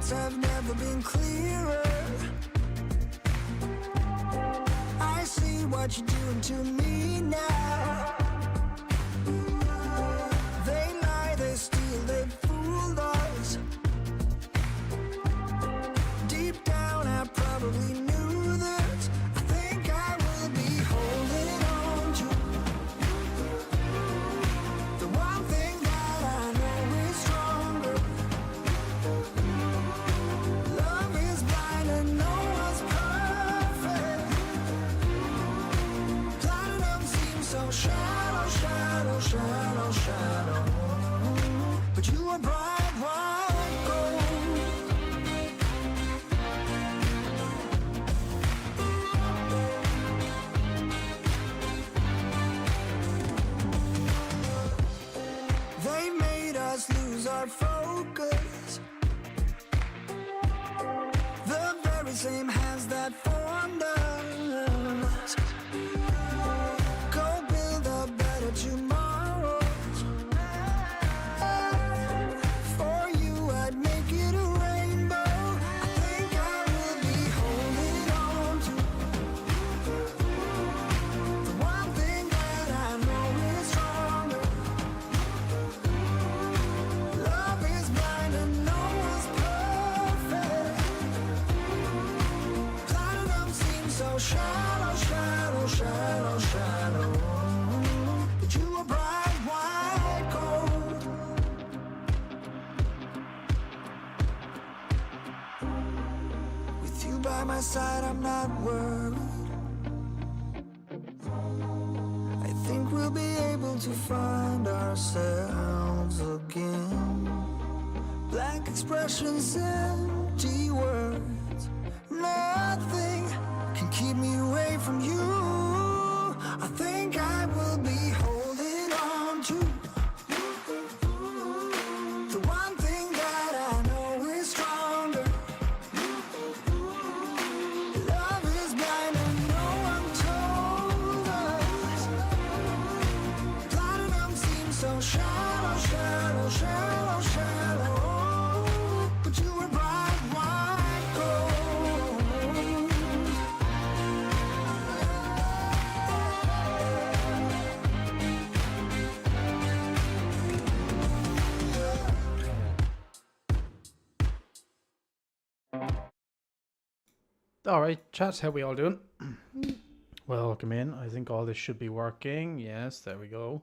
nights have never been clearer. I see what you're doing to me now. They lie, they steal, they fooled us. Deep down I probably knew this. I think I will be holding on to the one thing that I know is stronger. Love is blind and no one's perfect. Platinum seems so shallow, shallow, shallow, shallow. But you are bright white gold. They made us lose our focus. The very same hands that formed us. Go build a better tomorrow. For you I'd make it a rainbow. I think I will be holding on to the one thing that I know is stronger. Love is blind and no one's perfect. Platinum seems so shallow, shallow, shallow, shallow. But you are bright white gold. With you by my side, I'm not worried. I think we'll be able to find ourselves again. Blank expressions, empty words. Nothing can keep me away from you. I think I will be holding on to the one thing that I know is stronger. Love is blind and no one told us. Platinum seems so shallow, shallow, shallow, shallow. But you were bright white gold. Alright, chat, how we all doing? Welcome in. I think all this should be working. Yes, there we go.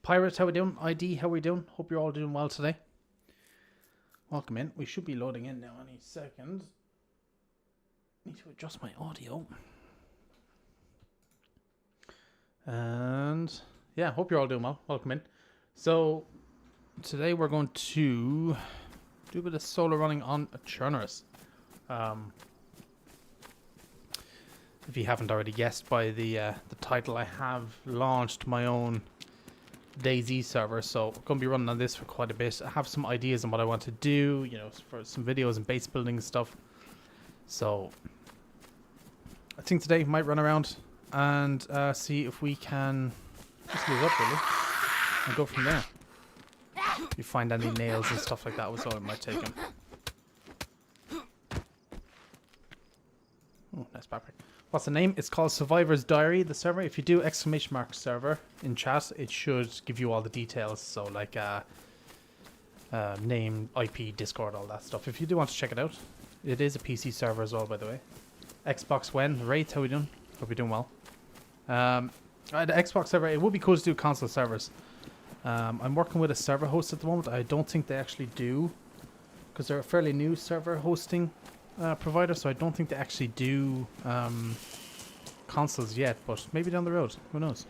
Pirates, how we doing? ID, how we doing? Hope you're all doing well today. Welcome in. We should be loading in now any second. Need to adjust my audio. And yeah, hope you're all doing well. Welcome in. So today we're going to do a bit of solo running on a Churnerus. If you haven't already guessed by the title, I have launched my own DayZ server, so I'm going to be running on this for quite a bit. I have some ideas on what I want to do, you know, for some videos and base building and stuff. So I think today we might run around and see if we can just move up really and go from there. If you find any nails and stuff like that, was all I might take them. Oh, nice backpack. What's the name? It's called Survivor's Diary, the server. If you do ! server in chat, it should give you all the details. So like name, IP, Discord, all that stuff. If you do want to check it out, it is a PC server as well, by the way. Xbox when? Wraith, how we doing? Hope you're doing well. The Xbox server, it would be cool to do console servers. I'm working with a server host at the moment. I don't think they actually do, because they're a fairly new server hosting provider, so I don't think they actually do consoles yet, but maybe down the road, who knows.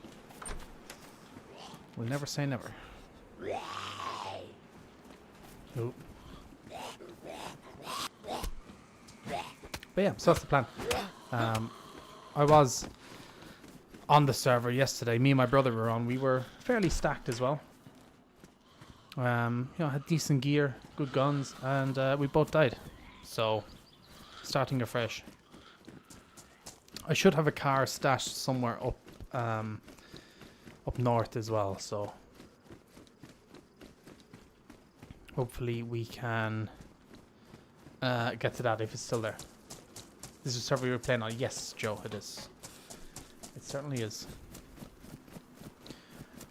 We'll never say never. Oh. But yeah, so that's the plan. I was on the server yesterday. Me and my brother were on. We were fairly stacked as well. You know, had decent gear, good guns, and we both died. So starting afresh. I should have a car stashed somewhere up up north as well, so hopefully we can get to that if it's still there. This is a server you're playing on. Yes, Joe, it is. It certainly is.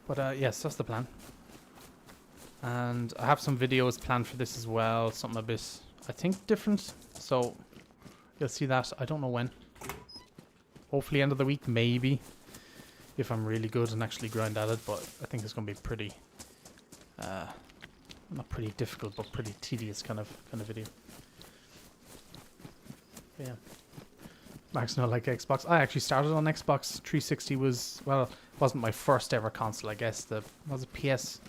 But yes, that's the plan. And I have some videos planned for this as well. Something a bit, I think, different. So you'll see that. I don't know when. Hopefully end of the week, maybe. If I'm really good and actually grind at it. But I think it's going to be pretty, not pretty difficult, but pretty tedious kind of video. Yeah. Max no like Xbox. I actually started on Xbox 360 was, well, it wasn't my first ever console, I guess. Was it PS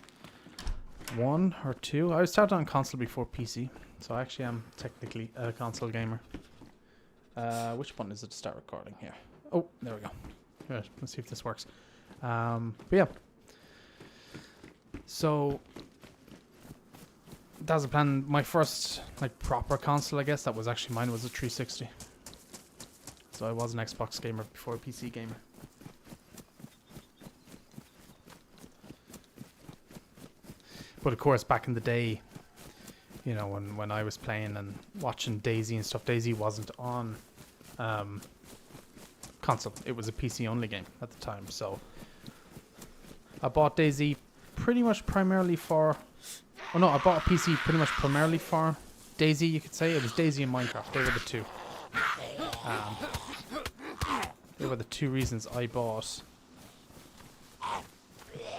1 or 2? I started on console before PC, so I actually am technically a console gamer. Which button is it to start recording here? Oh, there we go. Right, let's see if this works. But yeah. So that was the plan. My first like proper console, I guess, that was actually mine, was a 360. So I was an Xbox gamer before a PC gamer. But of course, back in the day, you know, when I was playing and watching DayZ and stuff, DayZ wasn't on console. It was a PC only game at the time. So I bought DayZ pretty much primarily for... Oh no, I bought a PC pretty much primarily for DayZ, you could say. It was DayZ and Minecraft. They were the two. They were the two reasons I bought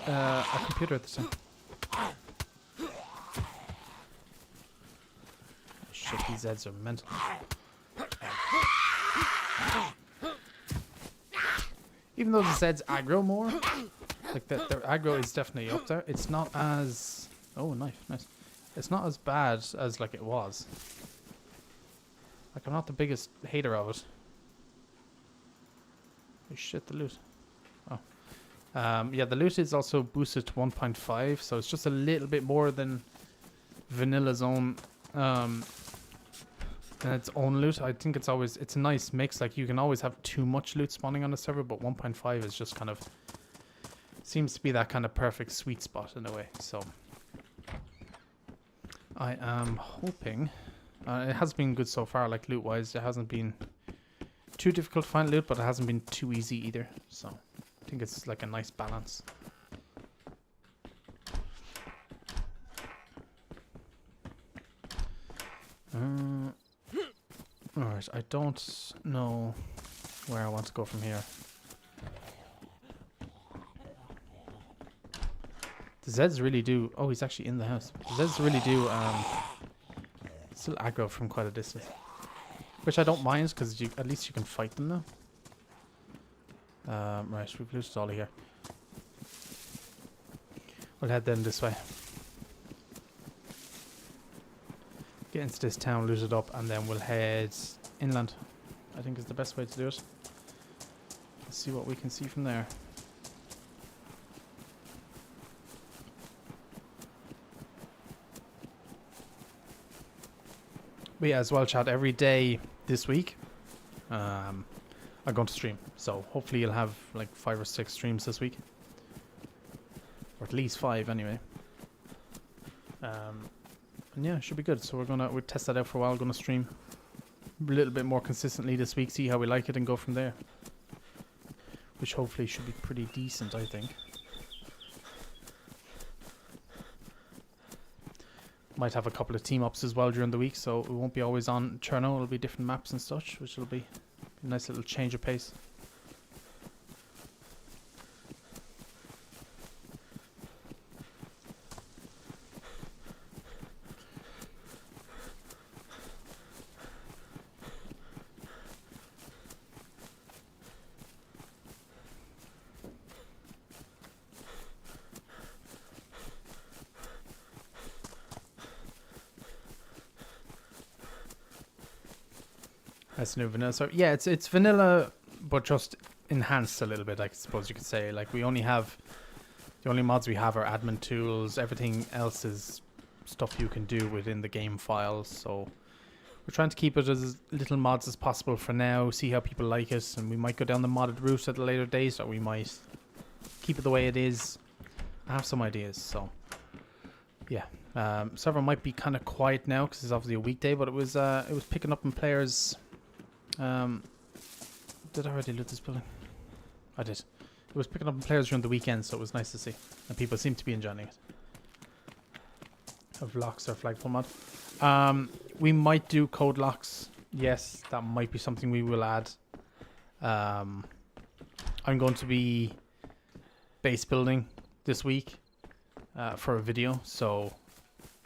a computer at the time. Shit, these Zeds are mental. Even though the Zeds aggro more, like their aggro is definitely up there. It's not as... Oh, nice. It's not as bad as like it was. Like I'm not the biggest hater of it. Oh shit, the loot. Oh. Yeah, the loot is also boosted to 1.5, so it's just a little bit more than Vanilla's own its own loot. I think it's a nice mix. Like you can always have too much loot spawning on the server, but 1.5 is just kind of seems to be that kind of perfect sweet spot in a way. So I am hoping it has been good so far, like loot wise. It hasn't been too difficult to find loot, but it hasn't been too easy either. So I think it's like a nice balance. Alright, I don't know where I want to go from here. The Zeds really do... Oh, he's actually in the house. The Zeds really do still aggro from quite a distance. Which I don't mind, because at least you can fight them now. Right, we've looted all of here. We'll head then this way. Get into this town, loot it up, and then we'll head inland. I think is the best way to do it. Let's see what we can see from there. But yeah, as well, chat, every day this week I'm going to stream, so hopefully you'll have like 5 or 6 streams this week, or at least 5 anyway. And yeah, it should be good. So we'll test that out for a while. Gonna stream a little bit more consistently this week, see how we like it, and go from there, which hopefully should be pretty decent, I think. Might have a couple of team ups as well during the week, so it won't be always on Cherno. It'll be different maps and such, which will be a nice little change of pace. That's new vanilla. So yeah, it's vanilla, but just enhanced a little bit, I suppose you could say. Like we only have, the only mods we have are admin tools. Everything else is stuff you can do within the game files. So we're trying to keep it as little mods as possible for now. See how people like it, and we might go down the modded route at a later date, or we might keep it the way it is. I have some ideas, so Yeah. Server might be kind of quiet now because it's obviously a weekday, but it was picking up in players. Did I already loot this building? I did. It was picking up in players during the weekend, so it was nice to see, and people seem to be enjoying it. Of locks or flagpole mod. We might do code locks. Yes, that might be something we will add. I'm going to be base building this week for a video, so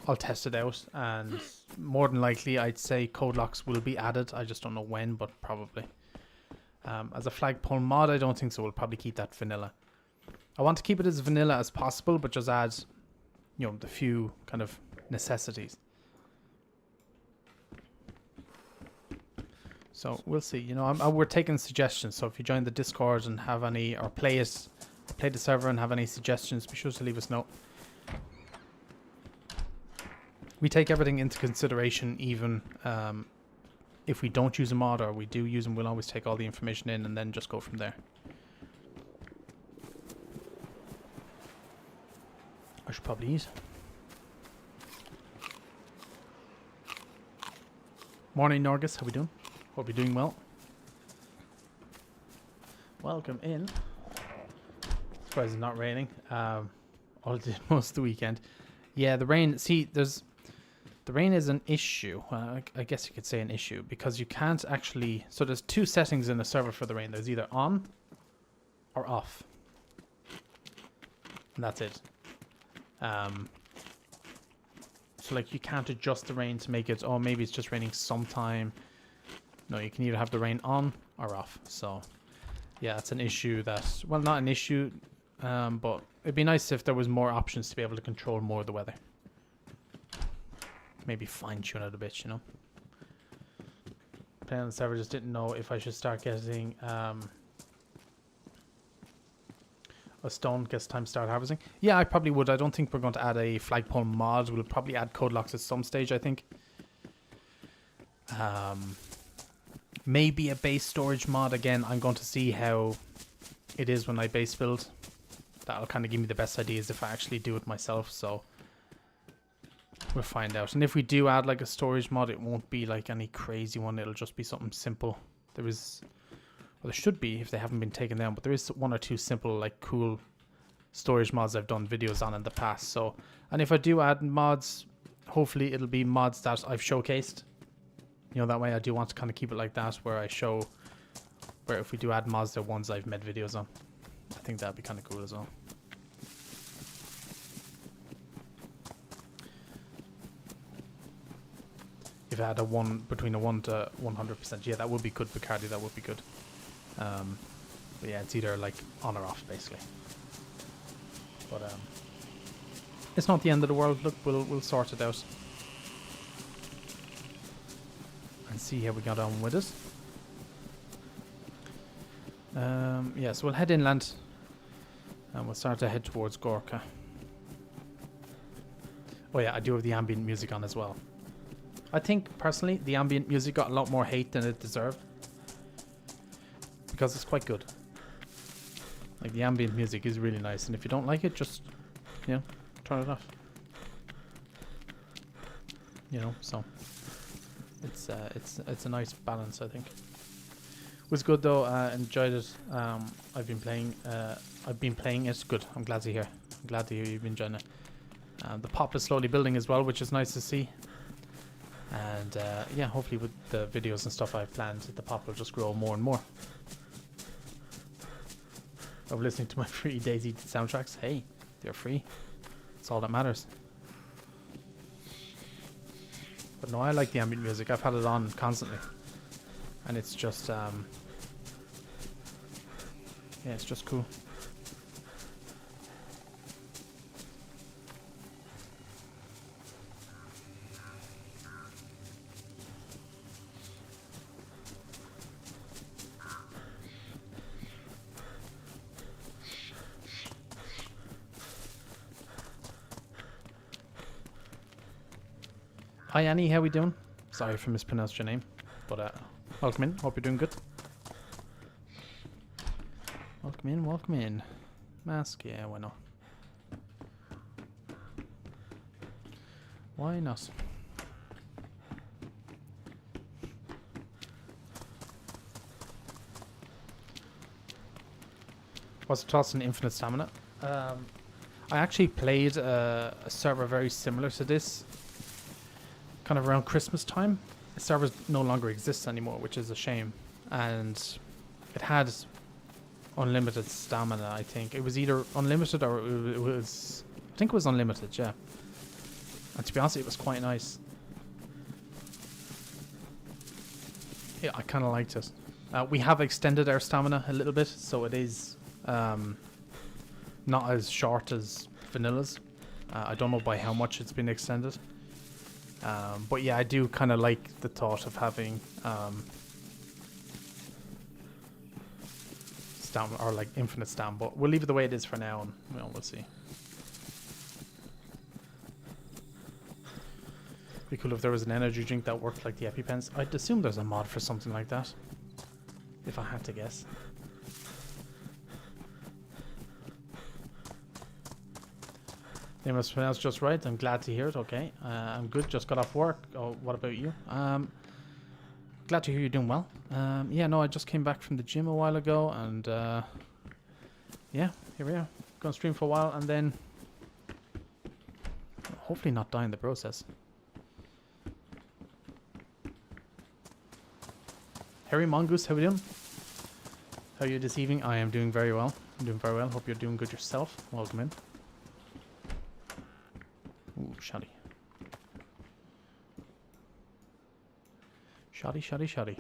I'll test it out, and more than likely I'd say code locks will be added. I just don't know when, but probably. As a flagpole mod, I don't think so. We'll probably keep that vanilla. I want to keep it as vanilla as possible, but just add, you know, the few kind of necessities. So we'll see. You know, we're taking suggestions. So if you join the Discord and have any, or play the server and have any suggestions, be sure to leave us a note. We take everything into consideration, even if we don't use a mod or we do use them. We'll always take all the information in and then just go from there. I should probably eat. Morning, Norgus. How we doing? Hope you're doing well. Welcome in. Surprised it's not raining. All it did most of the weekend. Yeah, the rain. See, the rain is an issue. I guess you could say an issue because you can't actually. So there's two settings in the server for the rain. There's either on or off, and that's it. So like you can't adjust the rain to make it. Oh, maybe it's just raining sometime. No, you can either have the rain on or off. So yeah, it's an issue that, well, not an issue, but it'd be nice if there was more options to be able to control more of the weather. Maybe fine tune it a bit, you know. Playing on the server, just didn't know if I should start getting a stone gets time to start harvesting. Yeah, I probably would. I don't think we're going to add a flagpole mod. We'll probably add code locks at some stage, I think. Maybe a base storage mod. Again, I'm going to see how it is when I base build. That'll kind of give me the best ideas if I actually do it myself, so we'll find out. And if we do add like a storage mod, it won't be like any crazy one. It'll just be something simple. There should be if they haven't been taken down, but there is one or two simple, like, cool storage mods I've done videos on in the past. So, and if I do add mods, hopefully it'll be mods that I've showcased. You know, that way I do want to kind of keep it like that, where I show, where if we do add mods, they're ones I've made videos on. I think that'd be kind of cool as well. If I had a between a 1 to 100%, yeah, that would be good, Bacardi, that would be good. But yeah, it's either like on or off, basically. But it's not the end of the world. Look, we'll sort it out and see how we got on with it. Yeah, so we'll head inland and we'll start to head towards Gorka. Oh yeah, I do have the ambient music on as well. I think personally the ambient music got a lot more hate than it deserved, because it's quite good. Like, the ambient music is really nice, and if you don't like it, just, you know, turn it off. You know, so it's a nice balance, I think. It was good though. Enjoyed it. I've been playing it. Good. I'm glad to hear. I'm glad to hear you've been enjoying it. The pop is slowly building as well, which is nice to see. And yeah, hopefully with the videos and stuff I've planned, the pop will just grow more and more. Of listening to my free DayZ soundtracks. Hey, they're free. That's all that matters. But no, I like the ambient music. I've had it on constantly, and it's just yeah, it's just cool. Hi Annie, how we doing? Sorry if I mispronounced your name, but welcome in. Hope you're doing good. Welcome in, welcome in. Mask, yeah, why not? Why not? What's the toss in infinite stamina? I actually played a server very similar to this, kind of around Christmas time. The server no longer exists anymore, which is a shame. And it had unlimited stamina, I think. It was either unlimited or it was... I think it was unlimited, yeah. And to be honest, it was quite nice. Yeah, I kind of liked it. We have extended our stamina a little bit, so it is not as short as vanilla's. I don't know by how much it's been extended. But yeah, I do kind of like the thought of having stamina, or like infinite stamina, but we'll leave it the way it is for now, and we'll see. Be cool if there was an energy drink that worked like the EpiPens. I'd assume there's a mod for something like that, if I had to guess. Name was pronounced just right. I'm glad to hear it. Okay, I'm good. Just got off work. Oh, what about you? Glad to hear you're doing well. Yeah, no, I just came back from the gym a while ago, and yeah, here we are. Gonna stream for a while, and then hopefully not die in the process. Harry Mongoose, how are you doing? How are you this evening? I am doing very well. I'm doing very well. Hope you're doing good yourself. Welcome in. Ooh, shoddy. Shoddy, shoddy, shoddy.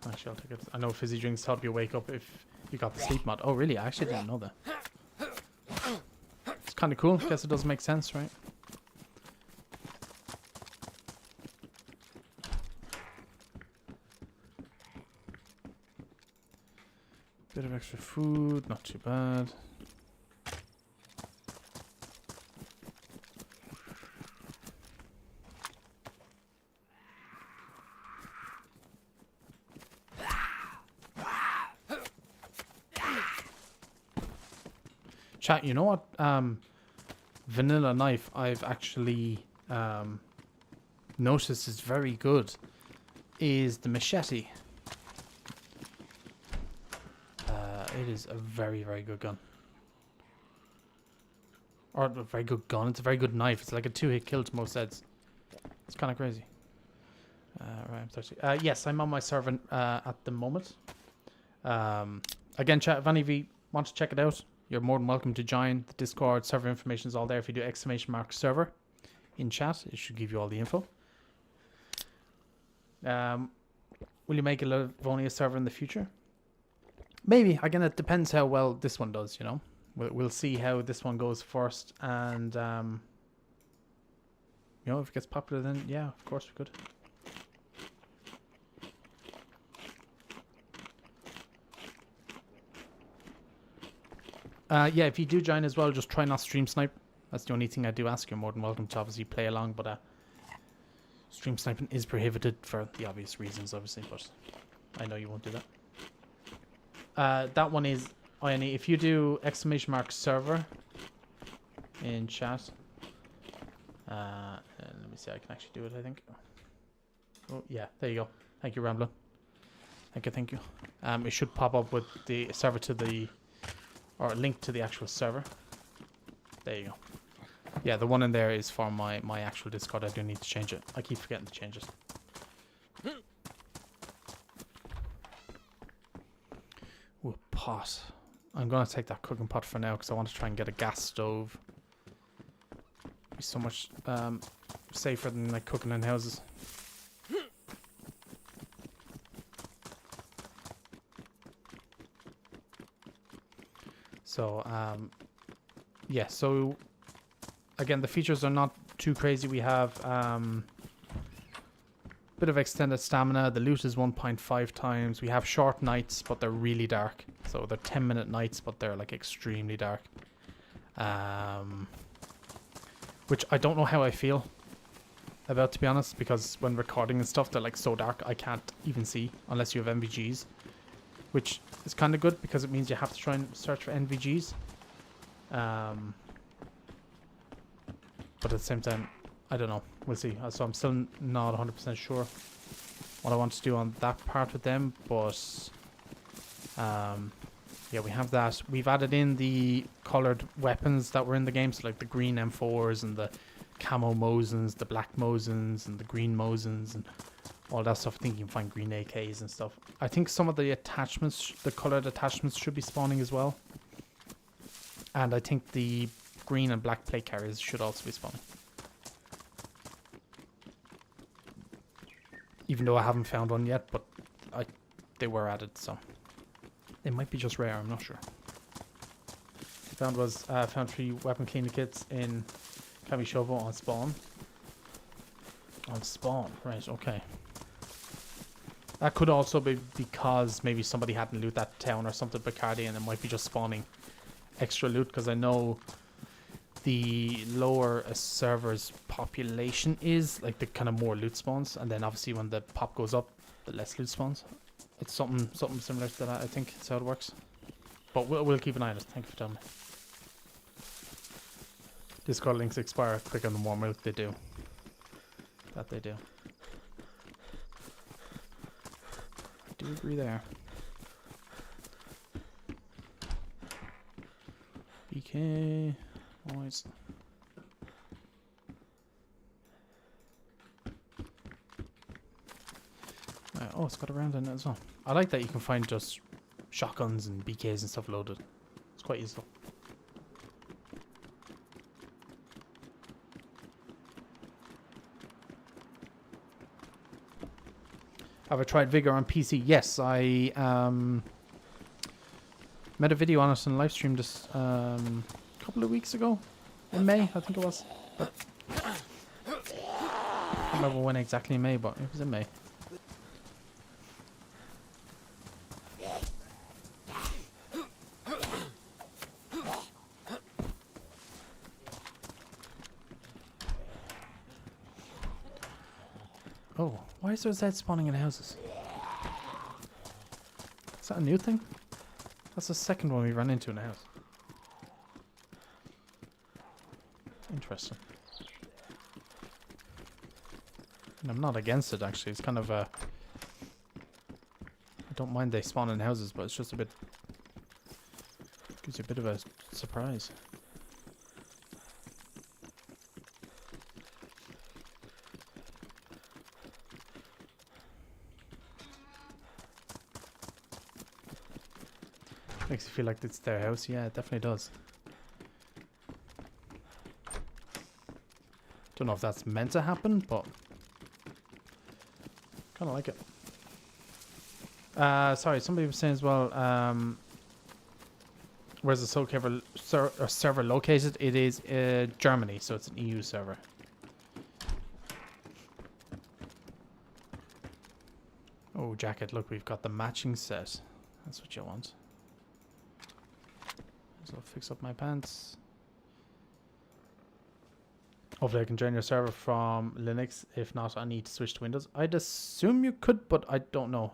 Actually, I'll take it. I know fizzy drinks help you wake up if you got the sleep mod. Oh, really? I actually didn't know that. It's kind of cool. Guess it does make sense, right? Bit of extra food, not too bad. Chat, you know what? Vanilla knife I've actually noticed is very good is the machete. It is a very, very good gun. Or a very good gun. It's a very good knife. It's like a 2-hit kill to most heads. It's kind of crazy. Right, I'm thirsty. Yes, I'm on my server at the moment. Again, chat, if any of you want to check it out, you're more than welcome to join. The Discord server information is all there. If you do !server in chat, it should give you all the info. Will you make a Livonia server in the future? Maybe. Again, it depends how well this one does, you know. We'll see how this one goes first, and you know, if it gets popular, then yeah, of course we could. Yeah, if you do join as well, just try not stream snipe. That's the only thing I do ask. You're more than welcome to obviously play along, but stream sniping is prohibited for the obvious reasons, obviously, but I know you won't do that. That one is INE. If you do !server in chat, let me see, I can actually do it, I think. Oh, yeah, there you go. Thank you, Ramblin. Thank you. It should pop up with the server to the, or a link to the actual server. There you go. Yeah, the one in there is for my actual Discord. I do need to change it. I keep forgetting to change it. Ooh, pot. I'm going to take that cooking pot for now because I want to try and get a gas stove. Be so much safer than like cooking in houses. So, yeah, so again, the features are not too crazy. We have bit of extended stamina. The loot is 1.5 times. We have short nights, but they're really dark. So they're 10-minute nights, but they're like extremely dark. Which I don't know how I feel about, to be honest, because when recording and stuff, they're like so dark I can't even see unless you have MVGs. which is kind of good because it means you have to try and search for NVGs. But at the same time, I don't know. We'll see. So I'm still not 100% sure what I want to do on that part with them. But yeah, we have that. We've added in the colored weapons that were in the game. So like the green M4s and the camo Mosins, the black Mosins and the green Mosins and all that stuff. I think you can find green AKs and stuff. I think some of the attachments, the colored attachments should be spawning as well. And I think the green and black plate carriers should also be spawning. Even though I haven't found one yet, but they were added, so they might be just rare, I'm not sure. Found 3 weapon cleaning kits in Kamishovo on spawn. On spawn, right, okay. That could also be because maybe somebody hadn't looted that town or something, Bacardi, and it might be just spawning extra loot, because I know the lower a server's population is, like the kind of more loot spawns, and then obviously when the pop goes up, the less loot spawns. It's something similar to that, I think. That's how it works. But we'll keep an eye on it. Thank you for telling me. Discord links expire quicker than warm milk. They do. That they do. I do agree there. BK. Always. Oh, it's got a round in it as well. I like that you can find just shotguns and BKs and stuff loaded. It's quite useful. Have I tried Vigor on PC? Yes, I made a video on it on live stream just couple of weeks ago. In May, I think it was. But I can't remember when exactly in May, but it was in May. Oh, why is there Zed spawning in houses? Is that a new thing? That's the second one we ran into in a house. Interesting. And I'm not against it, actually. It's kind of a... I don't mind they spawn in houses, but it's just a bit... gives you a bit of a surprise. Makes you feel like it's their house. Yeah, it definitely does. Don't know if that's meant to happen, but kind of like it. Sorry, somebody was saying as well, where's the Soul server located? It is Germany, so it's an EU server. Oh, jacket, look, we've got the matching set. That's what you want. So I'll fix up my pants. Hopefully I can join your server from Linux. If not, I need to switch to Windows. I'd assume you could, but I don't know.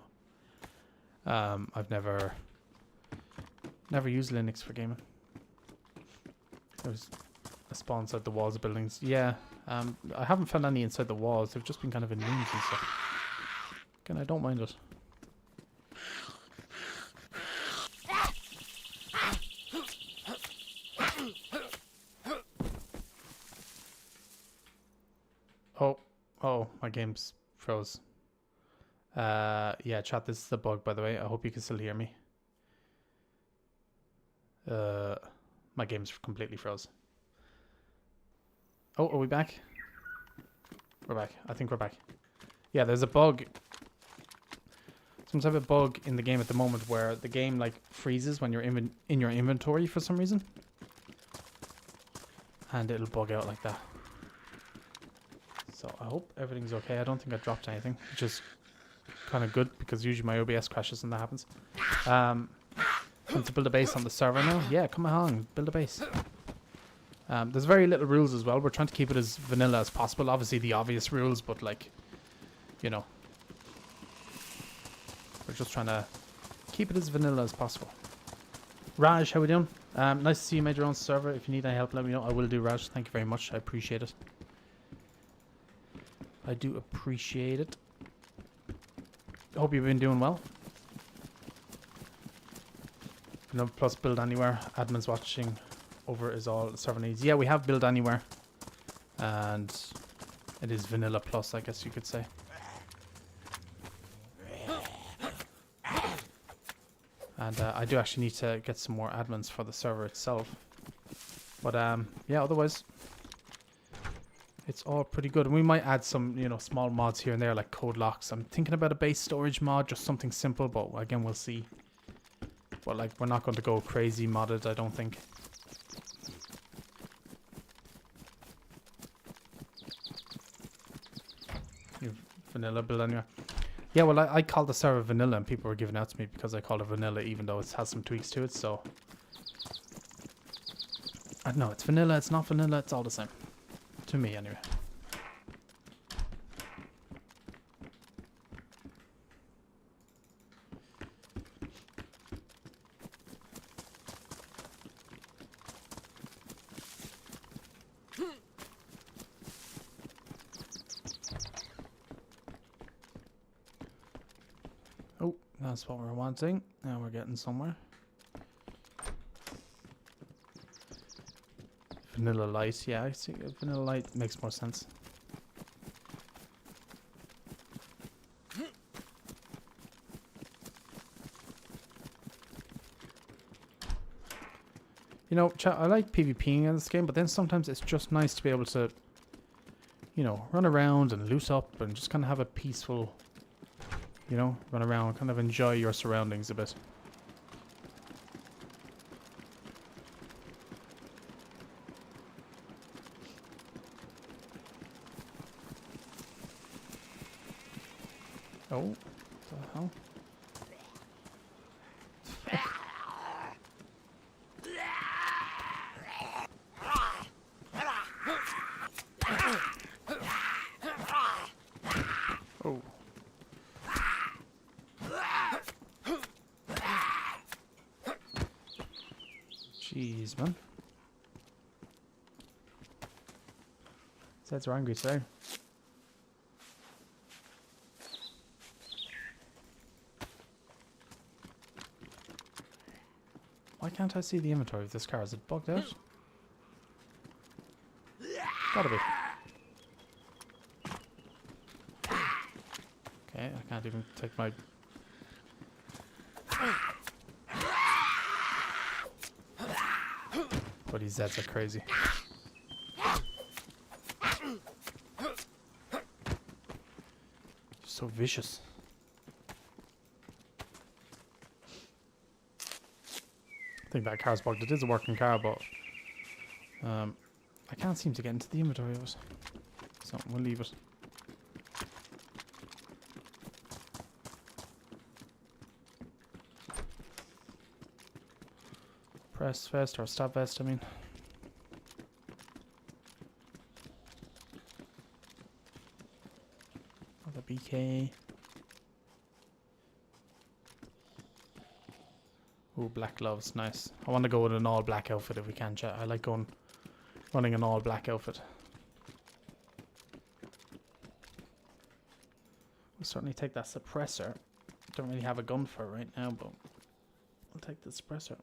I've never used Linux for gaming. There's a spawn inside the walls of buildings. Yeah, I haven't found any inside the walls. They've just been kind of in rooms and stuff. Again, I don't mind it. Oh, my game's froze. Yeah, chat, this is the bug, by the way. I hope you can still hear me. My game's completely froze. Oh, are we back? We're back. I think we're back. Yeah, there's a bug. Some type of bug in the game at the moment where the game like freezes when you're in your inventory for some reason. And it'll bug out like that. So I hope everything's okay. I don't think I dropped anything, which is kind of good because usually my OBS crashes when that happens. Want to build a base on the server now? Yeah, come on, build a base. There's very little rules as well. We're trying to keep it as vanilla as possible. Obviously the obvious rules, but like, you know, we're just trying to keep it as vanilla as possible. Raj, how we doing? Nice to see you made your own server. If you need any help, let me know. I will do, Raj. Thank you very much. I appreciate it. I do appreciate it. Hope you've been doing well. No plus build anywhere. Admins watching over is all the server needs. Yeah, we have build anywhere. And it is vanilla plus, I guess you could say. And I do actually need to get some more admins for the server itself. But yeah, otherwise it's all pretty good. And we might add some, you know, small mods here and there like code locks. I'm thinking about a base storage mod, just something simple, but again, we'll see. But like, we're not going to go crazy modded, I don't think. Vanilla build anyway. Yeah, well, I called the server vanilla and people were giving out to me because I called it vanilla even though it has some tweaks to it, so... no, it's vanilla, it's not vanilla, it's all the same. To me, anyway. Oh, that's what we're wanting. Now we're getting somewhere. Vanilla light, yeah, I think vanilla light makes more sense. You know, chat, I like PvPing in this game, but then sometimes it's just nice to be able to, you know, run around and loot up and just kind of have a peaceful, you know, run around, kind of enjoy your surroundings a bit. Oh, what the hell? Oh. Jeez, man. Zeds are angry today. Why can't I see the inventory of this car? Is it bugged out? Gotta be. Okay, I can't even take my... But these Zeds are crazy. So vicious. I think that car's bugged. It is a working car, but I can't seem to get into the inventory of it. So we'll leave it. Press vest or stop vest, I mean. Another BK. Ooh, black gloves, nice. I want to go with an all black outfit if we can, chat. I like running an all black outfit. We'll certainly take that suppressor. Don't really have a gun for it right now, but I'll take the suppressor.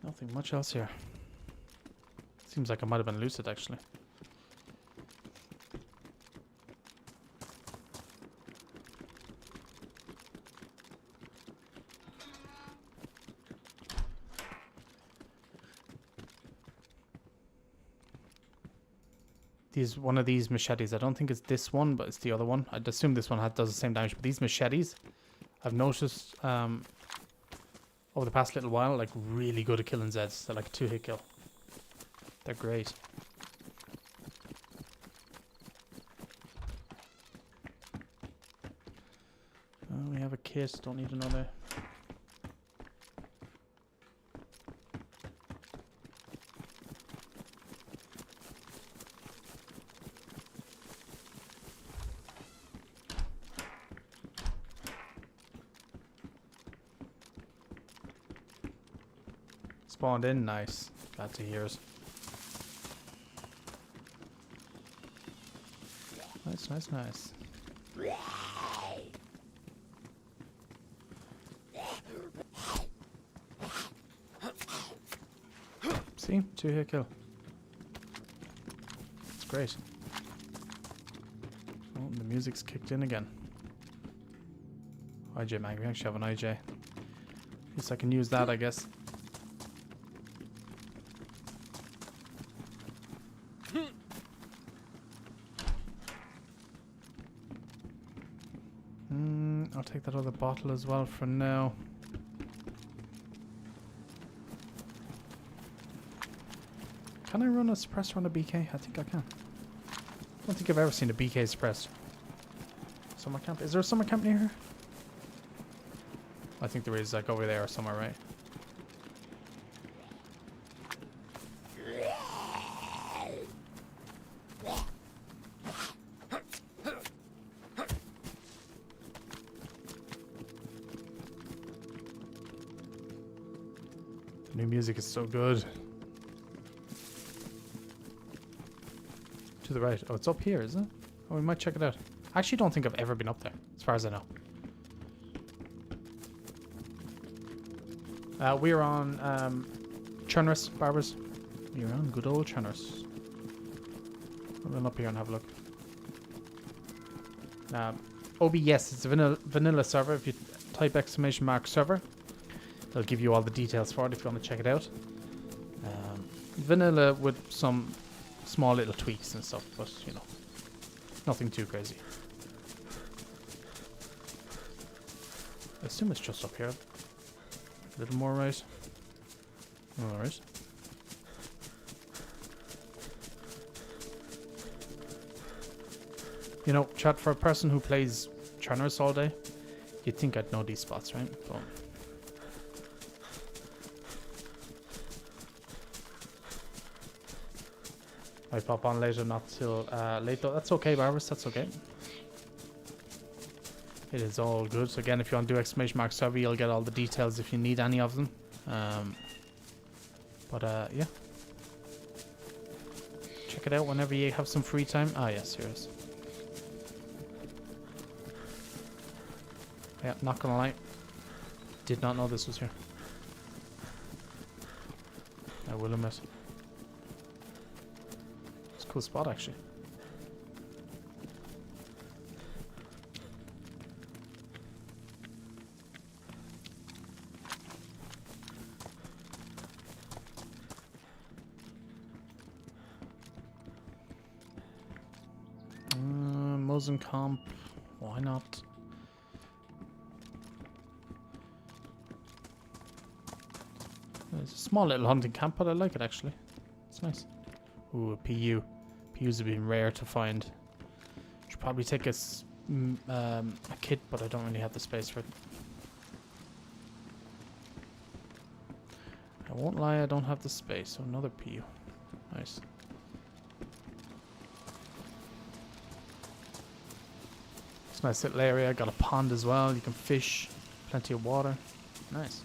Nothing much else here. Seems like I might have been lucid actually. One of these machetes, I don't think it's this one, but it's the other one. I'd assume this one does the same damage, but these machetes, I've noticed over the past little while, like really good at killing Zeds. They're like a 2-hit kill. They're great. kit. Don't need another. Spawned in, nice. Glad to hear it. Nice, nice, nice. See? 2-hit kill. It's great. Oh, the music's kicked in again. IJ mag, we actually have an IJ. At least I can use that, I guess. I'll take that other bottle as well for now. Can I run a suppressor on a BK? I think I can. I don't think I've ever seen a BK suppressed. Summer camp? Is there a summer camp near here? I think there is, like over there or somewhere, right? New music is so good. To the right. Oh, it's up here, isn't it? Oh, we might check it out. I actually don't think I've ever been up there, as far as I know. We're on Chernarus, Barbers. We're on good old Chernarus. I'll run up here and have a look. OBS, it's a vanilla server. If you type !server, they'll give you all the details for it if you want to check it out. Vanilla with some small little tweaks and stuff, but you know, nothing too crazy. I assume it's just up here. A little more right. Alright. You know, chat, for a person who plays Chernarus all day, you'd think I'd know these spots, right? But I pop on later, not till late though. That's okay, Barbers, that's okay. It is all good. So again, if you want to do !server, you'll get all the details if you need any of them. Yeah. Check it out whenever you have some free time. Ah, yes, here it is. Yeah, not gonna lie. Did not know this was here. I will admit. It's a cool spot, actually. Mosin comp, why not? It's a small little hunting camp, but I like it actually. It's nice. Ooh, a PU. PUs have been rare to find. Should probably take a kit, but I don't really have the space for it. I won't lie, I don't have the space. So another PU. Nice. It's a nice little area. Got a pond as well. You can fish. Plenty of water. Nice.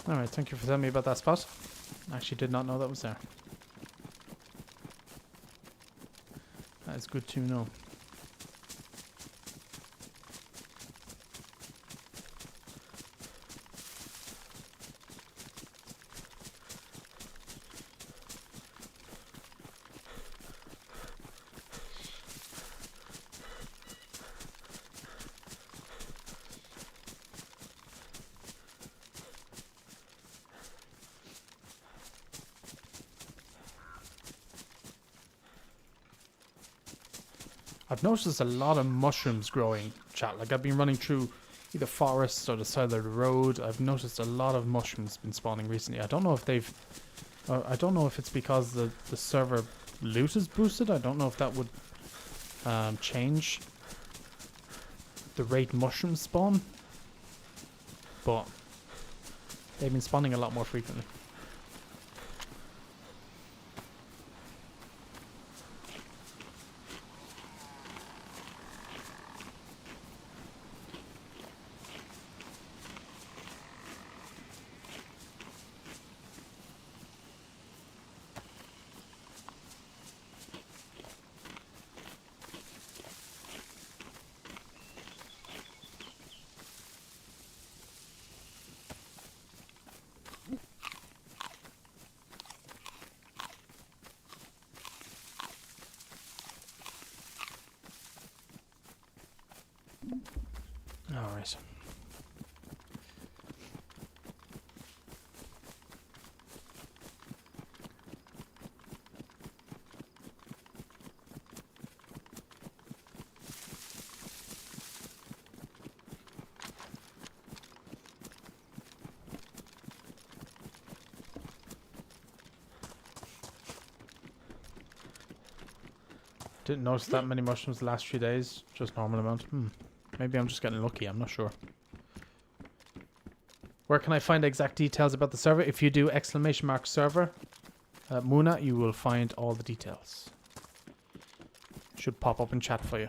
Alright, thank you for telling me about that spot. I actually did not know that was there. That is good to know. I've noticed a lot of mushrooms growing, chat. Like I've been running through either forests or the side of the road. I've noticed a lot of mushrooms been spawning recently. I don't know if they've, I don't know if it's because the server loot is boosted. I don't know if that would change the rate mushrooms spawn, but they've been spawning a lot more frequently. All right. Didn't notice that many mushrooms the last few days. Just normal amount. Maybe I'm just getting lucky. I'm not sure. Where can I find exact details about the server? If you do !server, Muna, you will find all the details. Should pop up in chat for you.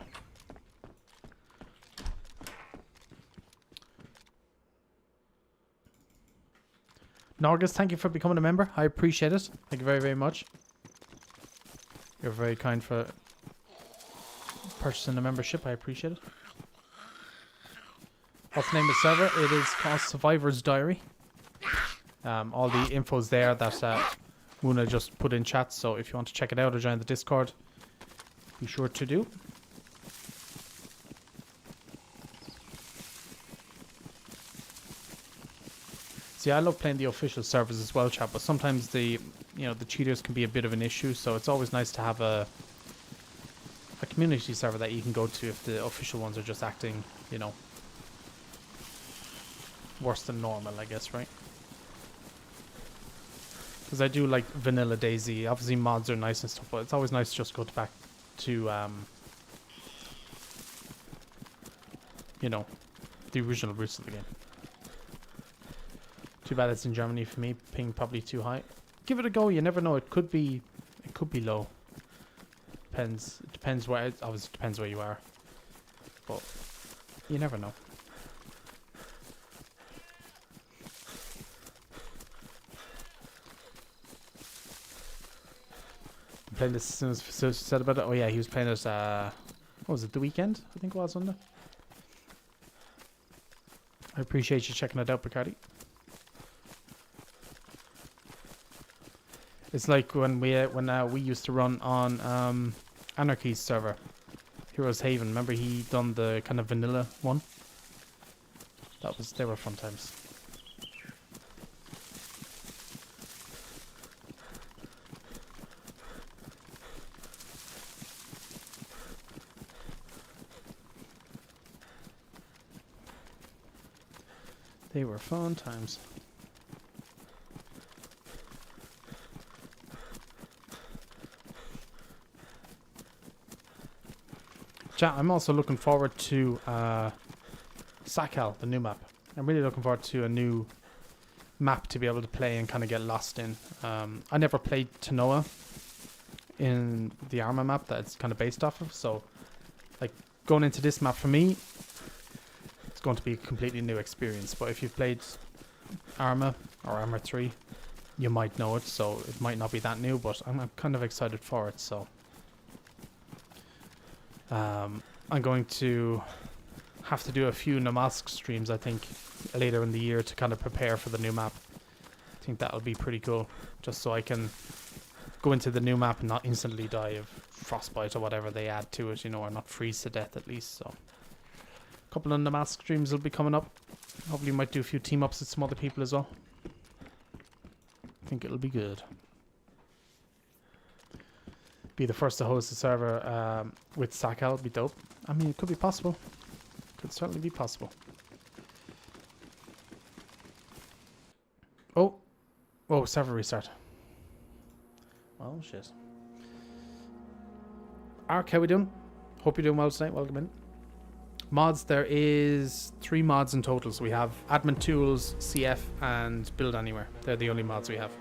Norgus, thank you for becoming a member. I appreciate it. Thank you very, very much. You're very kind for purchasing a membership. I appreciate it. What's the name of the server? It is called Survivor's Diary. All the info's there that Muna just put in chat, so if you want to check it out or join the Discord, be sure to do. See, I love playing the official servers as well, chat, but sometimes the cheaters can be a bit of an issue, so it's always nice to have a community server that you can go to if the official ones are just acting, worse than normal, I guess, right? Because I do like vanilla DayZ. Obviously mods are nice and stuff, but it's always nice to just go back to the original roots of the game. Too bad it's in Germany for me. Ping probably too high. Give it a go. You never know. It could be low. It depends where. It obviously depends where you are, but you never know. I'm playing this as soon as Fasus said about it. Oh yeah, he was playing it. What was it? The weekend? I think it was Sunday. I appreciate you checking it out, Bacardi. It's like when we used to run on Anarchy's server, Heroes Haven. Remember he done the kind of vanilla one? They were fun times. They were fun times. Chat, I'm also looking forward to Sakal, the new map. I'm really looking forward to a new map to be able to play and kind of get lost in. I never played Tanoa in the Arma map that it's kind of based off of, so like going into this map for me, it's going to be a completely new experience. But if you've played Arma or Arma 3, you might know it, so it might not be that new, but I'm kind of excited for it, so I'm going to have to do a few Namask streams, I think, later in the year to kind of prepare for the new map. I think that'll be pretty cool, just so I can go into the new map and not instantly die of frostbite or whatever they add to it, or not freeze to death at least. So a couple of Namask streams will be coming up. Hopefully might do a few team ups with some other people as well. I think it'll be good. Be the first to host a server with Sakal would be dope. I mean, it could be possible. Could certainly be possible. Oh, server restart. Well, shit. Ark, how we doing? Hope you're doing well tonight. Welcome in. Mods, there is 3 mods in total. So we have Admin Tools, CF, and Build Anywhere. They're the only mods we have.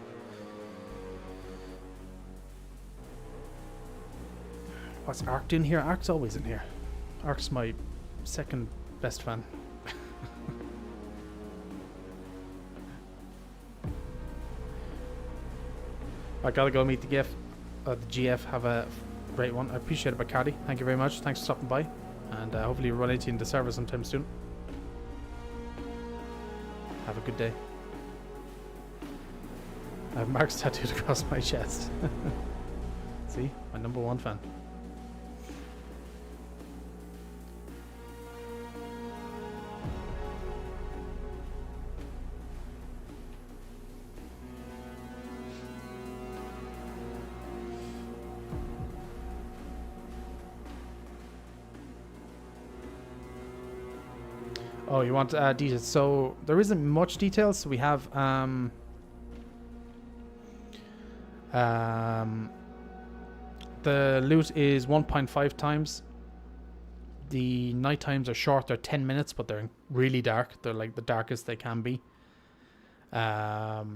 What's Ark doing here? Ark's always in here. Ark's my second best fan. I gotta go meet the GF. Have a great one. I appreciate it, Bacardi. Thank you very much. Thanks for stopping by. And hopefully we'll run into you in the server sometime soon. Have a good day. I have Mark's tattooed across my chest. See? My #1 fan. Oh, you want details? So there isn't much details. So we have the loot is 1.5 times. The night times are short. They're 10 minutes, but they're really dark. They're like the darkest they can be. What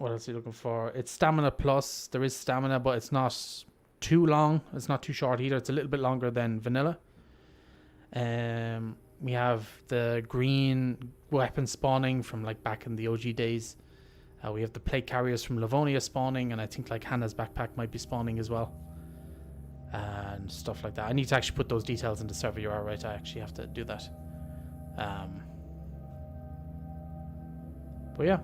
else are you looking for? It's stamina plus. There is stamina, but it's not too long. It's not too short either. It's a little bit longer than vanilla. We have the green weapon spawning from like back in the OG days. We have the plate carriers from Livonia spawning, and I think like Hannah's backpack might be spawning as well, and stuff like that. I need to actually put those details in the server. You are right, I actually have to do that. But yeah,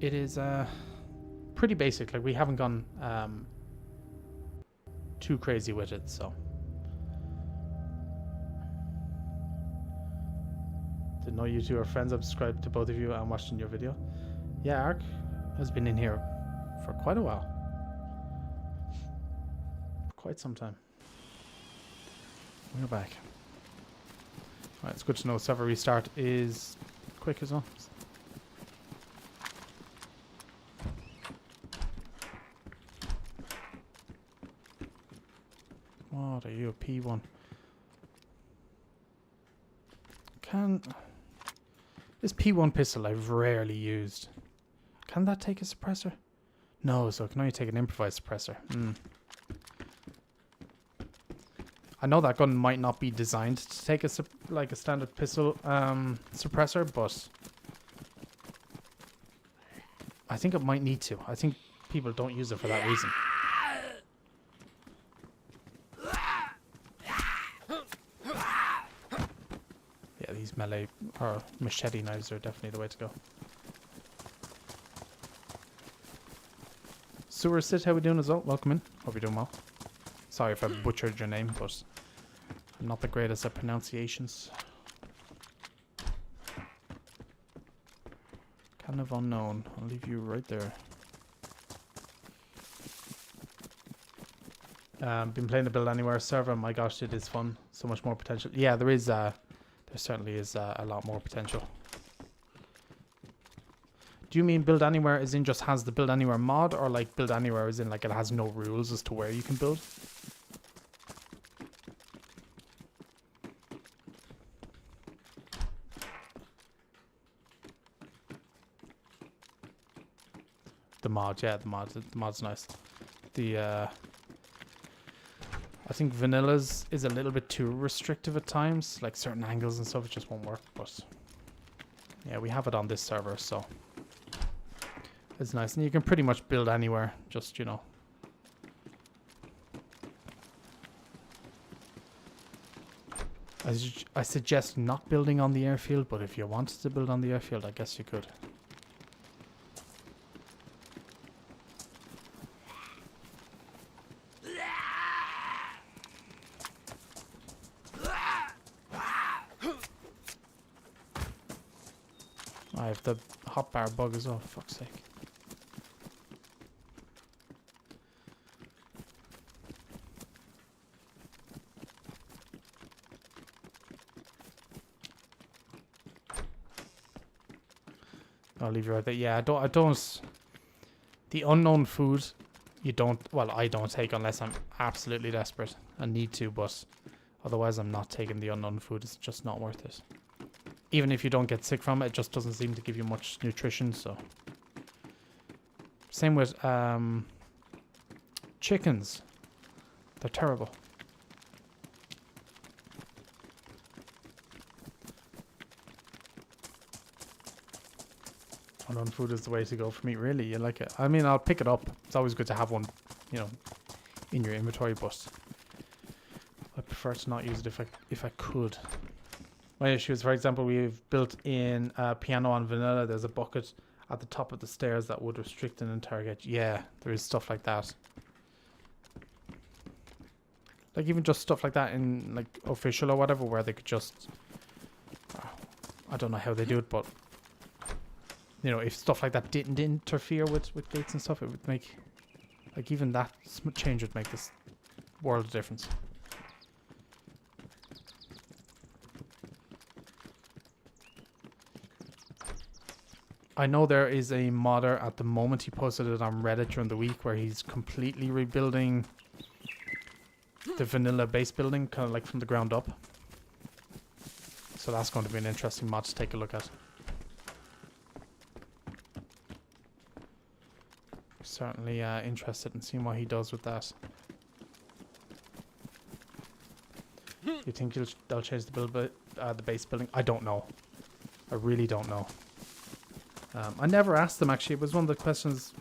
it is pretty basic. Like we haven't gone too crazy with it, so. Didn't know you two are friends. I'm subscribed to both of you and watching your video. Yeah, Ark has been in here for quite a while. For quite some time. We're back. Alright, it's good to know server restart is quick as well. What are you, a P1? This P1 pistol I've rarely used. Can that take a suppressor? No, so it can only take an improvised suppressor. I know that gun might not be designed to take a standard pistol suppressor, but I think it might need to. I think people don't use it for that reason. These melee or machete knives are definitely the way to go. Sewer Sit, how we doing as well? Welcome in. Hope you're doing well. Sorry if I butchered your name, but I'm not the greatest at pronunciations. Kind of unknown. I'll leave you right there. Been playing the Build Anywhere server. My gosh, it is fun. So much more potential. Yeah, there is. There certainly is a lot more potential. Do you mean Build Anywhere as in just has the Build Anywhere mod, or like Build Anywhere as in like it has no rules as to where you can build? The mod, yeah, the mod's nice. I think Vanilla's is a little bit too restrictive at times, like certain angles and stuff, it just won't work, but yeah, we have it on this server, so it's nice. And you can pretty much build anywhere, just, you know. I suggest not building on the airfield, but if you wanted to build on the airfield, I guess you could. I have the hotbar bug as well, for fuck's sake. I'll leave you right there. Yeah, I don't. The unknown food, you don't... Well, I don't take unless I'm absolutely desperate and need to, but otherwise I'm not taking the unknown food. It's just not worth it. Even if you don't get sick from it, it just doesn't seem to give you much nutrition, so... Same with chickens. They're terrible. Unknown food is the way to go for me, really. You like it? I mean, I'll pick it up. It's always good to have one, you know, in your inventory, but I prefer to not use it if I could. My issue is, for example, we've built in a piano on vanilla. There's a bucket at the top of the stairs that would restrict and interrogate. Yeah, there is stuff like that. Like even just stuff like that in like official or whatever, where they could just... I don't know how they do it, but... You know, if stuff like that didn't interfere with gates and stuff, it would make... Like even that change would make this world of difference. I know there is a modder at the moment. He posted it on Reddit during the week where he's completely rebuilding the vanilla base building, kind of like from the ground up. So that's going to be an interesting mod to take a look at. Certainly interested in seeing what he does with that. You think they'll change the base building? I don't know. I really don't know. I never asked them, actually. It was one of the questions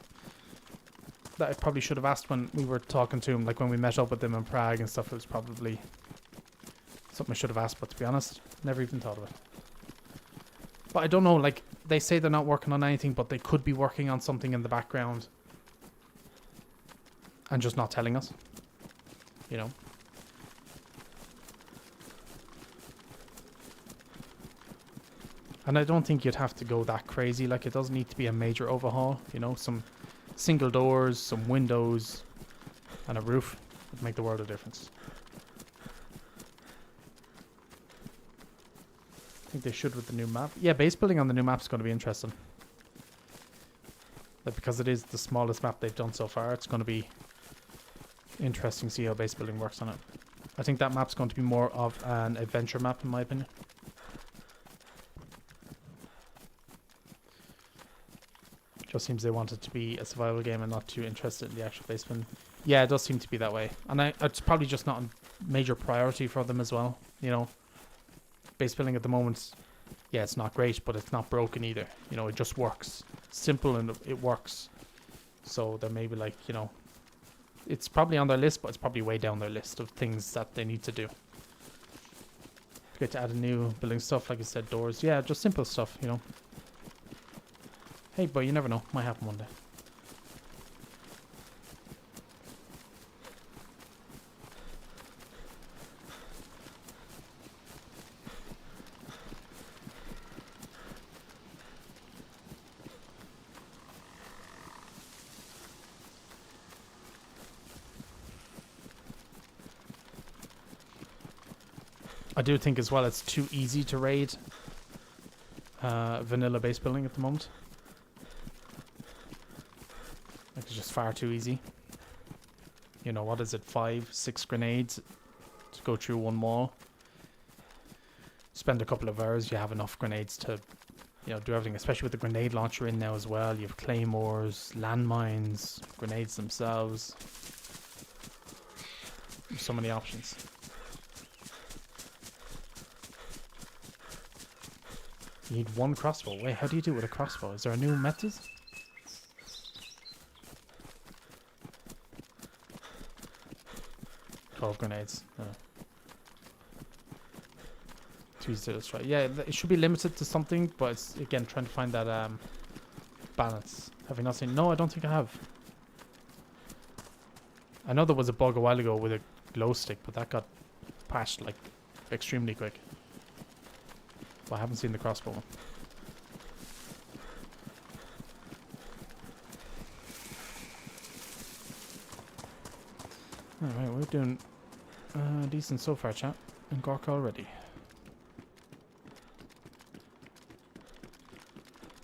that I probably should have asked when we were talking to him, like when we met up with them in Prague and stuff. It was probably something I should have asked, but to be honest, never even thought of it. But I don't know, like, they say they're not working on anything, but they could be working on something in the background and just not telling us, you know? And I don't think you'd have to go that crazy. Like, it doesn't need to be a major overhaul, you know? Some single doors, some windows, and a roof would make the world of difference. I think they should with the new map. Yeah, base building on the new map is going to be interesting. But because it is the smallest map they've done so far, it's going to be interesting to see how base building works on it. I think that map's going to be more of an adventure map, in my opinion. Just seems they want it to be a survival game and not too interested in the actual base building. Yeah, it does seem to be that way. And it's probably just not a major priority for them as well, you know. Base building at the moment, yeah, it's not great, but it's not broken either. You know, it just works. Simple and it works. So they're maybe like, you know, it's probably on their list, but it's probably way down their list of things that they need to do. Get to add a new building stuff, like I said, doors. Yeah, just simple stuff, you know. Hey, but you never know. Might happen one day. I do think as well it's too easy to raid vanilla base building at the moment. Like, it's just far too easy. You know, what is it, 5, 6 grenades to go through one wall. Spend a couple of hours, you have enough grenades to, you know, do everything, especially with the grenade launcher in now as well. You have claymores, landmines, grenades themselves. There's so many options. You need one crossbow. Wait, how do you do it with a crossbow? Is there a new method? Grenades. It's easy to try. Yeah, it should be limited to something, but it's again trying to find that balance. Have you not seen? No, I don't think I have. I know there was a bug a while ago with a glow stick, but that got patched like extremely quick. But I haven't seen the crossbow one. Alright, we're doing decent so far, chat. And Gorka already.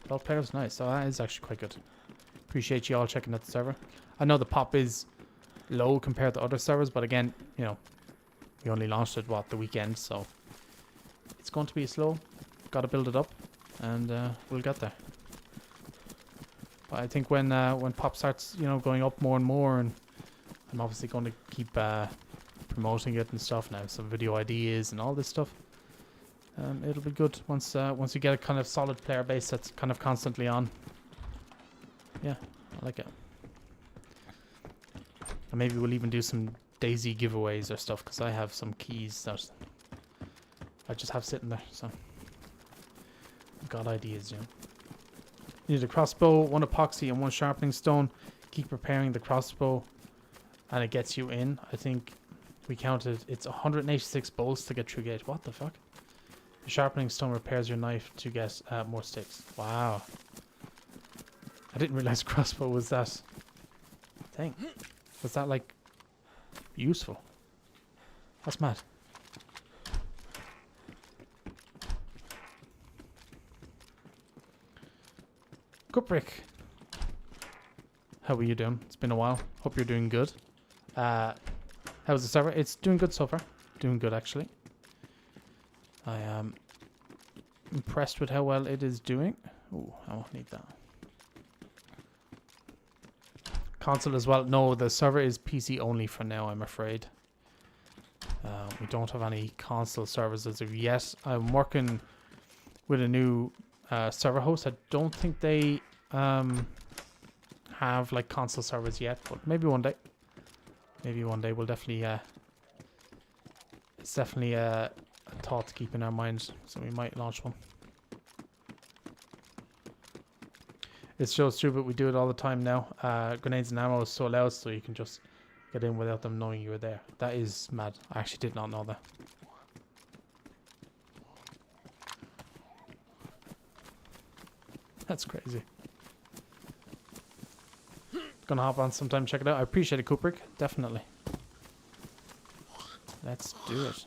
12 players, nice. So that is actually quite good. Appreciate you all checking out the server. I know the pop is low compared to other servers, but again, you know, we only launched it, what, the weekend, so it's going to be slow. Got to build it up, and we'll get there. But I think when pop starts, you know, going up more and more, and I'm obviously going to keep promoting it and stuff now, some video ideas and all this stuff. It'll be good once you get a kind of solid player base that's kind of constantly on. Yeah, I like it. And maybe we'll even do some DayZ giveaways or stuff, because I have some keys that I just have sitting there, so I've got ideas, you know. You need a crossbow, 1 epoxy and 1 sharpening stone. Keep preparing the crossbow and it gets you in. I think we counted, it's 186 bolts to get through gate. What the fuck? The sharpening stone repairs your knife to get more sticks. Wow. I didn't realize crossbow was that thing. Was that like useful? That's mad. Good brick. How are you doing? It's been a while. Hope you're doing good. How's the server? It's doing good so far. Doing good actually. I am impressed with how well it is doing. Ooh, I won't need that. Console as well. No, the server is PC only for now, I'm afraid. We don't have any console servers as of yet. I'm working with a new server host. I don't think they have like console servers yet, but maybe one day. Maybe one day we'll definitely it's definitely a thought to keep in our minds, so we might launch one. It's so stupid, we do it all the time now. Grenades and ammo is so loud, so you can just get in without them knowing you were there. That is mad. I actually did not know that. That's crazy. Gonna hop on sometime, check it out. I appreciate it, Kubrick. Definitely. Let's do it.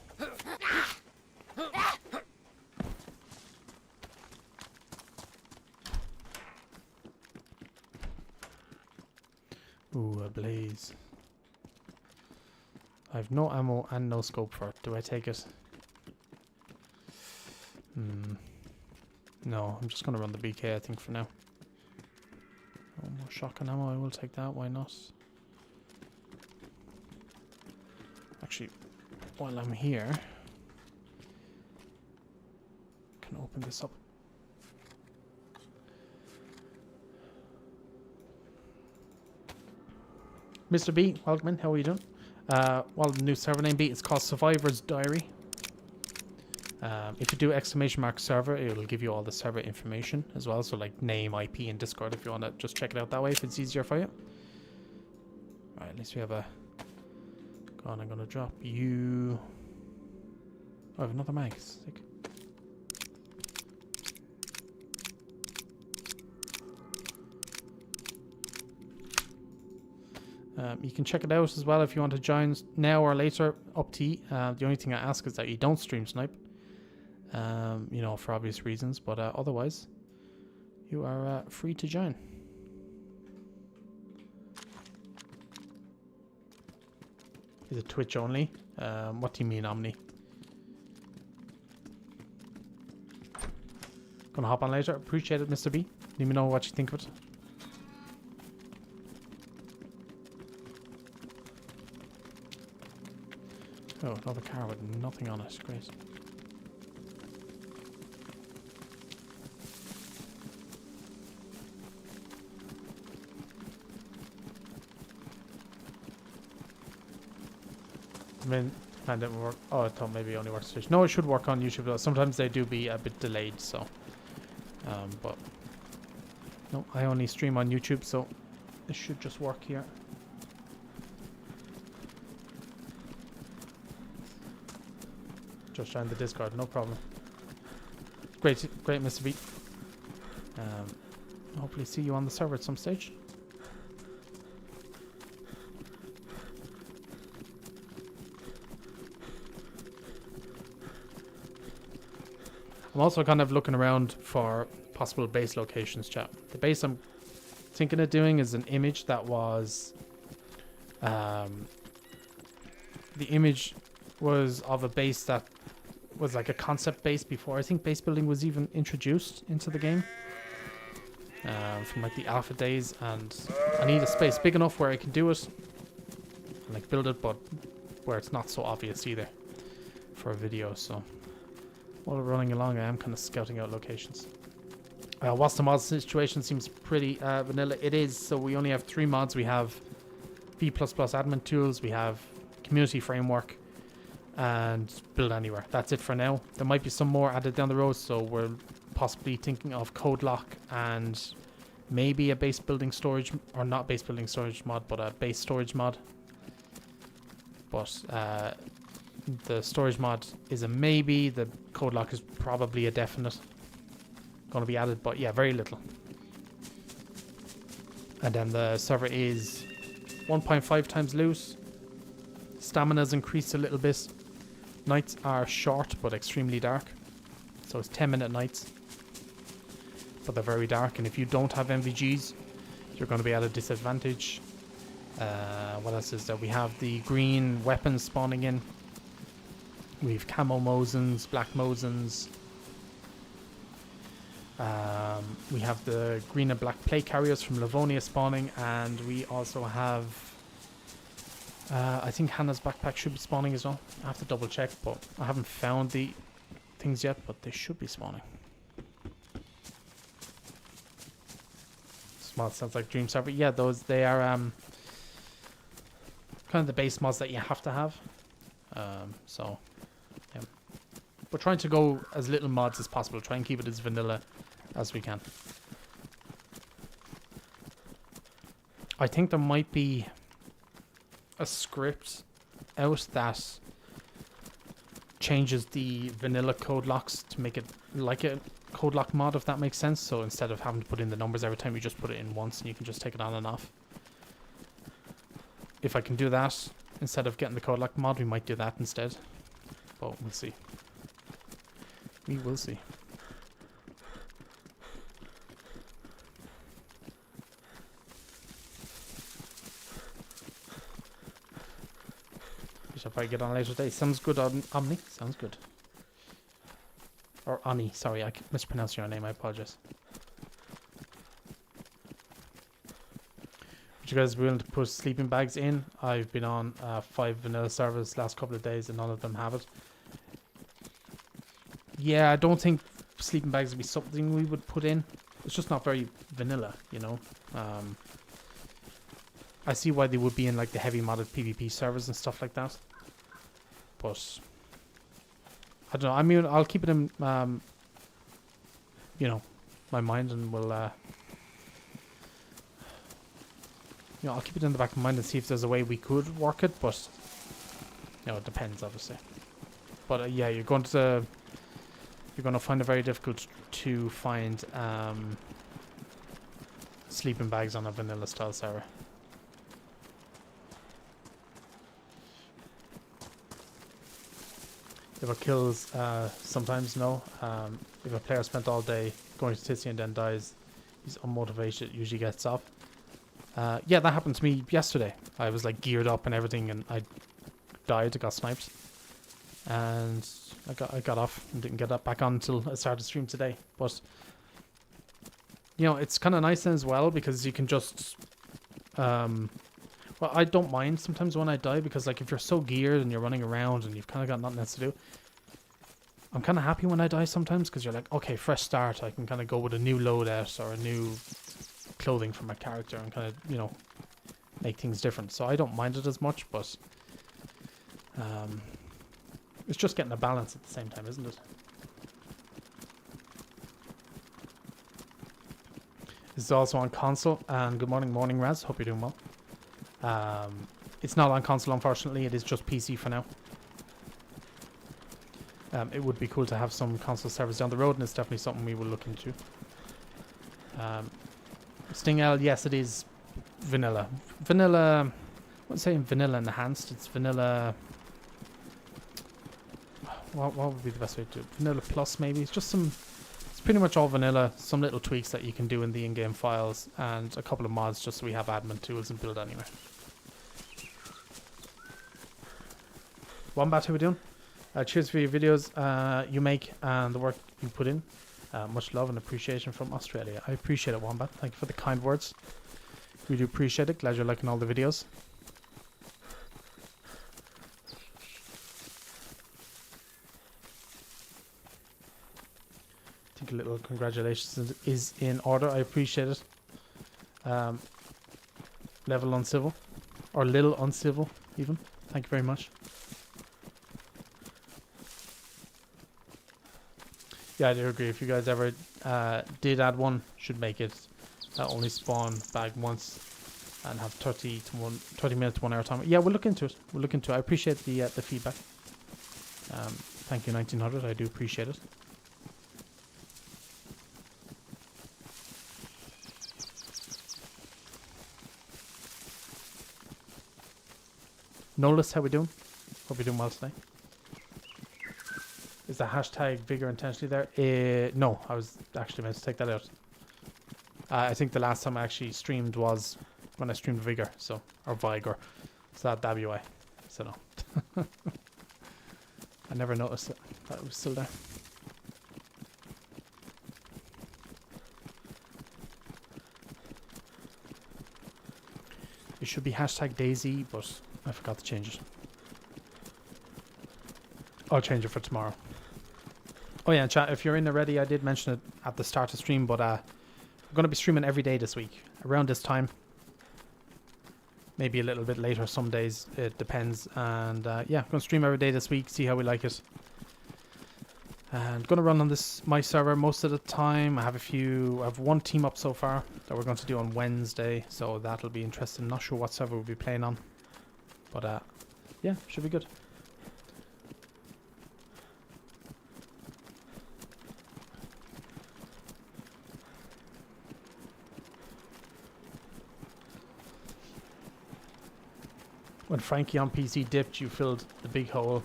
Ooh, a blaze. I have no ammo and no scope for it. Do I take it? No, I'm just going to run the BK, I think, for now. Oh, more shotgun ammo. I will take that. Why not? Actually, while I'm here, I can open this up. Mr. B, welcome in. How are you doing? Well, the new server name, B, it's called Survivor's Diary. If you do !server, it'll give you all the server information as well. So like name, IP, and Discord if you want to just check it out that way if it's easier for you. Alright, at least we have a... Go on, I'm going to drop you... Oh, I have another mag. Sick. You can check it out as well if you want to join now or later, up to you. The only thing I ask is that you don't stream snipe, you know, for obvious reasons, but otherwise you are free to join. Is it Twitch only? What do you mean, Omni? Gonna hop on later. Appreciate it, Mr. B. Let me know what you think of it. Oh, another car with nothing on it. Great. I mean, and didn't work. Oh, I thought maybe it only works Twitch. No, it should work on YouTube. Sometimes they do be a bit delayed, so. But no, I only stream on YouTube, so it should just work here. Just join the Discord, no problem. Great, great, Mr. B. Hopefully see you on the server at some stage. I'm also kind of looking around for possible base locations, chat. The base I'm thinking of doing is an image that was... the image was of a base that was like a concept base before I think base building was even introduced into the game. From like the alpha days, and I need a space big enough where I can do it and like build it, but where it's not so obvious either for a video. So while we're running along, I am kind of scouting out locations. Whilst the mod situation seems pretty vanilla, it is. So we only have 3 mods. We have V++ admin tools, we have community framework, and build anywhere. That's it for now. There might be some more added down the road, so we're possibly thinking of code lock and maybe a base building storage, or not base building storage mod, but a base storage mod. But the storage mod is a maybe. The code lock is probably a definite going to be added, but yeah, very little. And then the server is 1.5 times loose. Stamina's increased a little bit. Nights are short but extremely dark, so it's 10-minute nights, but they're very dark, and if you don't have MVGs you're going to be at a disadvantage. What else is there? We have the green weapons spawning in. We've camo Mosins, black Mosins. We have the green and black plate carriers from Livonia spawning, and we also have I think Hannah's backpack should be spawning as well. I have to double check, but I haven't found the things yet, but they should be spawning. This mod sounds like Dream Server. Yeah, they are kind of the base mods that you have to have. So yeah, we're trying to go as little mods as possible. Try and keep it as vanilla as we can. I think there might be a script out that changes the vanilla code locks to make it like a code lock mod, if that makes sense. So instead of having to put in the numbers every time, you just put it in once and you can just take it on and off. If I can do that instead of getting the code lock mod, we might do that instead, but we'll see. We will see. I'll probably get on later today. Sounds good on Omni. Sounds good. Or Ani. Sorry, I mispronounced your name. I apologize. Would you guys be willing to put sleeping bags in? I've been on 5 vanilla servers last couple of days and none of them have it. Yeah, I don't think sleeping bags would be something we would put in. It's just not very vanilla, you know. I see why they would be in like the heavy modded PvP servers and stuff like that. But I don't know. I mean, I'll keep it in, you know, my mind, and we'll, you know, I'll keep it in the back of my mind and see if there's a way we could work it. But you know, it depends, obviously. But yeah, you're going to find it very difficult to find sleeping bags on a vanilla style server. If it kills, sometimes no. If a player spent all day going to Tissy and then dies, he's unmotivated, usually gets off. Yeah, that happened to me yesterday. I was like geared up and everything, and I died, got sniped. And I got off and didn't get that back on until I started stream today. But you know, it's kind of nice then as well, because you can just well, I don't mind sometimes when I die, because like if you're so geared and you're running around and you've kind of got nothing else to do, I'm kind of happy when I die sometimes, because you're like, okay, fresh start. I can kind of go with a new loadout or a new clothing for my character and kind of, you know, make things different. So I don't mind it as much, but it's just getting a balance at the same time, isn't it? This is also on console. And good morning, Raz. Hope you're doing well. It's not on console, unfortunately. It is just PC for now. It would be cool to have some console servers down the road, and it's definitely something we will look into. Sting L, yes, it is vanilla. Vanilla, I wouldn't say vanilla enhanced. It's vanilla. What would be the best way to do it? Vanilla plus, maybe. It's just some pretty much all vanilla. Some little tweaks that you can do in the in-game files, and a couple of mods just so we have admin tools and build anywhere. Wombat, how we doing? Cheers for your videos you make and the work you put in. Much love and appreciation from Australia. I appreciate it, Wombat. Thank you for the kind words. We do appreciate it. Glad you're liking all the videos. I think a little congratulations is in order. I appreciate it. Level uncivil. Or little uncivil, even. Thank you very much. Yeah, I do agree. If you guys ever did add one, should make it only spawn bag once and have 30 minutes to 1 hour time. Yeah, we'll look into it. We'll look into it. I appreciate the feedback. Thank you, 1900. I do appreciate it. Nolis, how we doing? Hope you're doing well today. Is the hashtag Vigor intentionally there? No, I was actually meant to take that out. I think the last time I actually streamed was when I streamed Vigor, so, or Vigor. So that WI. So no. I never noticed it, that it was still there. It should be hashtag DayZ, but I forgot to change it. I'll change it for tomorrow. Oh yeah, chat, if you're in already, I did mention it at the start of stream, but I'm going to be streaming every day this week, around this time. Maybe a little bit later some days, it depends. And yeah, I'm going to stream every day this week, see how we like it. And I'm going to run on my server most of the time. I have one team up so far that we're going to do on Wednesday, so that'll be interesting. Not sure what server we'll be playing on, but yeah, should be good. When Frankie on PC dipped, you filled the big hole.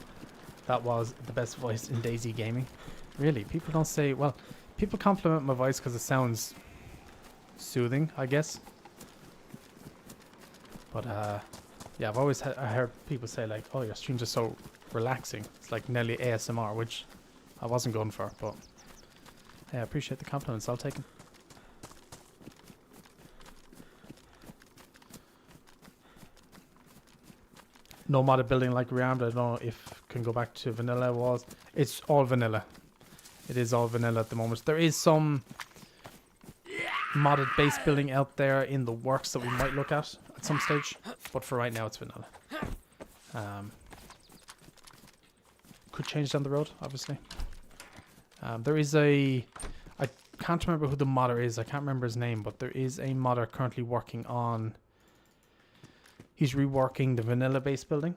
That was the best voice in DayZ gaming. Really, people don't say, well, people compliment my voice because it sounds soothing, I guess. But yeah, I've always I heard people say like, oh, your streams are so relaxing. It's like nearly ASMR, which I wasn't going for, but yeah, I appreciate the compliments. I'll take them. No modded building like Rearmed. I don't know if can go back to vanilla walls. It's all vanilla. It is all vanilla at the moment. There is some modded base building out there in the works that we might look at some stage, but for right now it's vanilla. Could change down the road, obviously. There is I can't remember who the modder is. I can't remember his name, but there is a modder currently working on. He's reworking the vanilla base building.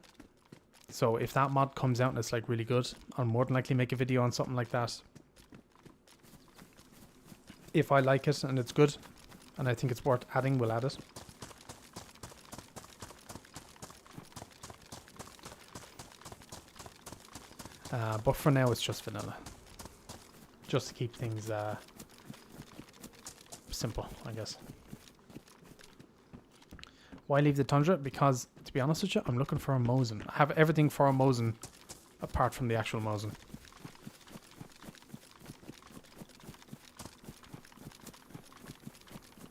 So if that mod comes out and it's like really good, I'll more than likely make a video on something like that. If I like it and it's good, and I think it's worth adding, we'll add it. But for now, it's just vanilla. Just to keep things simple, I guess. Why leave the tundra? Because, to be honest with you, I'm looking for a Mosin. I have everything for a Mosin, apart from the actual Mosin.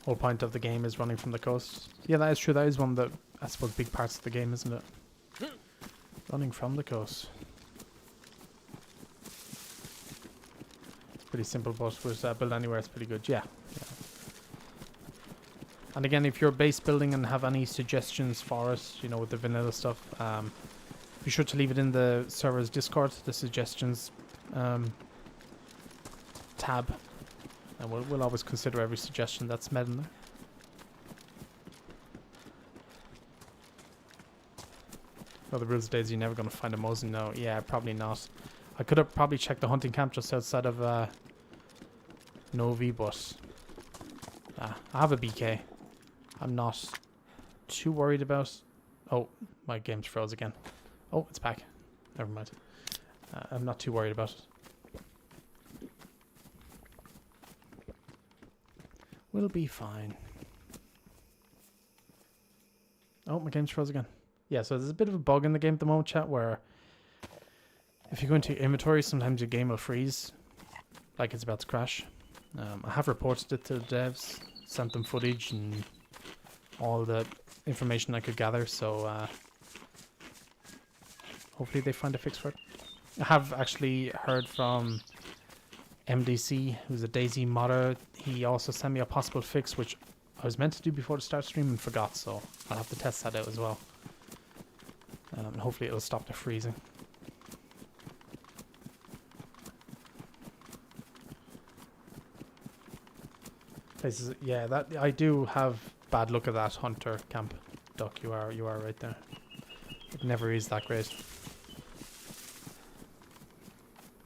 Whole point of the game is running from the coast. Yeah, that is true. That is one of the, I suppose, big parts of the game, isn't it? Running from the coast. It's pretty simple, but with Build Anywhere, it's pretty good. Yeah. And again, if you're base building and have any suggestions for it, you know, with the vanilla stuff, be sure to leave it in the server's Discord, the suggestions tab, and we'll always consider every suggestion that's made in there. Well, the rules of DayZ, you're never going to find a Mosin. No, yeah, probably not. I could have probably checked the hunting camp just outside of Novi, but I have a BK. I'm not too worried about. Oh, my game's froze again. Oh, it's back. Never mind. I'm not too worried about it. We'll be fine. Oh, my game's froze again. Yeah, so there's a bit of a bug in the game at the moment, chat, where if you go into your inventory, sometimes your game will freeze, like it's about to crash. I have reported it to the devs, sent them footage and all the information I could gather, so hopefully they find a fix for it. I have actually heard from MDC, who's a DayZ modder. He also sent me a possible fix, which I was meant to do before the start stream and forgot, so I'll have to test that out as well. And hopefully it'll stop the freezing. Places, yeah, that I do have bad luck at that hunter camp. Duck, you are right there. It never is that great.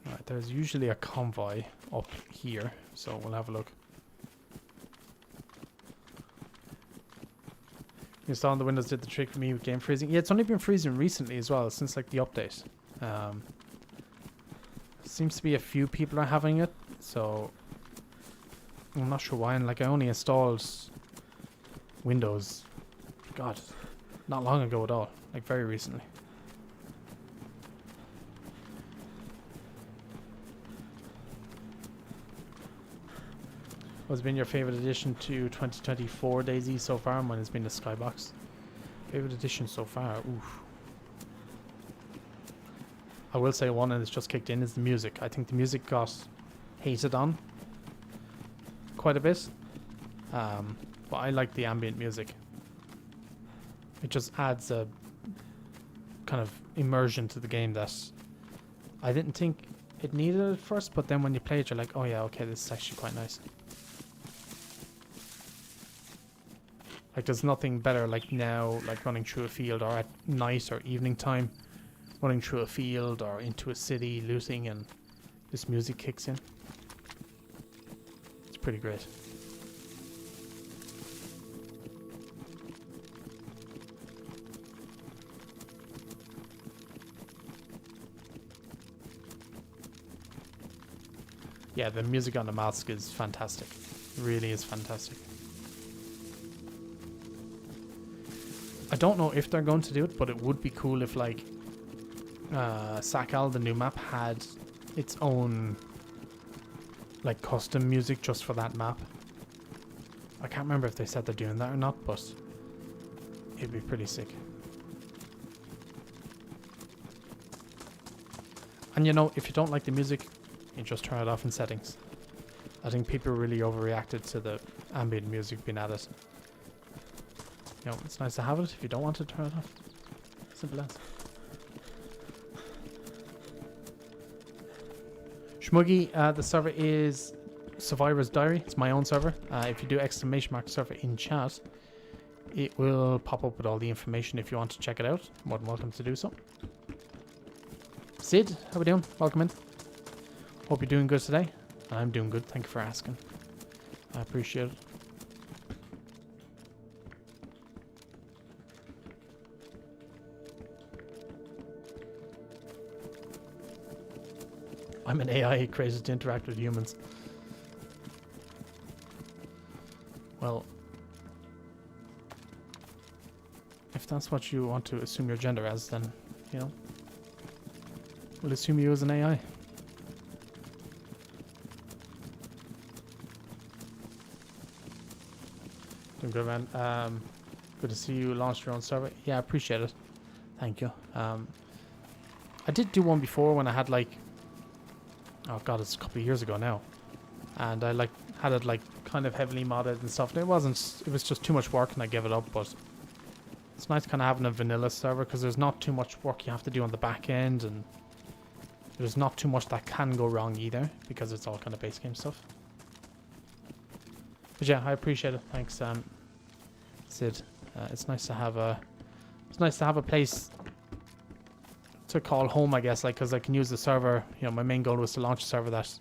Right, there's usually a convoy up here, so we'll have a look. Installing the Windows did the trick for me with game freezing. Yeah, it's only been freezing recently as well, since like the update. Seems to be a few people are having it, so I'm not sure why. And like I only installed Windows, God, not long ago at all, like very recently. What's been your favorite addition to 2024 DayZ so far? Mine has been the Skybox. Favorite addition so far? Oof. I will say one, and it's just kicked in, is the music. I think the music got hated on quite a bit. But I like the ambient music. It just adds a kind of immersion to the game that I didn't think it needed at first, but then when you play it, you're like, oh yeah, okay, this is actually quite nice. Like there's nothing better like now, like running through a field or at night or evening time, running through a field or into a city, looting, and this music kicks in. It's pretty great. Yeah, the music on the mask is fantastic. It really is fantastic. I don't know if they're going to do it, but it would be cool if like Sakal, the new map, had its own like custom music just for that map. I can't remember if they said they're doing that or not, but it'd be pretty sick. And you know, if you don't like the music, you just turn it off in settings. I think people really overreacted to the ambient music being added. You know, it's nice to have it. If you don't want to, turn it off. Simple as. Shmuggy, the server is Survivor's Diary. It's my own server. If you do ! server in chat, it will pop up with all the information if you want to check it out. More than welcome to do so. Sid, how we doing? Welcome in. Hope you're doing good today. I'm doing good. Thank you for asking. I appreciate it. I'm an AI created to interact with humans. Well, if that's what you want to assume your gender as, then, you know, we'll assume you as an AI. Doing good, man. Good to see you launched your own server. Yeah, I appreciate it. Thank you. I did do one before when I had like, oh god, it's a couple of years ago now, and I like had it like kind of heavily modded and stuff. And it was just too much work, and I gave it up. But it's nice kind of having a vanilla server because there's not too much work you have to do on the back end, and there's not too much that can go wrong either because it's all kind of base game stuff. But yeah, I appreciate it. Thanks, Sid. It's nice to have a place to call home, I guess, like, because I can use the server. You know, my main goal was to launch a server that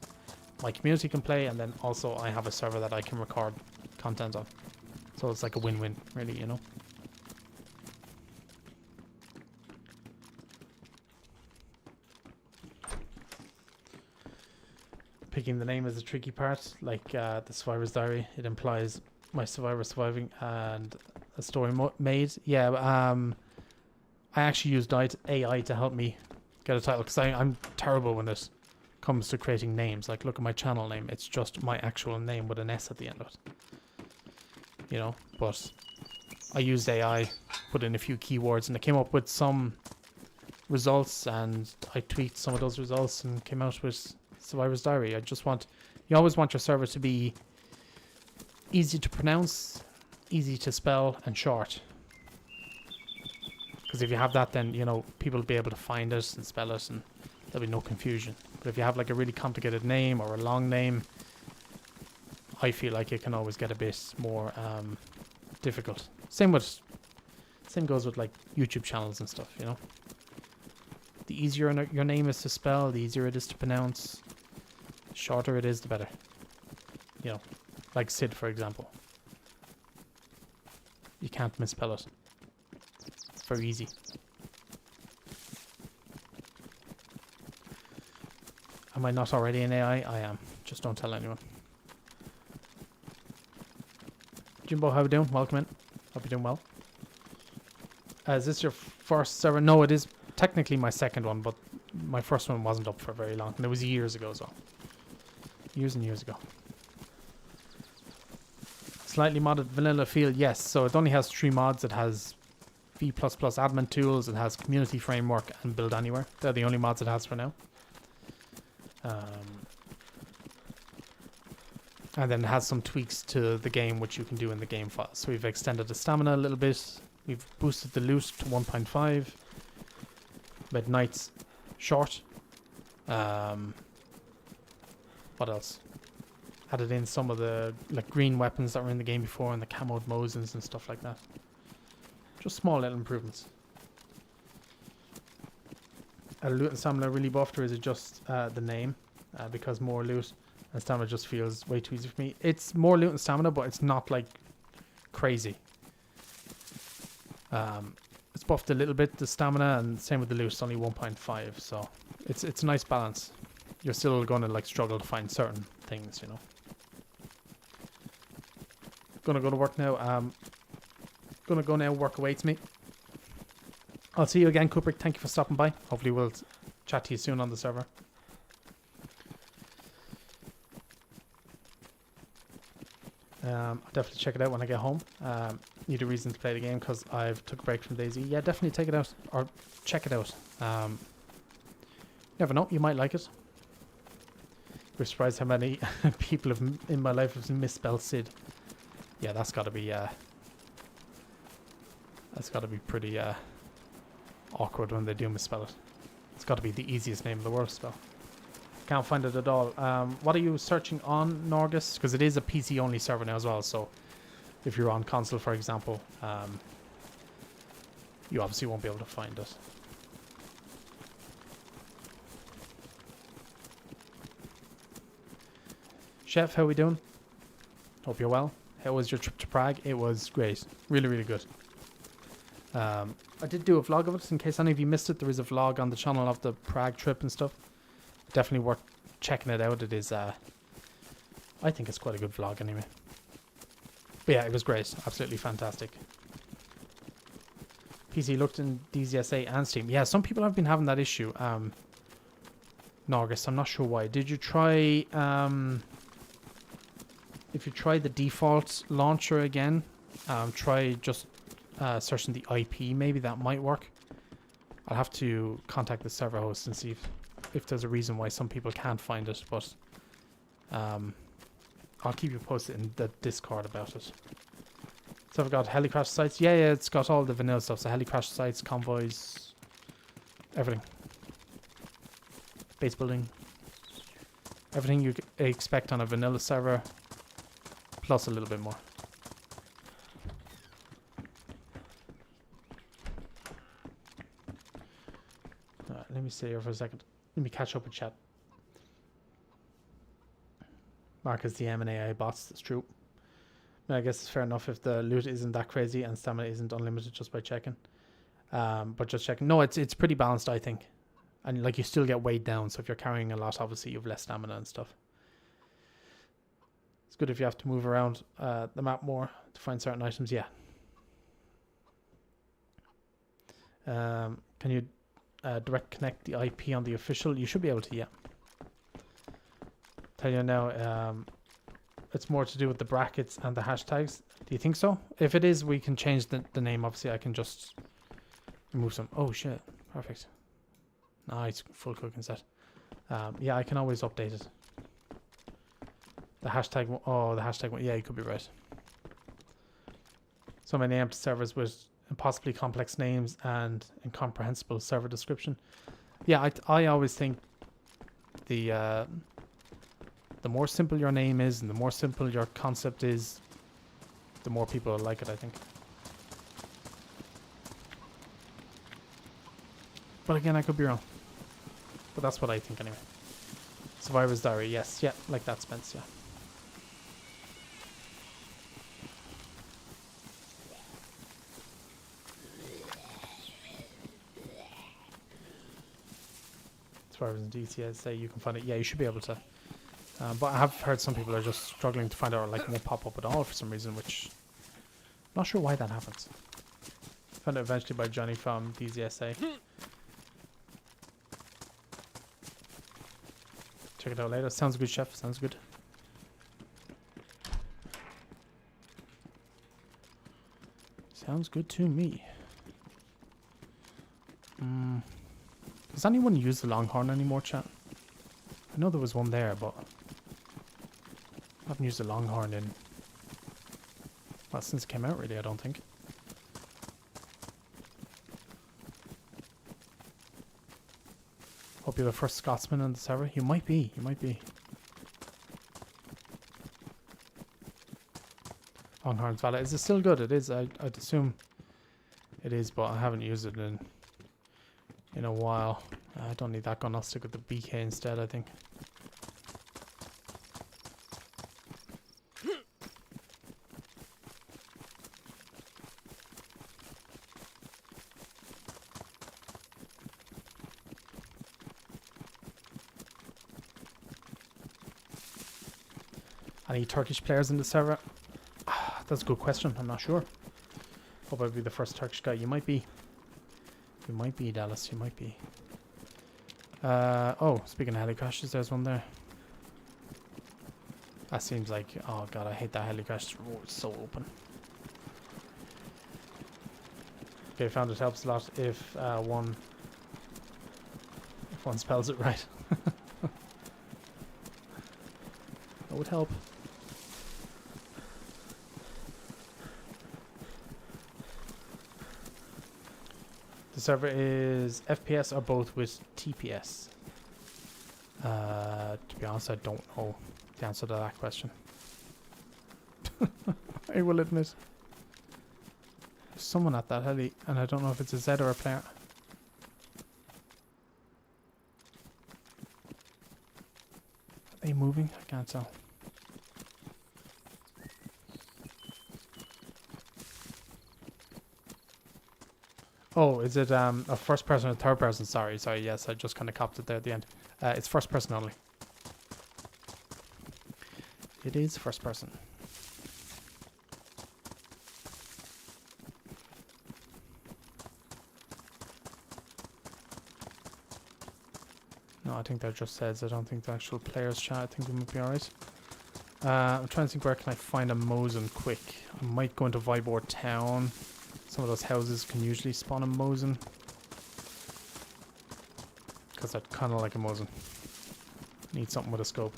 my community can play, and then also I have a server that I can record content on. So it's like a win-win, really, you know. picking the name is the tricky part. Like the Survivor's Diary, it implies my survivor surviving and a story made. Yeah, I actually used AI to help me get a title because I'm terrible when it comes to creating names. Like, look at my channel name; it's just my actual name with an S at the end of it. You know, but I used AI, put in a few keywords, and it came up with some results, and I tweaked some of those results and came out with Survivor's Diary. You always want your server to be easy to pronounce, easy to spell, and short. Because if you have that, then, you know, people will be able to find it and spell it, and there'll be no confusion. But if you have like a really complicated name or a long name, I feel like it can always get a bit more difficult. Same goes with like YouTube channels and stuff, you know. The easier your name is to spell, the easier it is to pronounce. The shorter it is, the better. You know, like Sid, for example. You can't misspell it. It's very easy. Am I not already in AI? I am. Just don't tell anyone. Jimbo, how are you doing? Welcome in. Hope you're doing well. Is this your first server? No, it is technically my second one, but my first one wasn't up for very long. And it was years ago, so. Years and years ago. Slightly modded vanilla feel, yes. So it only has 3 mods. It has V++ admin tools, it has community framework, and build anywhere. They're the only mods it has for now. And then it has some tweaks to the game, which you can do in the game file. So we've extended the stamina a little bit. We've boosted the loot to 1.5. Made nights short. What else? Added in some of the like green weapons that were in the game before, and the camoed Mosins and stuff like that. Just small little improvements. Are loot and stamina really buffed, or is it just the name? Because more loot and stamina just feels way too easy for me. It's more loot and stamina, but it's not like crazy. It's buffed a little bit, the stamina, and same with the loot. It's only 1.5, so it's a nice balance. You're still going to like struggle to find certain things, you know. Gonna go to work now. Gonna go now. Work awaits me. I'll see you again, Kubrick. Thank you for stopping by. Hopefully we'll chat to you soon on the server. I'll definitely check it out when I get home. Need a reason to play the game because I've took a break from DayZ. Yeah, definitely take it out or check it out. Never know, you might like it. We're surprised how many people have in my life have misspelled Sid. Yeah, that's got to be pretty awkward when they do misspell it. It's got to be the easiest name in the world to spell. Can't find it at all. What are you searching on, Norgus? Because it is a PC only server now as well, so if you're on console, for example, you obviously won't be able to find it. Chef, how are we doing? Hope you're well. How was your trip to Prague? It was great. Really, really good. I did do a vlog of it. In case any of you missed it, there is a vlog on the channel of the Prague trip and stuff. Definitely worth checking it out. It is, I think it's quite a good vlog anyway. But yeah, it was great. Absolutely fantastic. PC looked in DZSA and Steam. Yeah, some people have been having that issue. Norgus, I'm not sure why. Did you try, if you try the default launcher again, try just searching the IP. Maybe that might work. I'll have to contact the server host and see if there's a reason why some people can't find it, but I'll keep you posted in the Discord about it. So I've got helicrash sites. Yeah, it's got all the vanilla stuff. So helicrash sites, convoys, everything. Base building. Everything you expect on a vanilla server, plus a little bit more. Alright, let me stay here for a second. Let me catch up with chat. Marcus DM and AI bots, that's true. I guess it's fair enough if the loot isn't that crazy and stamina isn't unlimited just by checking. But just checking. No, it's pretty balanced, I think. And like you still get weighed down, so if you're carrying a lot, obviously you have less stamina and stuff. It's good if you have to move around the map more to find certain items. Yeah. Can you direct connect the IP on the official? You should be able to, yeah. Tell you now, it's more to do with the brackets and the hashtags. Do you think so? If it is, we can change the name. Obviously, I can just remove some. Oh, shit. Perfect. Nice. Full cooking set. Yeah, I can always update it. The hashtag. Oh, the hashtag. Yeah, you could be right. So many empty servers with impossibly complex names and incomprehensible server description. Yeah, I always think the more simple your name is and the more simple your concept is, the more people will like it, I think. But again, I could be wrong. But that's what I think anyway. Survivor's Diary, yes. Yeah, like that, Spence, yeah. Survivor's in DCS, say you can find it. Yeah, you should be able to. But I have heard some people are just struggling to find out, or like won't pop up at all for some reason, which I'm not sure why that happens. Found it eventually by Johnny from DZSA. Check it out later. Sounds good, chef. Sounds good. Sounds good to me. Does anyone use the Longhorn anymore, chat? I know there was one there, but I haven't used the Longhorn in, well, since it came out, really, I don't think. Hope you're the first Scotsman on the server. You might be. You might be. Longhorn's valid. Is it still good? It is. I'd assume it is, but I haven't used it in a while. I don't need that gun. I'll stick with the BK instead, I think. Any Turkish players in the server? That's a good question. I'm not sure. Hope I'd be the first Turkish guy. You might be. You might be, Dallas. You might be. Oh, speaking of heli crashes, there's one there. That seems like... Oh, God, I hate that heli crash. Oh, it's so open. Okay, found it helps a lot if one spells it right. That would help. The server is FPS or both with TPS? To be honest, I don't know the answer to that question. I will admit. There's someone at that heli, and I don't know if it's a Z or a player. Are they moving? I can't tell. Oh, is it a first person or third person? Sorry, yes, I just kind of copped it there at the end. It's first person only. It is first person. No, I think that just says. I don't think the actual players chat. I think we might be alright. I'm trying to think where can I find a Mosin quick. I might go into Vybor Town. Some of those houses can usually spawn a Mosin. Because I'd kind of like a Mosin. Need something with a scope.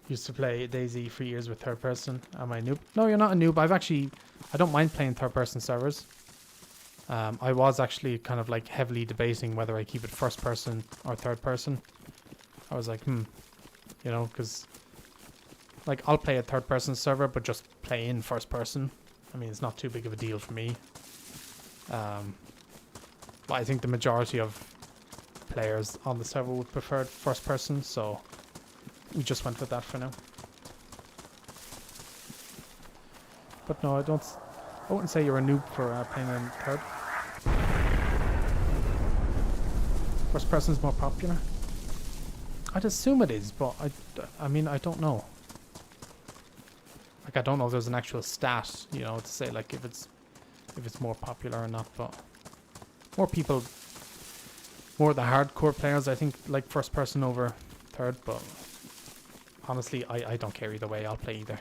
Used to play DayZ for years with third person. Am I a noob? No, you're not a noob. I don't mind playing third person servers. I was actually kind of like heavily debating whether I keep it first person or third person. I was like, you know, because like I'll play a third person server, but just play in first person. I mean, it's not too big of a deal for me. But I think the majority of players on the server would prefer first person, so we just went with that for now. But no, I wouldn't say you're a noob for playing in third. First person is more popular. I'd assume it is, but I mean, I don't know. Like, I don't know if there's an actual stat, you know, to say like if it's more popular or not. But more people, more the hardcore players, I think, like first person over third. But honestly, I don't care either way. I'll play either.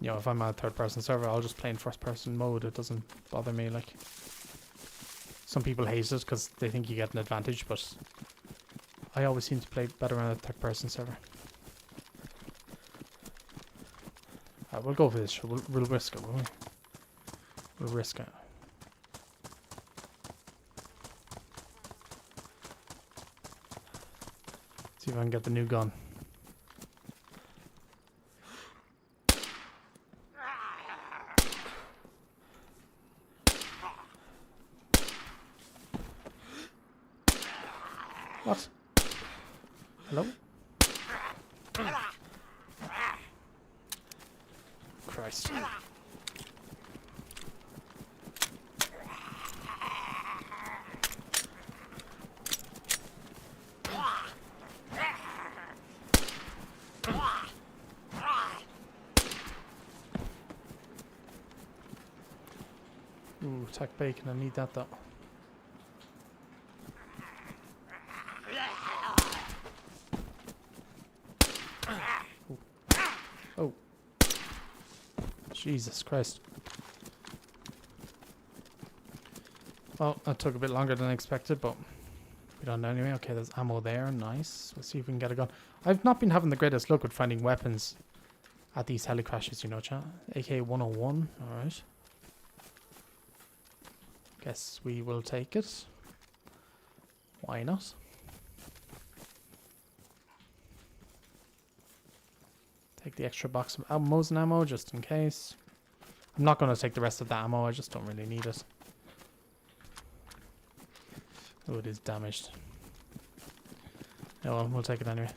You know, if I'm on a third person server, I'll just play in first person mode. It doesn't bother me. Like, some people hate it because they think you get an advantage, but I always seem to play better on a third person server. We'll go for this. We'll risk it, will we? We'll risk it. See if I can get the new gun. What? Hello? Christ. Ooh, attack bacon, I need that though. Oh. Jesus Christ. Well, that took a bit longer than expected, but we don't know anyway. Okay, there's ammo there. Nice. Let's see if we can get a gun. I've not been having the greatest luck with finding weapons at these heli crashes, you know, chat. AK-101. Alright. Guess we will take it. Why not? Take the extra box of ammo just in case. I'm not going to take the rest of the ammo. I just don't really need it. Oh, it is damaged. Oh well, we'll take it anyway.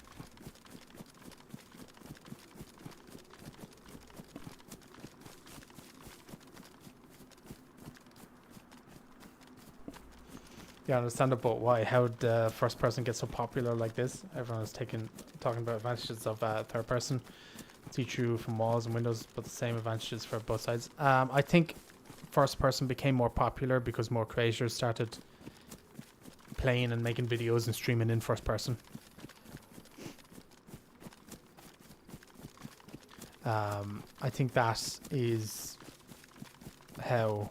Yeah, I understand about why, how the first person gets so popular like this. Everyone is talking about advantages of third person. See through from walls and windows, but the same advantages for both sides. I think first person became more popular because more creators started playing and making videos and streaming in first person. I think that is how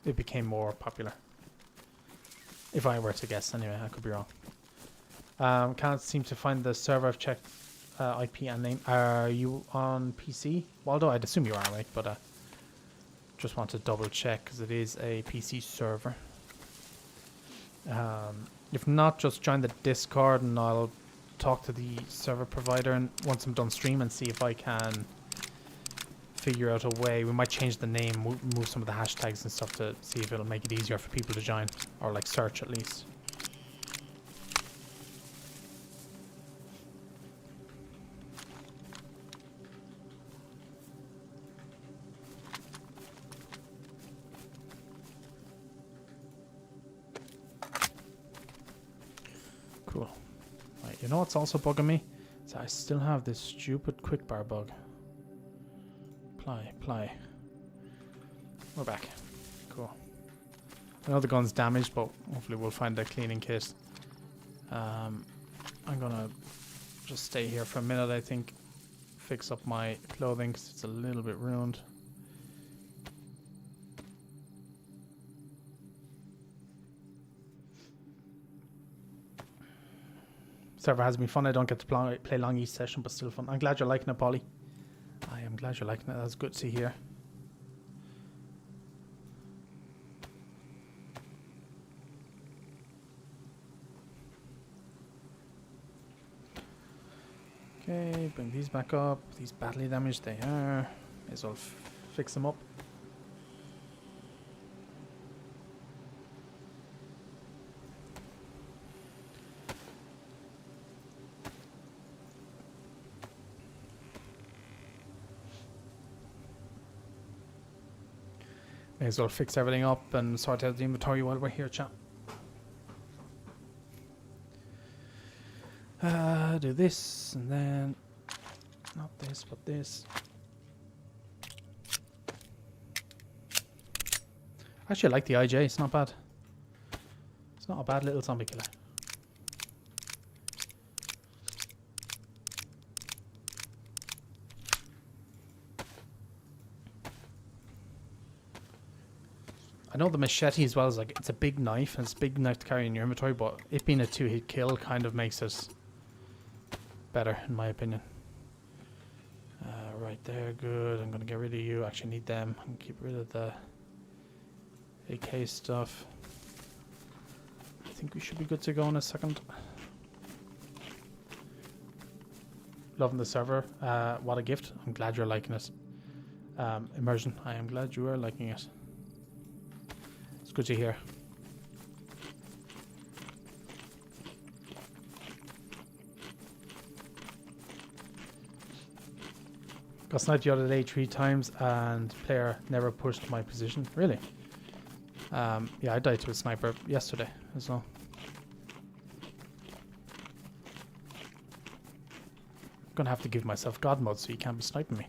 it became more popular. If I were to guess, anyway, I could be wrong. Can't seem to find the server. I've checked IP and name. Are you on PC, Waldo? I'd assume you are, right? But just want to double check because it is a PC server. If not, just join the Discord and I'll talk to the server provider and once I'm done stream and see if I can figure out a way. We might change the name, move some of the hashtags and stuff to see if it'll make it easier for people to join, or like search at least. Cool. Right, you know what's also bugging me? So I still have this stupid quickbar bug. Apply. We're back. Cool. I know the gun's damaged, but hopefully we'll find a cleaning kit. I'm gonna just stay here for a minute, I think. Fix up my clothing because it's a little bit ruined. Server has been fun. I don't get to play long each session, but still fun. I'm glad you're liking it, Polly. I am glad you're liking it. That's good to hear. Okay, bring these back up. These badly damaged they are. May as well fix them up. May as well fix everything up and sort out the inventory while we're here, chat. Do this and then not this, but this. Actually, I like the IJ. It's not bad. It's not a bad little zombie killer. I know the machete as well is like, it's a big knife, and it's a big knife to carry in your inventory, but it being a 2-hit kill kind of makes it better, in my opinion. Right there, good. I'm going to get rid of you. Actually need them. I'm going to keep rid of the AK stuff. I think we should be good to go in a second. Loving the server. What a gift. I'm glad you're liking it. Immersion. I am glad you are liking it. It's good to hear. Got sniped the other day 3 times and player never pushed my position. Really? Yeah, I died to a sniper yesterday as well. I'm gonna have to give myself God mode so you can't be sniping me.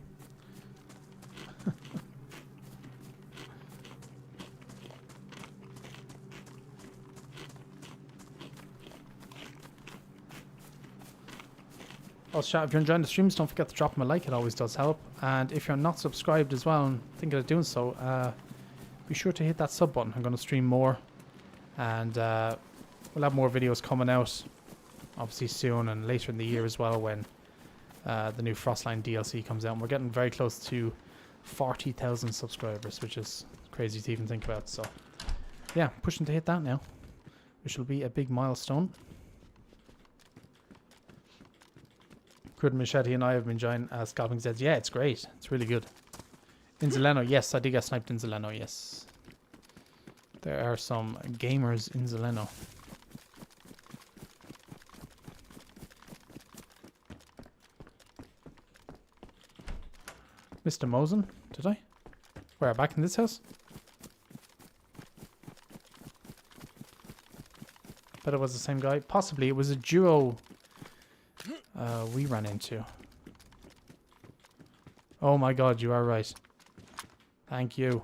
Also, chat, if you're enjoying the streams, don't forget to drop them a like. It always does help. And if you're not subscribed as well and thinking of doing so, be sure to hit that sub button. I'm going to stream more, and we'll have more videos coming out obviously soon and later in the year as well when the new Frostline DLC comes out. And we're getting very close to 40,000 subscribers, which is crazy to even think about. So yeah, pushing to hit that now, which will be a big milestone. Crud Machete and I have been enjoying Scalping Zeds. Yeah, it's great. It's really good. In Zeleno, yes, I did get sniped in Zeleno, yes. There are some gamers in Zeleno. Mr. Mosen, did I? Where, back in this house? Bet it was the same guy. Possibly, it was a duo we ran into. Oh my god, you are right. Thank you.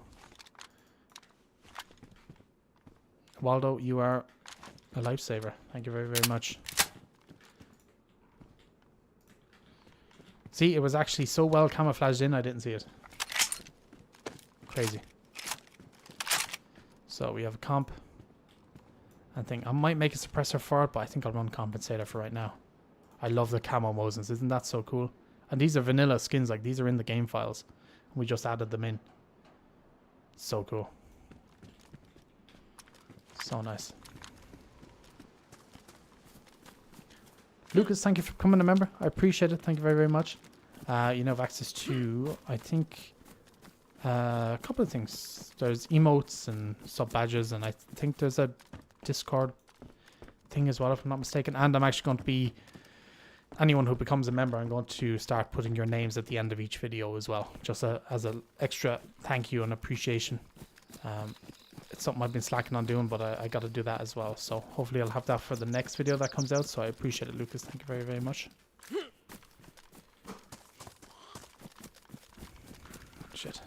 Waldo, you are a lifesaver. Thank you very, very much. See, it was actually so well camouflaged in, I didn't see it. Crazy. So we have a comp. I think I might make a suppressor for it, but I think I'll run compensator for right now. I love the camo Mosens. Isn't that so cool? And these are vanilla skins. Like, these are in the game files. We just added them in. So cool. So nice. Lucas, thank you for becoming a member. I appreciate it. Thank you very, very much. You now have access to, I think, a couple of things. There's emotes and sub badges, and I think there's a Discord thing as well, if I'm not mistaken. And I'm actually going to be, anyone who becomes a member, I'm going to start putting your names at the end of each video as well, just as an extra thank you and appreciation. It's something I've been slacking on doing, but I got to do that as well. So hopefully I'll have that for the next video that comes out. So I appreciate it, Lucas. Thank you very, very much. Shit.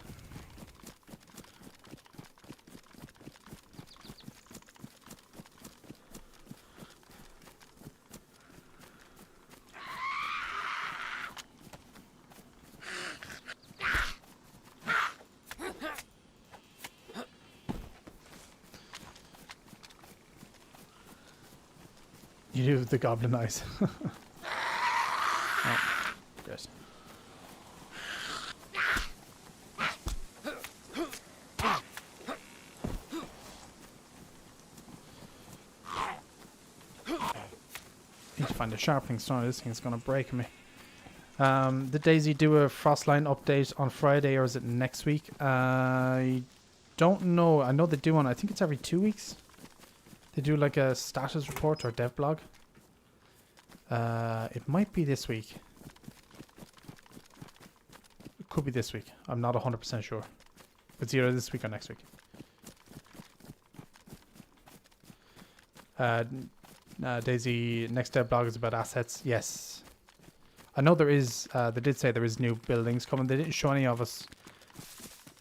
You do the goblin eyes. Oh, great. Need to find a sharpening stone. This thing's gonna break me. Did DayZ do a Frostline update on Friday, or is it next week? I don't know. I know they do one. I think it's every 2 weeks. They do like a status report or dev blog. It might be this week. It could be this week. I'm not 100% sure. It's either this week or next week. DayZ next dev blog is about assets. Yes. I know there is, they did say there is new buildings coming. They didn't show any of us.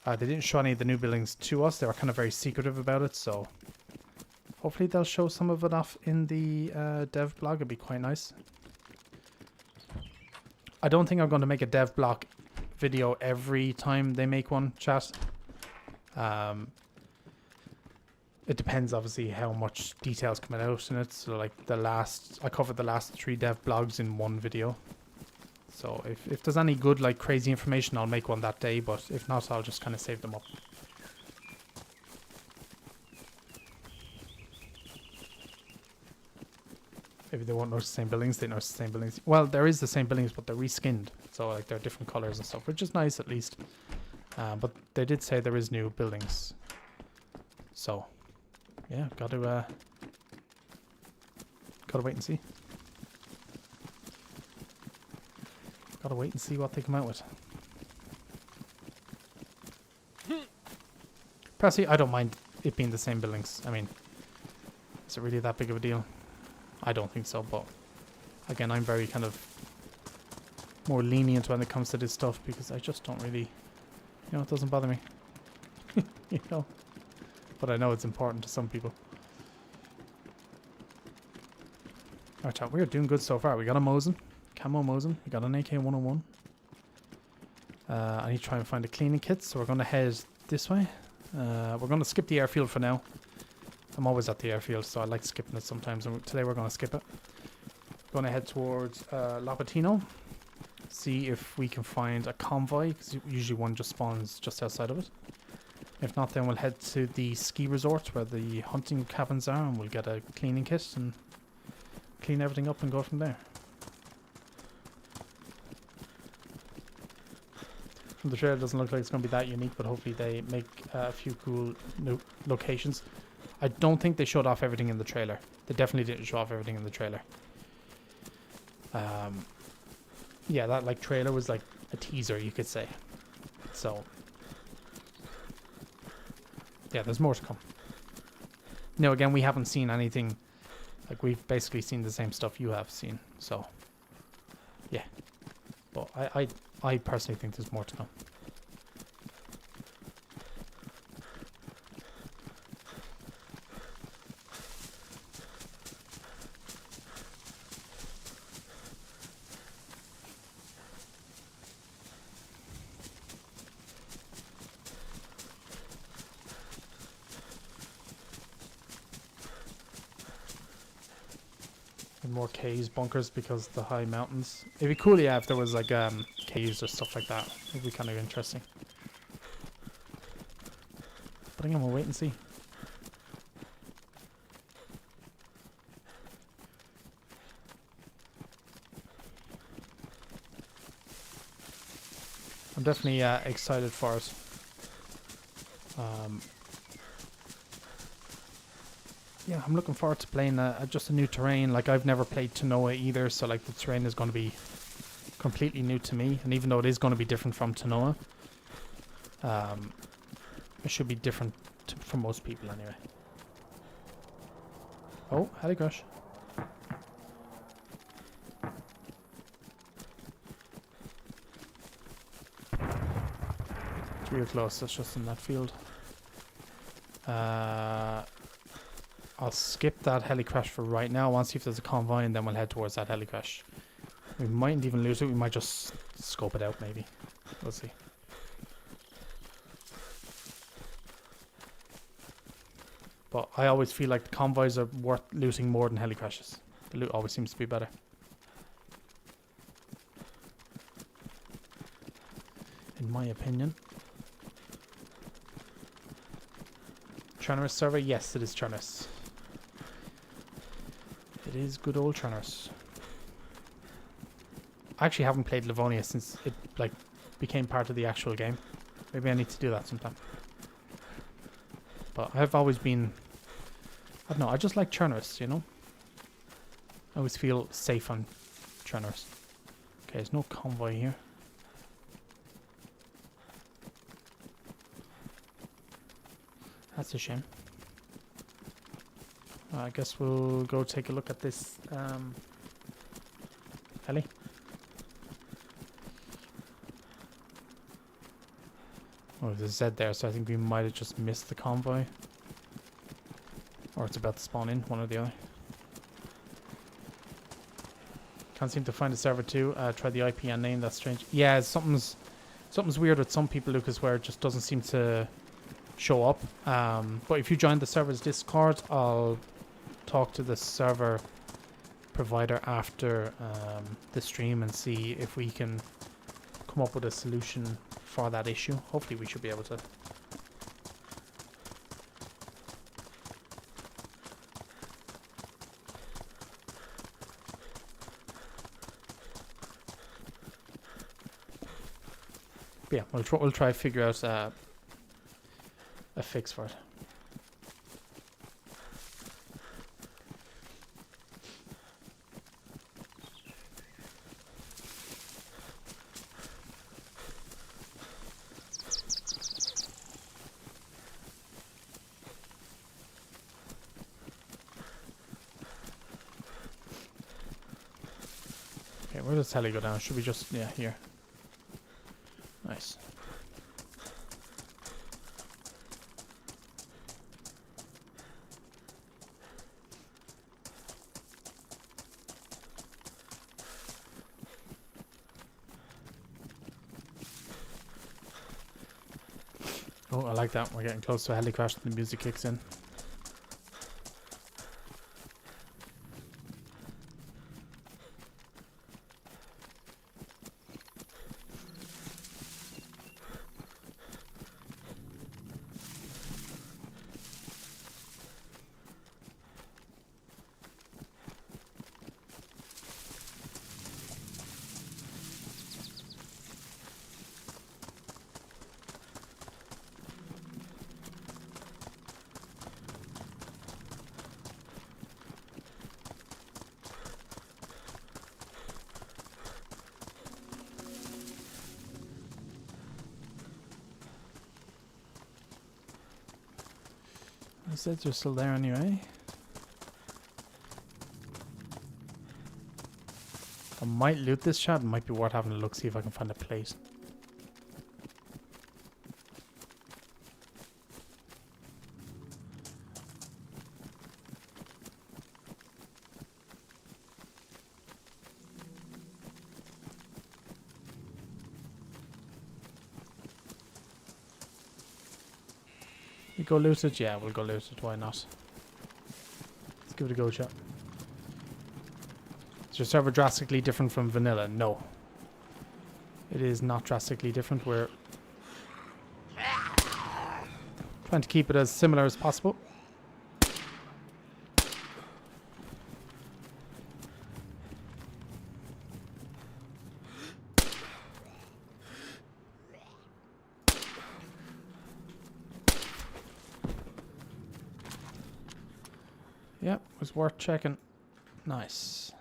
They didn't show any of the new buildings to us. They were kind of very secretive about it, so hopefully they'll show some of it off in the dev blog. It'd be quite nice. I don't think I'm going to make a dev blog video every time they make one, chat. It depends, obviously, how much details coming out in it. So, like, I covered the last 3 dev blogs in one video. So, if there's any good, like, crazy information, I'll make one that day. But if not, I'll just kind of save them up. Maybe they won't notice the same buildings. They notice the same buildings. Well, there is the same buildings, but they're reskinned. So, like, they're different colors and stuff, which is nice, at least. But they did say there is new buildings. So, yeah, gotta wait and see. Gotta wait and see what they come out with. Personally, I don't mind it being the same buildings. I mean, is it really that big of a deal? I don't think so, but again, I'm very kind of more lenient when it comes to this stuff because I just don't really, you know, it doesn't bother me. You know, but I know it's important to some people. Alright, chat, we're doing good so far. We got a Mosin, camo Mosin. We got an AK-101. I need to try and find a cleaning kit, so we're going to head this way. We're going to skip the airfield for now. I'm always at the airfield, so I like skipping it sometimes, and today we're going to skip it. Going to head towards Lapatino, see if we can find a convoy, because usually one just spawns just outside of it. If not, then we'll head to the ski resort where the hunting cabins are, and we'll get a cleaning kit and clean everything up and go from there. From the trailer, it doesn't look like it's going to be that unique, but hopefully they make a few cool new locations. I don't think they showed off everything in the trailer. They definitely didn't show off everything in the trailer. Yeah, that like trailer was like a teaser, you could say. So, yeah, there's more to come. No, again, we haven't seen anything. Like, we've basically seen the same stuff you have seen. So, yeah. But I personally think there's more to come. More caves, bunkers, because the high mountains. It'd be cool, yeah, if there was like caves or stuff like that. It'd be kind of interesting. But again, we'll wait and see. I'm definitely excited for it. Yeah, I'm looking forward to playing just a new terrain. Like, I've never played Tanoa either, so like the terrain is going to be completely new to me. And even though it is going to be different from Tanoa, it should be different for most people anyway. Oh, heli crash. It's real close. That's just in that field. I'll skip that heli crash for right now. I want to see if there's a convoy, and then we'll head towards that heli crash. We mightn't even lose it. We might just scope it out, maybe. We'll see. But I always feel like the convoys are worth looting more than heli crashes. The loot always seems to be better. In my opinion. Chernarus server? Yes, it is Chernarus. It is good old Chernarus. I actually haven't played Livonia since it like became part of the actual game. Maybe I need to do that sometime. But I've always been, I don't know, I just like Chernarus, you know? I always feel safe on Chernarus. Okay, there's no convoy here. That's a shame. I guess we'll go take a look at this heli. Oh, there's a Z there, so I think we might have just missed the convoy. Or it's about to spawn in, one or the other. Can't seem to find a server too. Try the IP and name, that's strange. Yeah, something's weird with some people, Lucas, where it just doesn't seem to show up. But if you join the server's Discord, I'll talk to the server provider after the stream and see if we can come up with a solution for that issue. Hopefully we should be able to. But yeah, we'll try to figure out a fix for it. Okay, where does heli go down? Should we just... yeah, here. Nice. Oh, I like that. We're getting close to a heli crash and the music kicks in. I said you're still there anyway. I might loot this chat. It might be worth having a look, see if I can find a plate. We go loot it? Yeah, we'll go loot it. Why not? Let's give it a go, chat. Is your server drastically different from vanilla? No. It is not drastically different. We're trying to keep it as similar as possible. Yep, it was worth checking. Nice.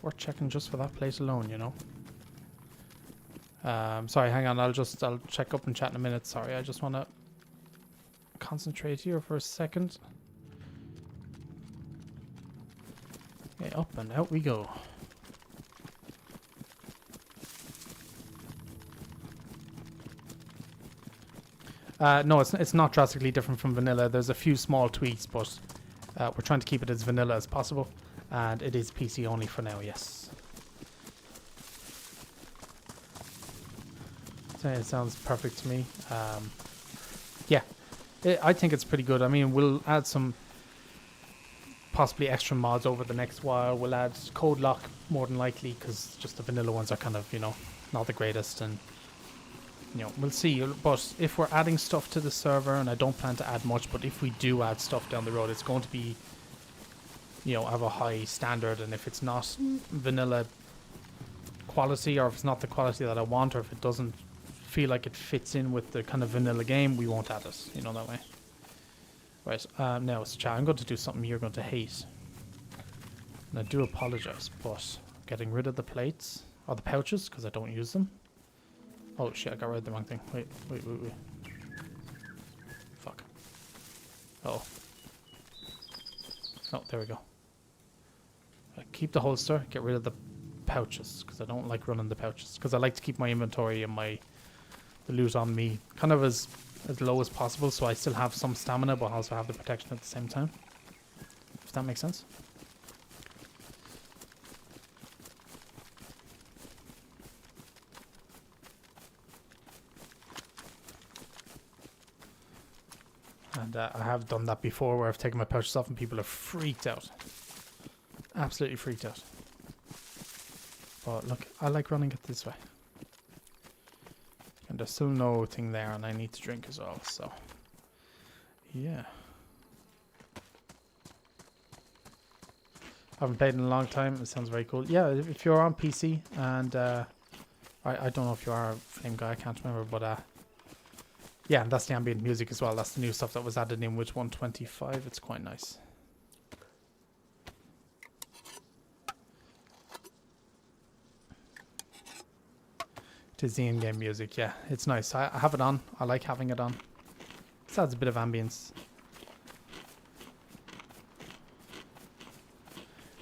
Worth checking just for that place alone, you know. Sorry, hang on. I'll check up and chat in a minute. Sorry, I just want to concentrate here for a second. Okay, up and out we go. No, it's not drastically different from vanilla. There's a few small tweaks, but we're trying to keep it as vanilla as possible. And it is PC only for now, yes. So it sounds perfect to me. Yeah, I think it's pretty good. I mean, we'll add some possibly extra mods over the next while. We'll add code lock more than likely, because just the vanilla ones are kind of, you know, not the greatest. And you know, we'll see. But if we're adding stuff to the server, and I don't plan to add much, but if we do add stuff down the road, it's going to be, you know, have a high standard. And if it's not vanilla quality, or if it's not the quality that I want, or if it doesn't feel like it fits in with the kind of vanilla game, we won't add it, you know, that way. Right, now, so chat, I'm going to do something you're going to hate. And I do apologize, but getting rid of the plates, or the pouches, because I don't use them. Oh shit, I got rid of the wrong thing. Wait. Oh. Oh, there we go. Keep the holster, get rid of the pouches, because I don't like running the pouches, because I like to keep my inventory and the loot on me kind of as low as possible, so I still have some stamina, but also have the protection at the same time. If that makes sense. And I have done that before, where I've taken my pouches off and people are freaked out. Absolutely freaked out. But look, I like running it this way. And there's still no thing there, and I need to drink as well, so... yeah. Haven't played in a long time, it sounds very cool. Yeah, if you're on PC, and... I don't know if you are a Flame guy, I can't remember, but... yeah, and that's the ambient music as well. That's the new stuff that was added in with 125. It's quite nice. It is the in-game music, yeah. It's nice. I have it on. I like having it on. It adds a bit of ambience.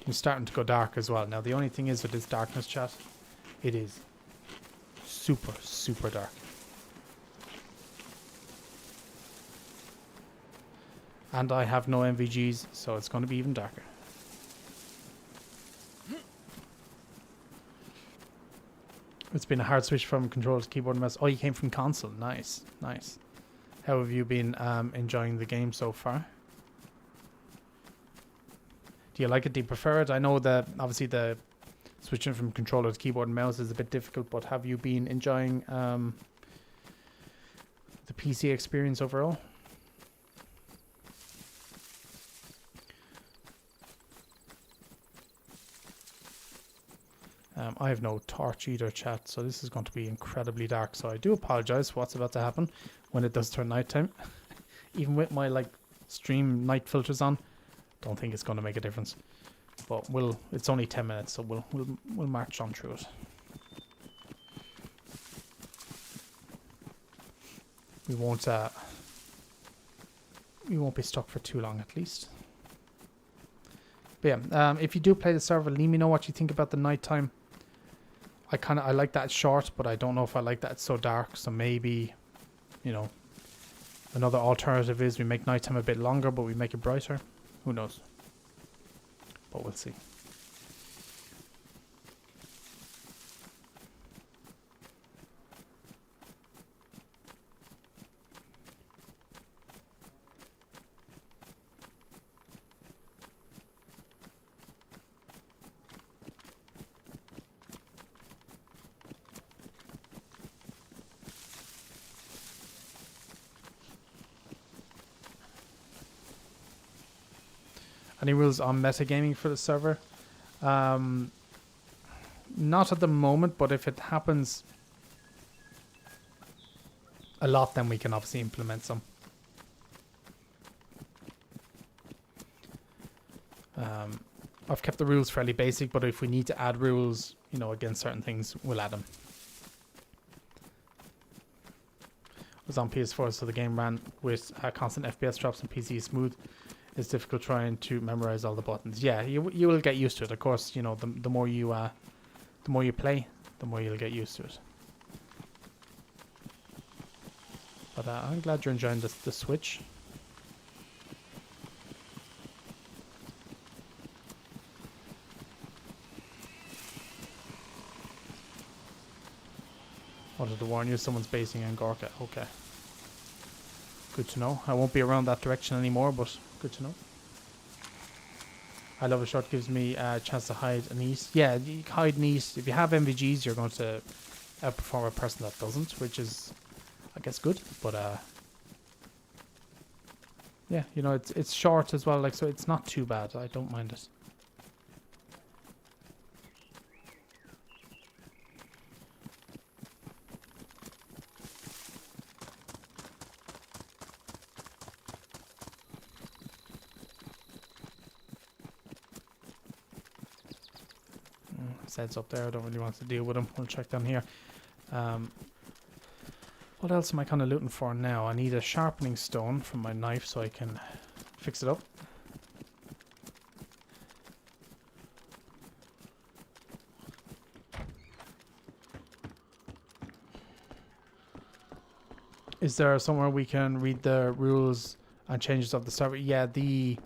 It's starting to go dark as well. Now, the only thing is with this darkness chat, it is super, super dark. And I have no MVGs, so it's going to be even darker. It's been a hard switch from controller to keyboard and mouse. Oh, you came from console. Nice, nice. How have you been enjoying the game so far? Do you like it? Do you prefer it? I know that obviously the switching from controller to keyboard and mouse is a bit difficult, but have you been enjoying the PC experience overall? I have no torch either, chat, so this is going to be incredibly dark. So I do apologize for what's about to happen when it does turn nighttime. Even with my stream night filters on, don't think it's going to make a difference. But it's only 10 minutes, so we'll march on through it. We won't be stuck for too long, at least. But yeah, if you do play the server, let me know what you think about the nighttime. I like that it's short, but I don't know if I like that it's so dark. So maybe, you know, another alternative is we make nighttime a bit longer, but we make it brighter. Who knows? But we'll see. Any rules on metagaming for the server? Not at the moment, but if it happens a lot, then we can obviously implement some. I've kept the rules fairly basic, but if we need to add rules, you know, against certain things, we'll add them. I was on PS4, so the game ran with constant FPS drops and PC smooth. It's difficult trying to memorize all the buttons. Yeah, you will get used to it. Of course, you know, the more you play, the more you'll get used to it. But I'm glad you're enjoying the Switch. Wanted to warn you, someone's basing in Gorka. Okay. Good to know. I won't be around that direction anymore, but good to know. I love a shot, gives me a chance to hide and eat. Yeah, you hide and eat. If you have MVGs, you're going to outperform a person that doesn't, which is, I guess, good. But yeah, you know, it's short as well, like, so it's not too bad. I don't mind it. Sets up there. I don't really want to deal with them. We'll check down here. What else am I kind of looking for now? I need a sharpening stone from my knife so I can fix it up. Is there somewhere we can read the rules and changes of the server? Yeah, the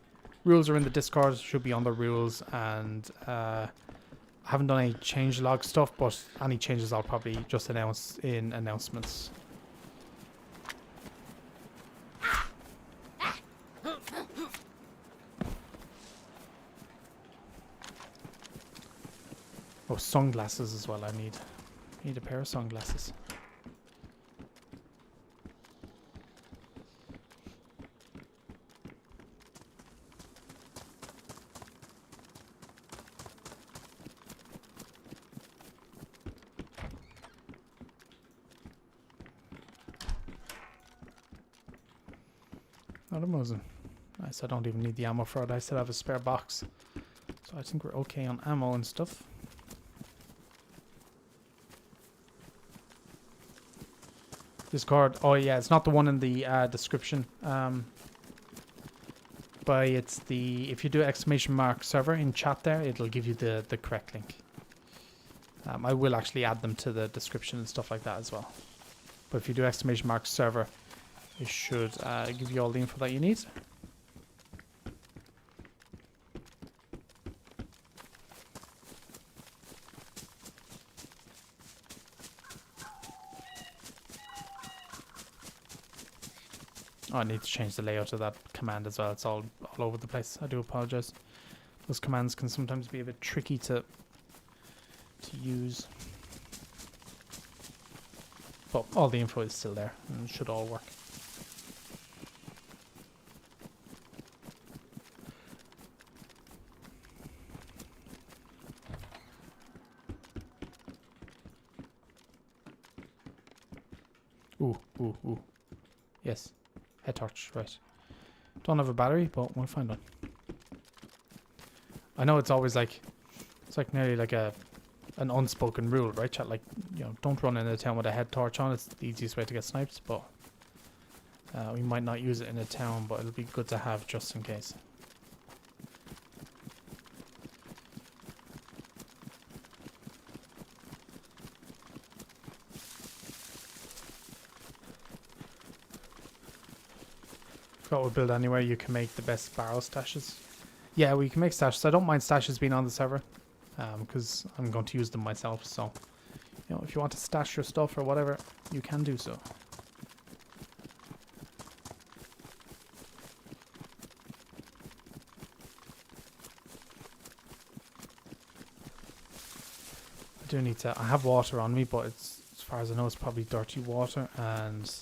rules are in the Discord. Should be on the rules, and I haven't done any change log stuff, but any changes I'll probably just announce in announcements. Oh, sunglasses as well. I need a pair of sunglasses. Not a muzzin. Nice, I don't even need the ammo for it. I still have a spare box. So I think we're okay on ammo and stuff. Discord. Oh yeah, it's not the one in the description. But it's the, if you do ! server in chat there, it'll give you the correct link. I will actually add them to the description and stuff like that as well. But if you do ! server, it should give you all the info that you need. Oh, I need to change the layout of that command as well. It's all over the place. I do apologize. Those commands can sometimes be a bit tricky to use. But all the info is still there and it should all work. Ooh, ooh, ooh. Yes. Head torch, right. Don't have a battery, but we'll find one. I know it's always like, it's like nearly like an unspoken rule, right, chat? Like, you know, don't run into town with a head torch on. It's the easiest way to get sniped, but we might not use it in a town, but it'll be good to have just in case. Forgot we'll build anywhere you can make the best barrel stashes. Yeah, we can make stashes. I don't mind stashes being on the server, because I'm going to use them myself. So, you know, if you want to stash your stuff or whatever, you can do so. I do need to. I have water on me, but it's, as far as I know, it's probably dirty water, and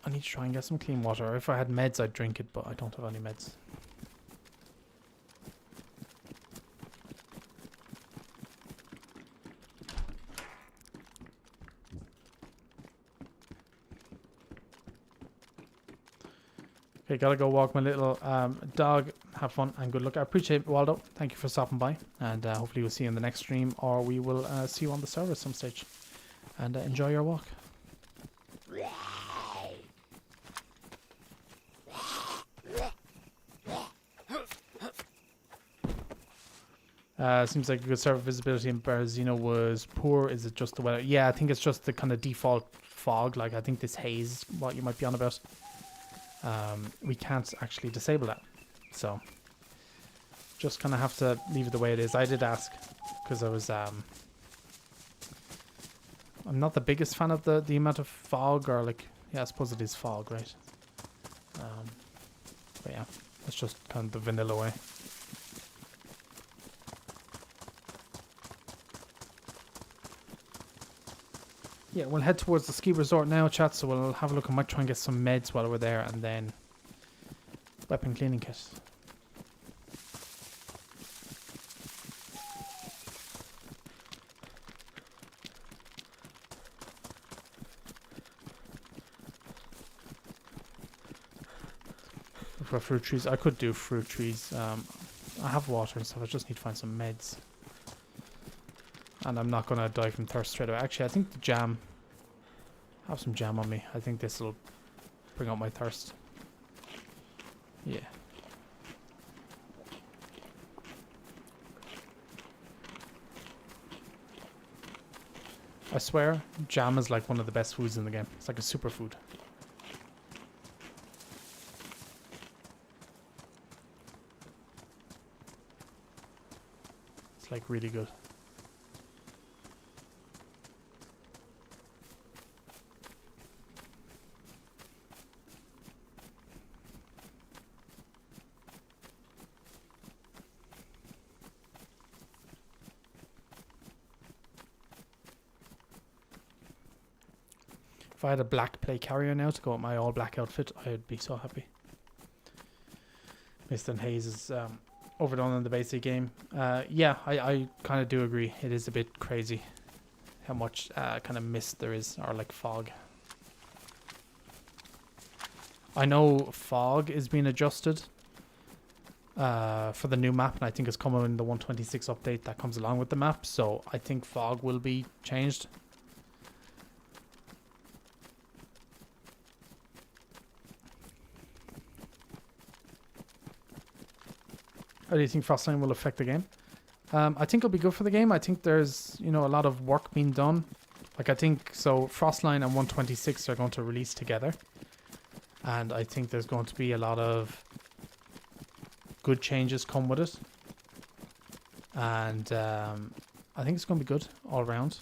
I need to try and get some clean water. If I had meds, I'd drink it, but I don't have any meds. Okay, gotta go walk my little dog. Have fun and good luck. I appreciate it, Waldo. Thank you for stopping by. And hopefully we'll see you in the next stream, or we will see you on the server at some stage. And enjoy your walk. Seems like a good server visibility in Berezino was poor. Is it just the weather? Yeah, I think it's just the kind of default fog. Like, I think this haze, what you might be on about. We can't actually disable that. So, just kind of have to leave it the way it is. I did ask, because I was, I'm not the biggest fan of the amount of fog, or like, yeah, I suppose it is fog, right? But yeah, it's just kind of the vanilla way. Yeah, we'll head towards the ski resort now, chat, so we'll have a look. I might try and get some meds while we're there, and then weapon cleaning kit. For fruit trees, I could do fruit trees. I have water and stuff, I just need to find some meds. And I'm not going to die from thirst straight away. Actually, I think the jam... I have some jam on me. I think this will bring out my thirst. Yeah. I swear, jam is like one of the best foods in the game. It's like a superfood. It's like really good. If I had a black play carrier now to go with my all black outfit, I'd be so happy. Mist and Haze is overdone in the basic game. Yeah, I kind of do agree. It is a bit crazy how much kind of mist there is, or like fog. I know fog is being adjusted for the new map, and I think it's coming in the 126 update that comes along with the map, so I think fog will be changed. How do you think Frostline will affect the game? I think it'll be good for the game. I think there's, you know, a lot of work being done. Like, I think, so Frostline and 126 are going to release together. And I think there's going to be a lot of good changes come with it. And I think it's going to be good all around.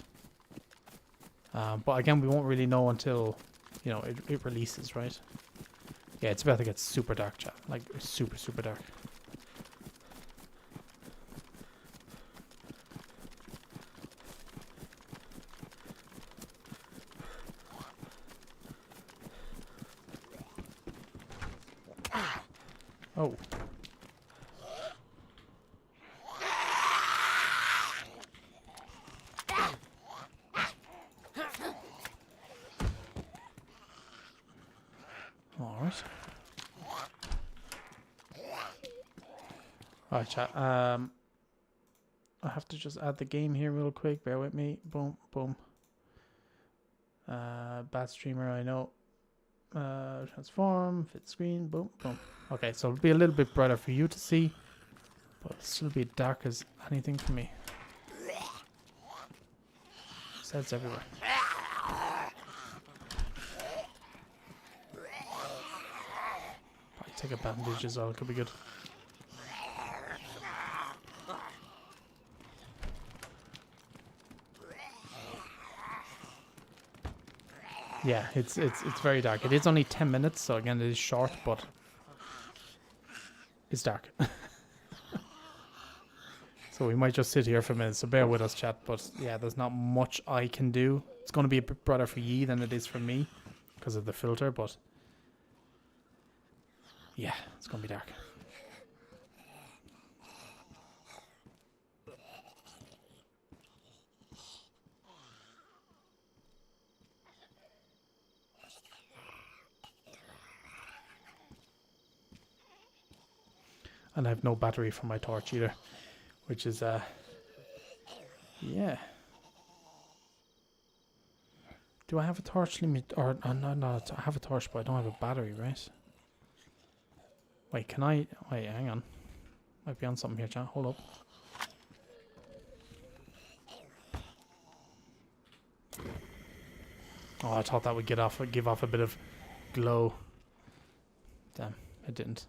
But again, we won't really know until, you know, it releases, right? Yeah, it's about to get super dark, chat. Like, super, super dark. Oh. Alright. Alright, chat. I have to just add the game here real quick. Bear with me. Boom, boom. Bad streamer, I know. Transform, fit screen, boom, boom. Okay, so it'll be a little bit brighter for you to see, but it'll still be dark as anything for me. Sets everywhere. Probably take a bandage as well, it could be good. Yeah, it's very dark. It is only 10 minutes, so again it is short, but it's dark. So we might just sit here for a minute, so bear with us, chat. But yeah, there's not much I can do. It's going to be a bit brighter for ye than it is for me because of the filter, but yeah, it's going to be dark. And I have no battery for my torch either, which is, yeah. Do I have a torch limit? Or, no, I have a torch, but I don't have a battery, right? Wait, can I? Wait, hang on. Might be on something here, chat. Hold up. Oh, I thought that would give off a bit of glow. Damn, it didn't.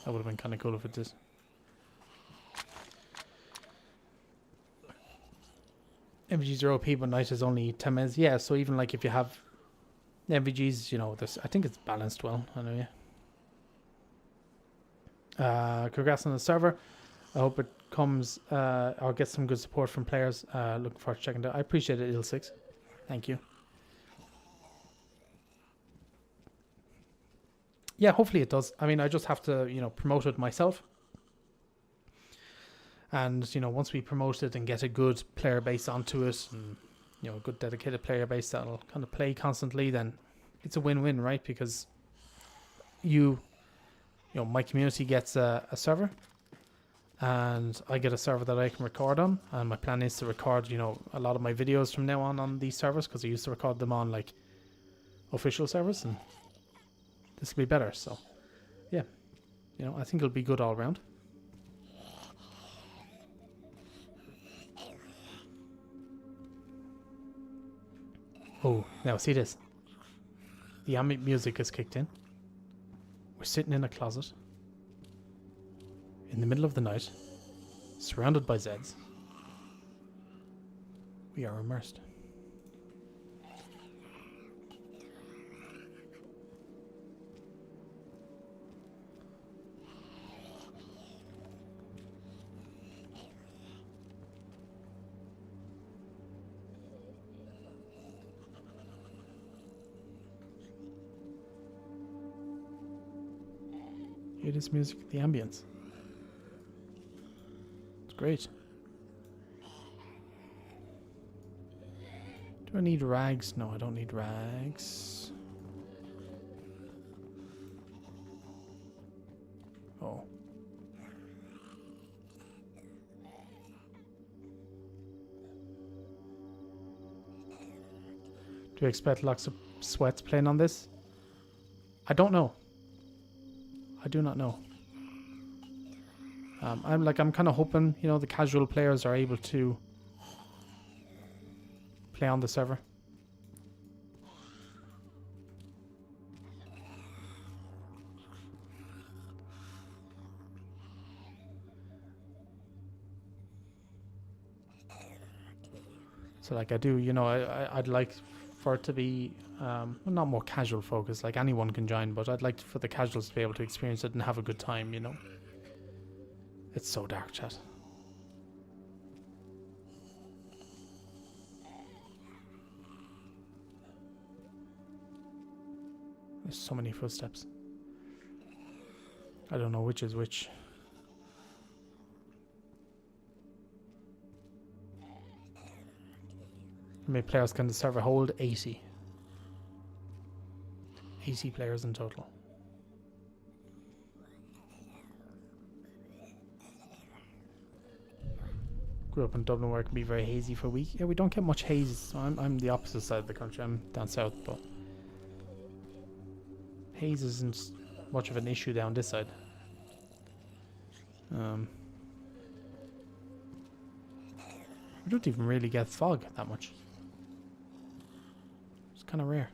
That would have been kind of cool if it did. MVGs are OP, but night is only 10 minutes. Yeah, so even like if you have MVGs, you know, I think it's balanced well. I know, yeah. Congrats on the server. I hope it comes, or gets some good support from players. Looking forward to checking it out. I appreciate it, Il6. Thank you. Yeah, hopefully it does. I mean, I just have to, you know, promote it myself. And, you know, once we promote it and get a good player base onto it, and, you know, a good dedicated player base that'll kind of play constantly, then it's a win-win, right? Because you know, my community gets a server, and I get a server that I can record on. And my plan is to record, you know, a lot of my videos from now on these servers, because I used to record them on, like, official servers, and this will be better, so yeah. You know, I think it'll be good all around. Oh, now see this. The ambient music is kicked in. We're sitting in a closet. In the middle of the night. Surrounded by Zeds. We are immersed. Hear this music, the ambience. It's great. Do I need rags? No, I don't need rags. Oh. Do you expect lots of sweats playing on this? I don't know. I do not know. I'm kind of hoping, you know, the casual players are able to play on the server. So like I do, you know, I'd like for it to be well, not more casual focused, like anyone can join, but I'd like for the casuals to be able to experience it and have a good time, you know. It's so dark, chat. There's so many footsteps. I don't know which is which. How many players can the server hold? 80. 80 players in total. Grew up in Dublin where it can be very hazy for a week. Yeah, we don't get much haze. So I'm the opposite side of the country. I'm down south, but haze isn't much of an issue down this side. We don't even really get fog that much. It's kind of rare.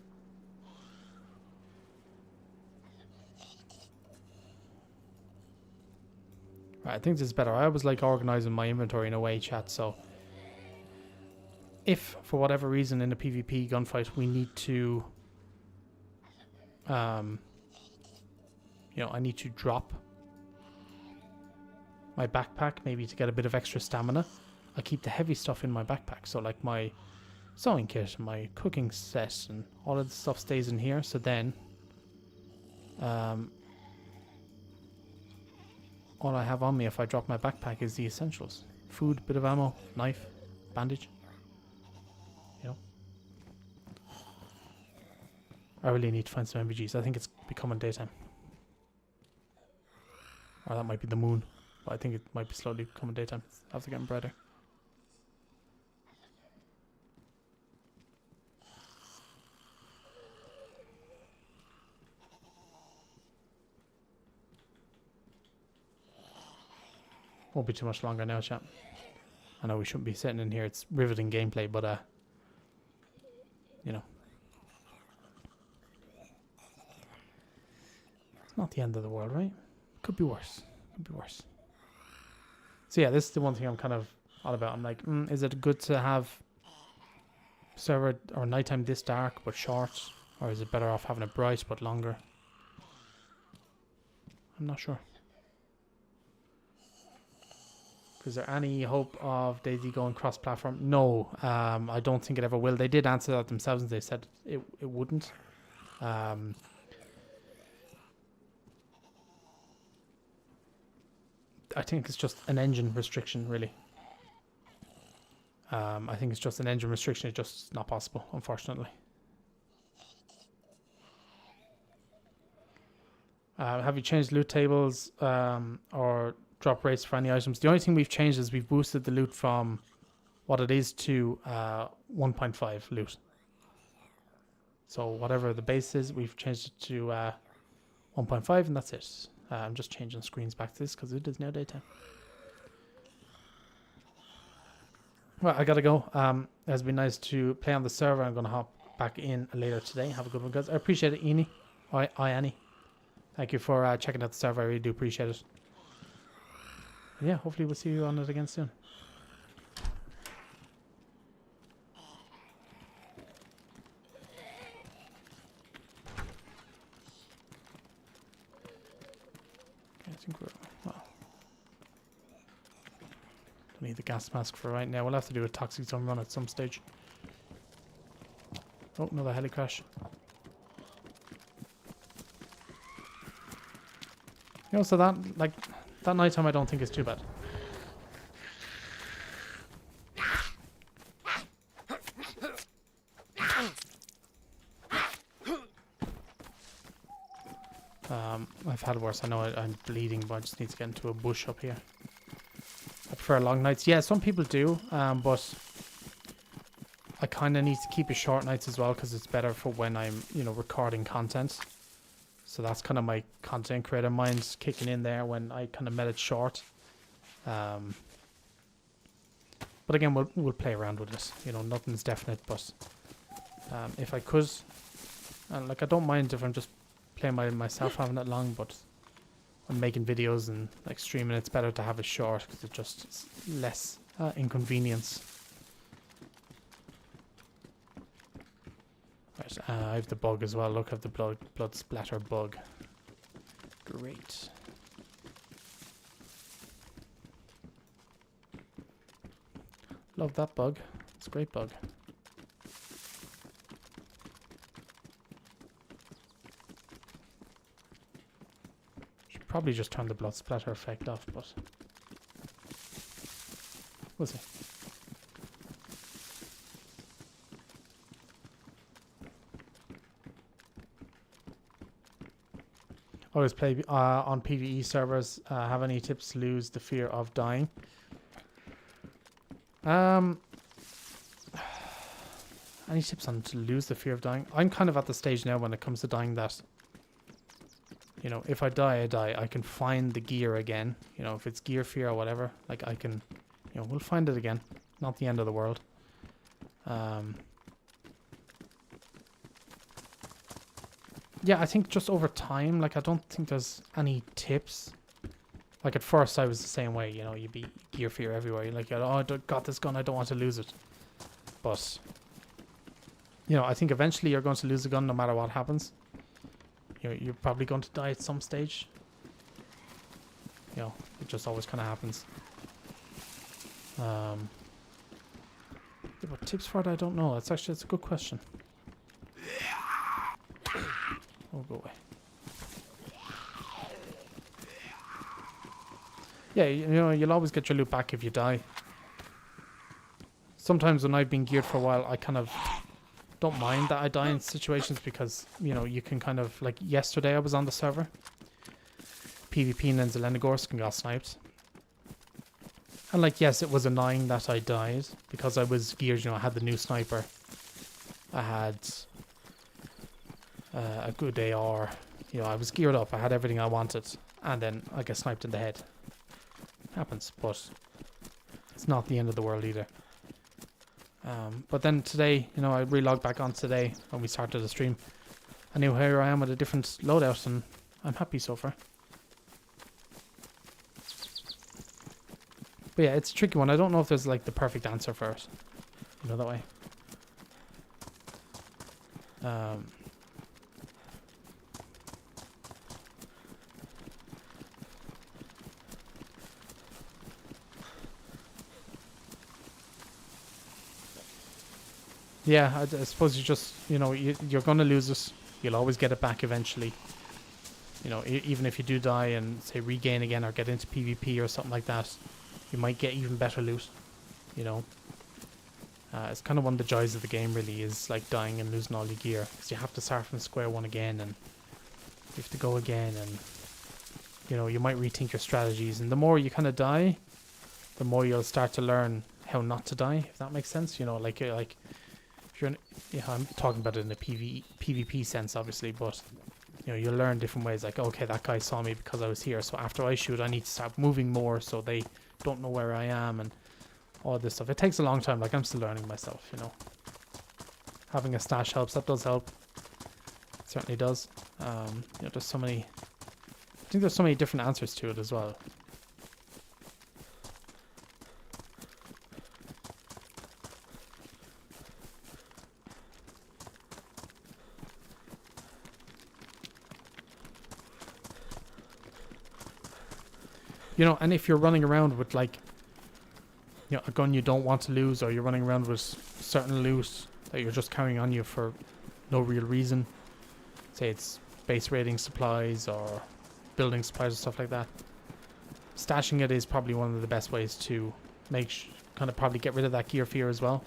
Right, I think this is better. I always like organizing my inventory in a way, chat, so if for whatever reason in a PvP gunfight we need to you know, I need to drop my backpack maybe to get a bit of extra stamina, I keep the heavy stuff in my backpack. So like my sewing kit, my cooking set, and all of the stuff stays in here. So then all I have on me if I drop my backpack is the essentials. Food, bit of ammo, knife, bandage. You know. I really need to find some MVGs. I think it's becoming daytime. Or that might be the moon. But I think it might be slowly becoming daytime. After getting brighter. Won't be too much longer now, chat. I know we shouldn't be sitting in here. It's riveting gameplay, but you know, it's not the end of the world, right? Could be worse. Could be worse. So yeah, this is the one thing I'm kind of all about. I'm like, is it good to have server or nighttime this dark but short, or is it better off having it bright but longer? I'm not sure. Is there any hope of DayZ going cross-platform? No, I don't think it ever will. They did answer that themselves, and they said it wouldn't. I think it's just an engine restriction, really. I think it's just an engine restriction. It's just not possible, unfortunately. Have you changed loot tables or drop rates for any items? The only thing we've changed is we've boosted the loot from what it is to 1.5 loot. So whatever the base is, we've changed it to 1.5, and that's it. I'm just changing screens back to this because it is now daytime. Well, I gotta go. It's been nice to play on the server. I'm gonna hop back in later today. Have a good one, guys. I appreciate it, Eni. Annie. Thank you for checking out the server. I really do appreciate it. And yeah, hopefully we'll see you on it again soon. Okay, I think we're... Well, don't need the gas mask for right now. We'll have to do a toxic zone run at some stage. Oh, another heli crash. You know, so that, like, that nighttime I don't think is too bad. I've had worse. I know I'm bleeding, but I just need to get into a bush up here. I prefer long nights. Yeah, some people do, but I kind of need to keep it short nights as well because it's better for when I'm, you know, recording content. So that's kind of my content creator mind's kicking in there when I kind of met it short. But again, we'll play around with it. You know, nothing's definite, but if I could, and like I don't mind if I'm just playing myself having it long, but I'm making videos and like streaming, it's better to have it short because it just is less inconvenience. Right, I have the bug as well. Look, I have the blood splatter bug. Great. Love that bug. It's a great bug. Should probably just turn the blood splatter effect off, but we'll see. Always play on PvE servers. Have any tips to lose the fear of dying? Any tips on to lose the fear of dying? I'm kind of at the stage now when it comes to dying that, you know, if I die, I die. I can find the gear again. You know, if it's gear fear or whatever, like I can, you know, we'll find it again. Not the end of the world. Yeah, I think just over time, like I don't think there's any tips. Like at first I was the same way, you know, you'd be gear fear everywhere. You're like, oh, I got this gun, I don't want to lose it. But, you know, I think eventually you're going to lose the gun no matter what happens. You're probably going to die at some stage. You know, it just always kind of happens. Yeah, but tips for it, I don't know. It's a good question. Oh, go away. Yeah, you know, you'll always get your loot back if you die. Sometimes when I've been geared for a while, I kind of don't mind that I die in situations because, you know, you can kind of, like yesterday I was on the server. PvP and then Zelenogorsk and got sniped. And like, yes, it was annoying that I died because I was geared, you know, I had the new sniper. I had a good AR. You know, I was geared up. I had everything I wanted. And then I get sniped in the head. Happens, but it's not the end of the world either. But then today, you know, I re-logged back on today when we started the stream. I knew here I am with a different loadout and I'm happy so far. But yeah, it's a tricky one. I don't know if there's like the perfect answer for it. You know, that way. Yeah, I suppose you just, you know, you're going to lose it. You'll always get it back eventually. You know, even if you do die and, say, regain again or get into PvP or something like that, you might get even better loot, you know. It's kind of one of the joys of the game, really, is, like, dying and losing all your gear. Because you have to start from square one again, and you have to go again, and, you know, you might rethink your strategies. And the more you kind of die, the more you'll start to learn how not to die, if that makes sense. You know, like if you're in, yeah, I'm talking about it in a PvP sense, obviously, but You know, you learn different ways. Like, okay, that guy saw me because I was here. So after I shoot, I need to start moving more so they don't know where I am and all this stuff. It takes a long time. Like, I'm still learning myself, you know. Having a stash helps. That does help. It certainly does. You know, there's so many... I think there's so many different answers to it as well. You know, and if you're running around with, like, you know, a gun you don't want to lose, or you're running around with certain loot that you're just carrying on you for no real reason, say it's base raiding supplies or building supplies or stuff like that, stashing it is probably one of the best ways to kind of probably get rid of that gear fear as well.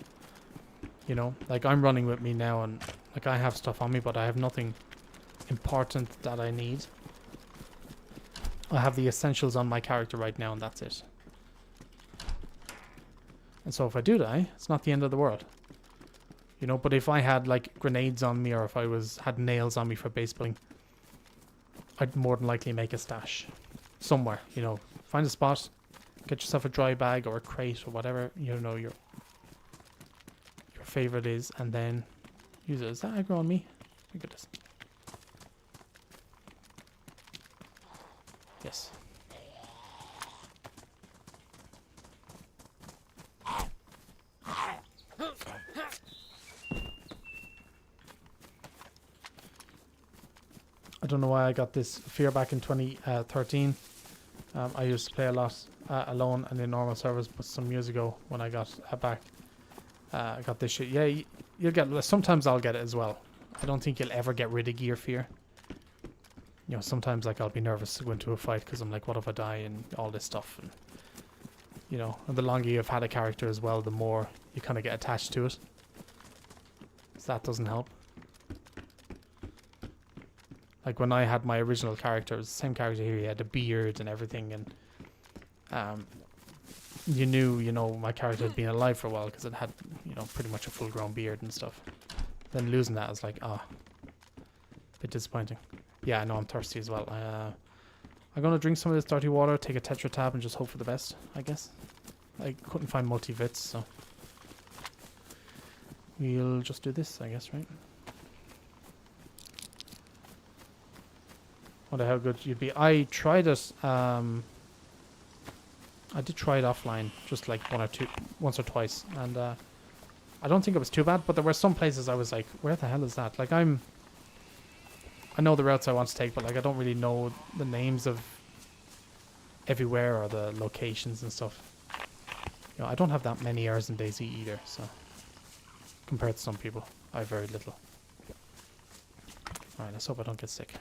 You know, like I'm running with me now, and like I have stuff on me, but I have nothing important that I need. I have the essentials on my character right now, and that's it. And so if I do die, it's not the end of the world. You know, but if I had like grenades on me, or if I had nails on me for base building, I'd more than likely make a stash somewhere. You know, find a spot, get yourself a dry bag or a crate or whatever, you know, your favorite is, and then use it. Is that aggro on me? Look at this. Yes. I don't know why I got this fear back in 2013. I used to play a lot alone and in normal servers, but some years ago when I got back, I got this shit. Yeah, you'll get. Sometimes I'll get it as well. I don't think you'll ever get rid of gear fear. You know, sometimes like I'll be nervous to go into a fight because I'm like, what if I die and all this stuff, and you know, and the longer you've had a character as well, the more you kind of get attached to it. So that doesn't help. Like when I had my original character, it was the same character here. He had a beard and everything, and you knew, you know, my character had been alive for a while because it had, you know, pretty much a full-grown beard and stuff. Then losing that was like, a bit disappointing. Yeah, I know I'm thirsty as well. I'm gonna drink some of this dirty water, take a Tetra tab, and just hope for the best, I guess. I couldn't find multivits, so we'll just do this, I guess, right? Wonder how good you'd be. I tried it. I did try it offline, just like once or twice, and I don't think it was too bad. But there were some places I was like, "Where the hell is that?" Like I know the routes I want to take, but like I don't really know the names of everywhere or the locations and stuff. You know, I don't have that many hours in DayZ either, so compared to some people, I have very little. All right, let's hope I don't get sick.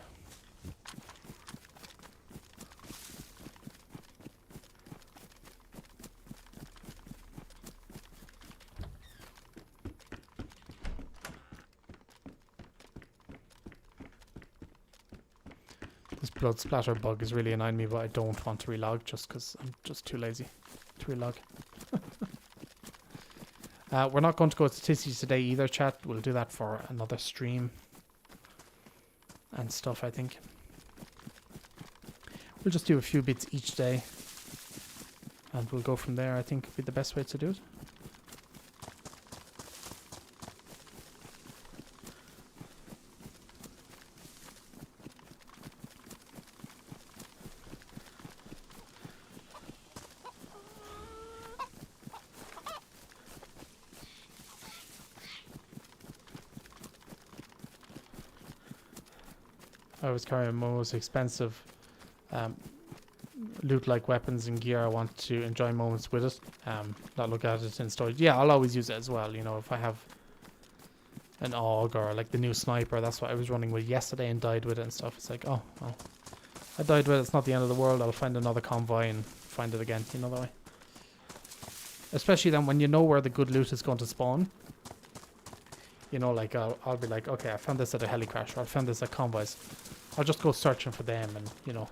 This blood splatter bug is really annoying me, but I don't want to relog just because I'm just too lazy to relog. We're not going to go to statistics today either, chat. We'll do that for another stream and stuff, I think. We'll just do a few bits each day and we'll go from there. I think would be the best way to do it. I was carrying my most expensive loot-like weapons and gear. I want to enjoy moments with it. Not look at it in storage. Yeah, I'll always use it as well. You know, if I have an AUG or like the new sniper, that's what I was running with yesterday and died with it and stuff. It's like, oh, well, I died with it. It's not the end of the world. I'll find another convoy and find it again. You know that way. Especially then when you know where the good loot is going to spawn. You know, like I'll be like, okay, I found this at a heli crash, or I found this at convoys. I'll just go searching for them, and you know,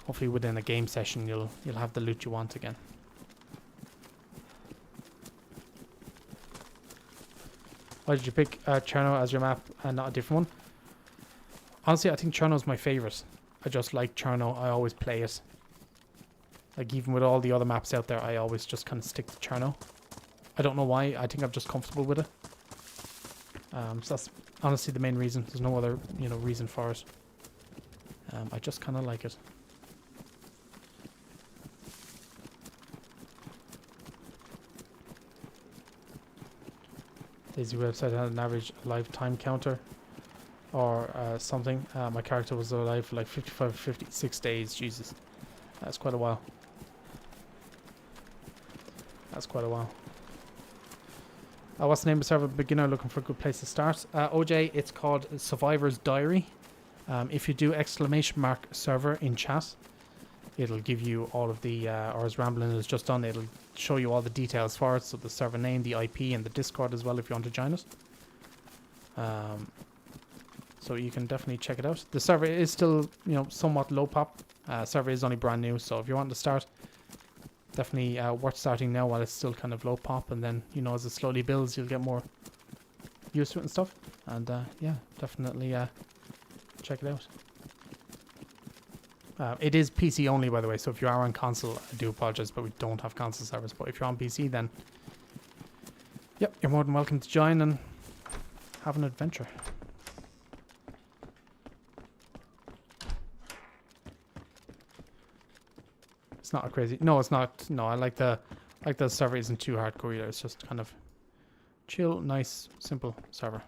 hopefully within a game session you'll have the loot you want again. Why did you pick Cherno as your map and not a different one? Honestly, I think Cherno's my favorite. I just like Cherno. I always play it. Like, even with all the other maps out there, I always just kind of stick to Cherno. I don't know why. I think I'm just comfortable with it. So that's honestly the main reason. There's no other, you know, reason for it. I just kind of like it. DayZ website had an average live time counter or something. My character was alive for like 55, 56 days. Jesus. That's quite a while. That's quite a while. What's the name of the server? Beginner looking for a good place to start. OJ, it's called Survivor's Diary. If you do ! server in chat, it'll give you all of the, or as Ramblin has just done, it'll show you all the details for it. So the server name, the IP, and the Discord as well if you want to join it. So you can definitely check it out. The server is still, you know, somewhat low pop. Server is only brand new, so if you want to start, definitely worth starting now while it's still kind of low pop, and then, you know, as it slowly builds, you'll get more used to it and stuff. And yeah, definitely check it out. It is PC only, by the way, so if you are on console, I do apologize, but we don't have console servers. But if you're on PC, then yep, you're more than welcome to join and have an adventure. It's not a crazy. No, it's not. No, I like the server isn't too hardcore either. It's just kind of chill, nice, simple server.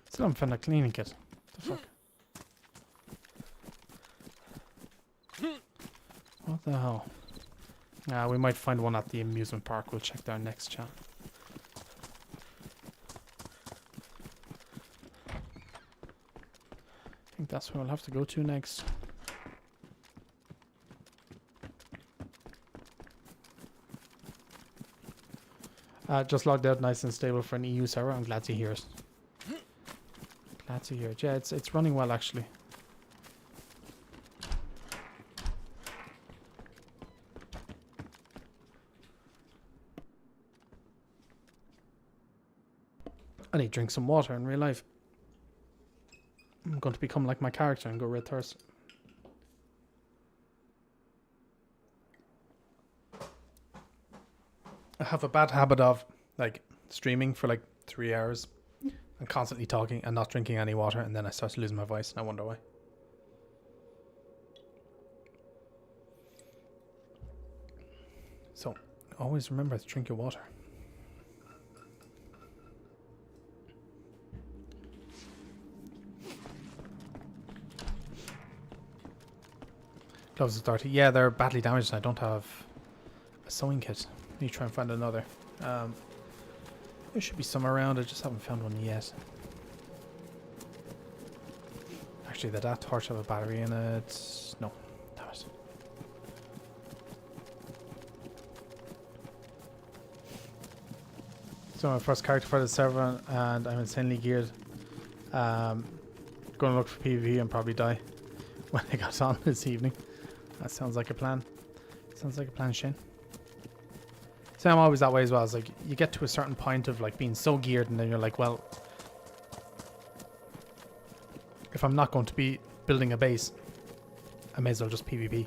Still haven't found a cleaning kit. What the fuck? What the hell? We might find one at the amusement park. We'll check there next, chat. I think that's where we'll have to go to next. Just logged out, nice and stable for an EU server. I'm glad to hear it. Glad to hear it. Yeah, it's running well actually. I need to drink some water in real life. I'm going to become like my character and go red thirst. I have a bad habit of like streaming for like 3 hours and constantly talking and not drinking any water, and then I start to lose my voice and I wonder why. So always remember to drink your water. Gloves are dirty. Yeah, they're badly damaged and I don't have a sewing kit. Need to try and find another. There should be some around. I just haven't found one yet. Actually, did that torch have a battery in it? No. Damn it. So my first character for the server and I'm insanely geared. Going to look for PvP and probably die when I got on this evening. That sounds like a plan. Sounds like a plan, Shane. So I'm always that way as well. It's like you get to a certain point of like being so geared and then you're like, well, if I'm not going to be building a base, I may as well just PvP.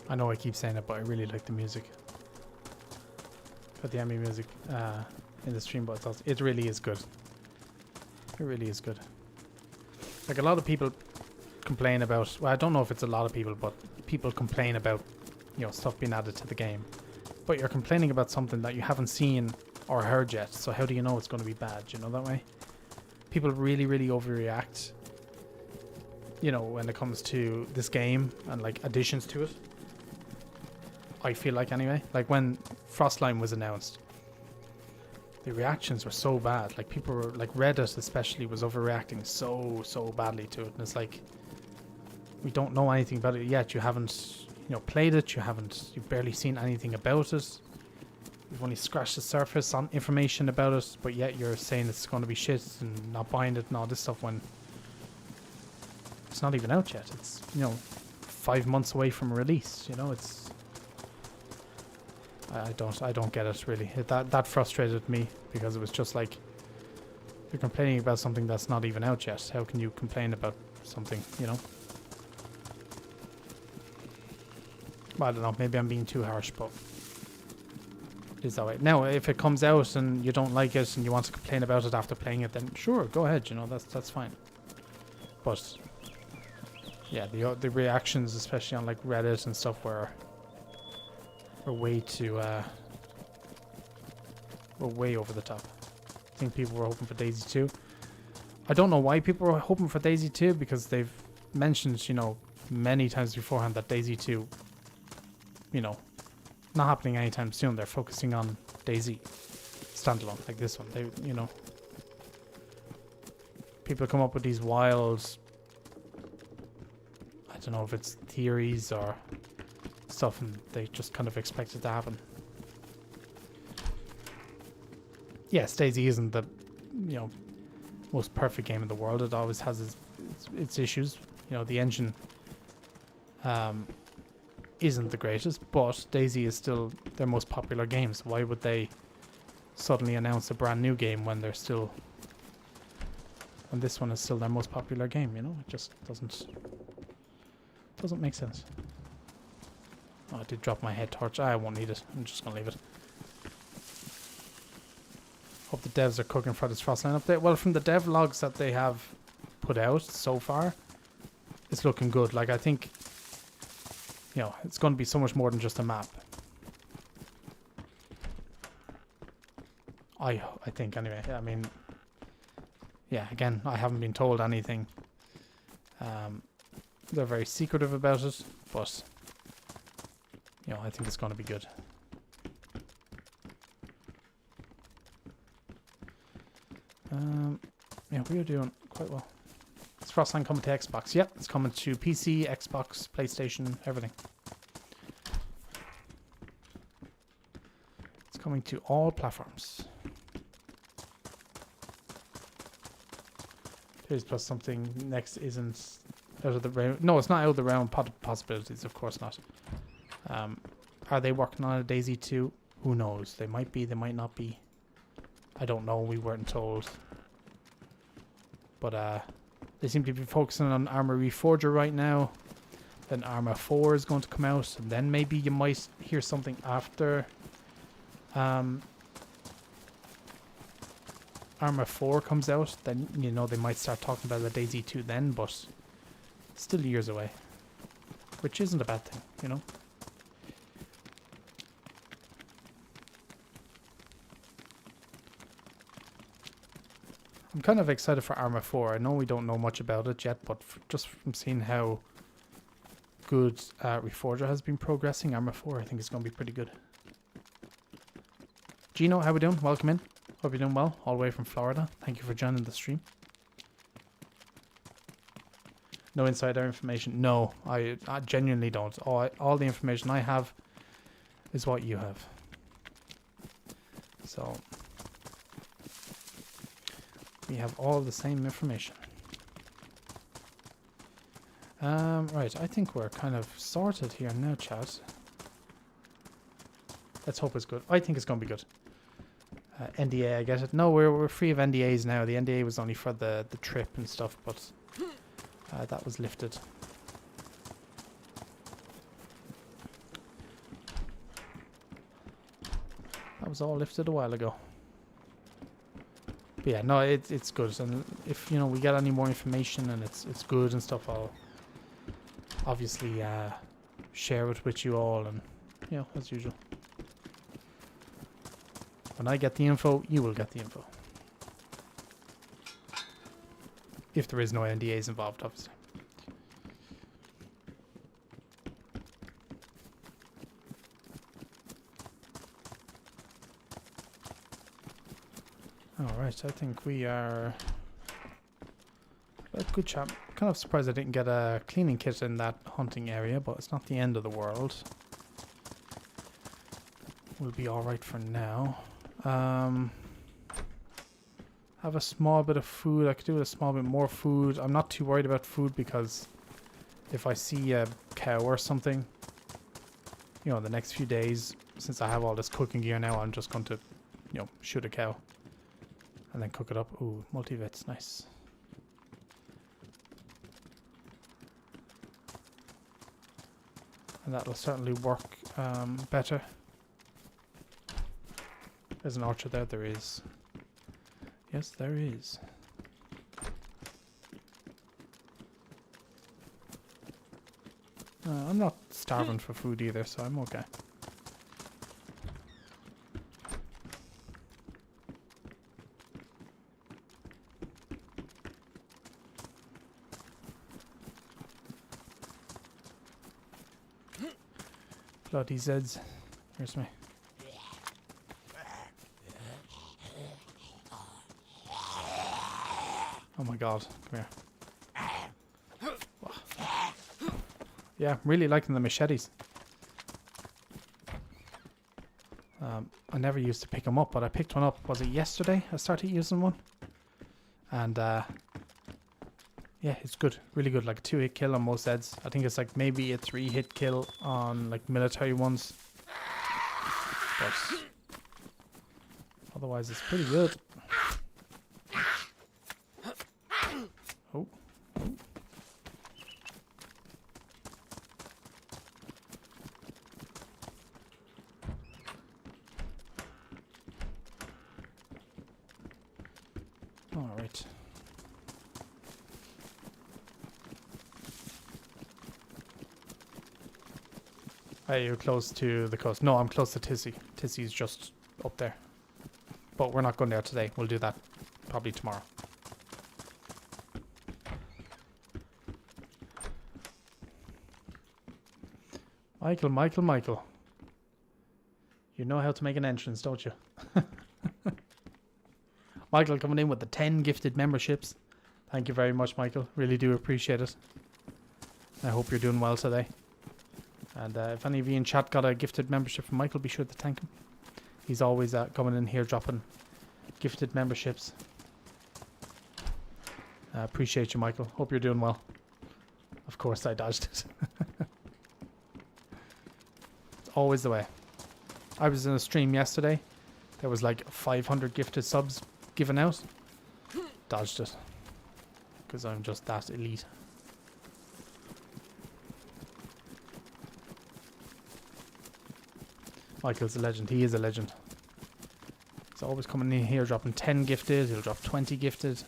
I know I keep saying it, but I really like the music. Got the ambient music in the stream, but it really is good. It really is good. Like a lot of people complain about, well, I don't know if it's a lot of people, but people complain about, you know, stuff being added to the game. But you're complaining about something that you haven't seen or heard yet, so how do you know it's going to be bad, you know, that way? People really, really overreact, you know, when it comes to this game and like additions to it. I feel like anyway, like when Frostline was announced, the reactions were so bad. Like people were like Reddit especially was overreacting so badly to it, and it's like we don't know anything about it yet. You haven't played it. You've barely seen anything about it. You've only scratched the surface on information about it, but yet you're saying it's going to be shit and not buying it and all this stuff when it's not even out yet. It's 5 months away from release. It's I don't get it really. That frustrated me because it was just like you're complaining about something that's not even out yet. How can you complain about something? Well, I don't know. Maybe I'm being too harsh, but it is that way. Now, if it comes out and you don't like it and you want to complain about it after playing it, then sure, go ahead. That's fine. But yeah, the reactions, especially on like Reddit and stuff, were way too were way over the top. I think people were hoping for DayZ 2. I don't know why people were hoping for DayZ 2 because they've mentioned, many times beforehand that DayZ 2, not happening anytime soon. They're focusing on DayZ standalone, like this one. They, people come up with these wild, I don't know if it's theories or stuff, and they just kind of expect it to happen. Yes, DayZ isn't the, most perfect game in the world. It always has its issues. The engine isn't the greatest, but DayZ is still their most popular game. So why would they suddenly announce a brand new game when this one is still their most popular game? It just doesn't make sense. Oh, I did drop my head torch. I won't need it. I'm just gonna leave it. Hope the devs are cooking for this Frostline update. Well, from the dev logs that they have put out so far, it's looking good. Like, I think, it's going to be so much more than just a map. I think, anyway. I mean, yeah, again, I haven't been told anything. They're very secretive about it, but, I think it's going to be good. Yeah, we are doing quite well. Is Frostline coming to Xbox? Yep, it's coming to PC, Xbox, PlayStation, everything. It's coming to all platforms. Here's plus something next isn't out of the realm. No, it's not out of the realm of possibilities, of course not. Are they working on a DayZ 2? Who knows? They might be, they might not be. I don't know, we weren't told. But they seem to be focusing on Arma Reforger right now. Then Arma 4 is going to come out, and then maybe you might hear something after Arma 4 comes out. Then, they might start talking about the DayZ 2 then, but still years away. Which isn't a bad thing, I'm kind of excited for Arma 4. I know we don't know much about it yet, but just from seeing how good Reforger has been progressing, Arma 4 I think is going to be pretty good. Gino, how we doing? Welcome in. Hope you're doing well, all the way from Florida. Thank you for joining the stream. No insider information? No, I genuinely don't. All the information I have is what you have. So we have all the same information. Right, I think we're kind of sorted here now, chat. Let's hope it's good. I think it's going to be good. NDA, I get it. No, we're free of NDAs now. The NDA was only for the trip and stuff, but that was lifted. That was all lifted a while ago. But yeah, no, it's good. And if we get any more information and it's good and stuff, I'll obviously share it with you all, and as usual. When I get the info, you will get the info. If there is no NDAs involved, obviously. Alright, I think we are... Good job. Kind of surprised I didn't get a cleaning kit in that hunting area, but it's not the end of the world. We'll be alright for now. Have a small bit of food. I could do with a small bit more food. I'm not too worried about food because if I see a cow or something, you know, the next few days, since I have all this cooking gear now, I'm just going to, you know, shoot a cow and then cook it up. Ooh, multivits, nice. And that'll certainly work better. There's an orchard there. There is. Yes, there is. I'm not starving for food either, so I'm okay. Bloody Zeds. Here's me. Oh my god, come here. Yeah, I'm really liking the machetes. I never used to pick them up, but I picked one up, was it yesterday? I started using one. And yeah, it's good, really good, like a 2-hit kill on most Zeds. I think it's like maybe a 3-hit kill on like military ones. But otherwise it's pretty good. Oh. All right. Are you close to the coast? No, I'm close to Tissy. Tissy's just up there. But we're not going there today. We'll do that probably tomorrow. Michael. You know how to make an entrance, don't you? Michael coming in with the 10 gifted memberships. Thank you very much, Michael. Really do appreciate it. I hope you're doing well today. And if any of you in chat got a gifted membership from Michael, be sure to thank him. He's always coming in here dropping gifted memberships. Appreciate you, Michael. Hope you're doing well. Of course, I dodged it. It's always the way. I was in a stream yesterday. There was like 500 gifted subs given out. Dodged it. Because I'm just that elite. Michael's a legend. He is a legend. He's always coming in here dropping 10 gifted. He'll drop 20 gifted.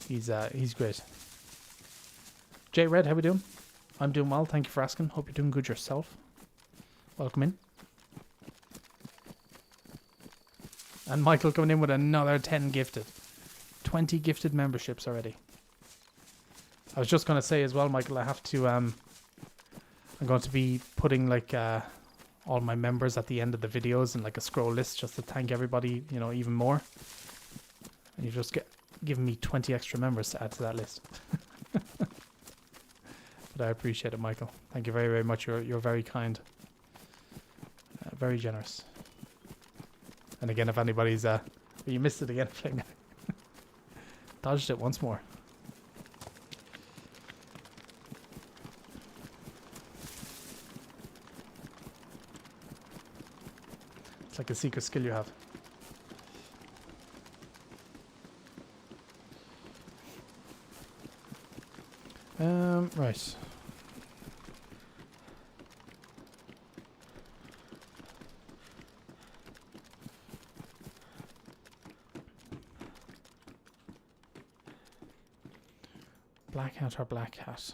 He's great. J Red, how we doing? I'm doing well. Thank you for asking. Hope you're doing good yourself. Welcome in. And Michael coming in with another 10 gifted. 20 gifted memberships already. I was just going to say as well, Michael, I have to... I'm going to be putting like all my members at the end of the videos in like a scroll list just to thank everybody, you know, even more. And you just given me 20 extra members to add to that list. But I appreciate it, Michael. Thank you very, very much. You're very kind. Very generous. And again, if anybody's... you missed it again. Dodged it once more. It's like a secret skill you have. Right. Black hat or black hat?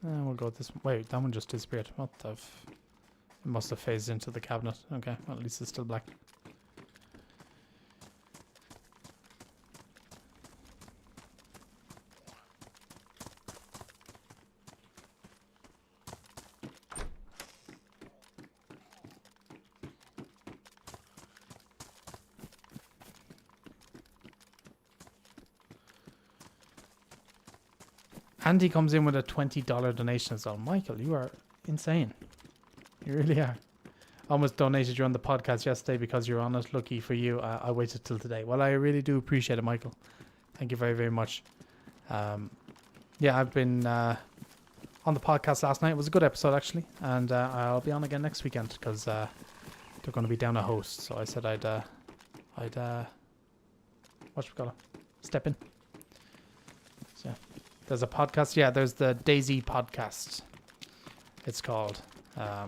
We'll go with this one. Wait, that one just disappeared. What the f... It must have phased into the cabinet. Okay, well, at least it's still black. Andy comes in with a $20 donation as well. Michael, you are insane. You really are. Almost donated you on the podcast yesterday because you're on it. Lucky for you. I waited till today. Well, I really do appreciate it, Michael. Thank you very, very much. Yeah, I've been on the podcast last night. It was a good episode, actually. And I'll be on again next weekend because they're going to be down a host. So I said I'd step in. So there's a podcast. Yeah, there's the DayZ podcast. It's called. A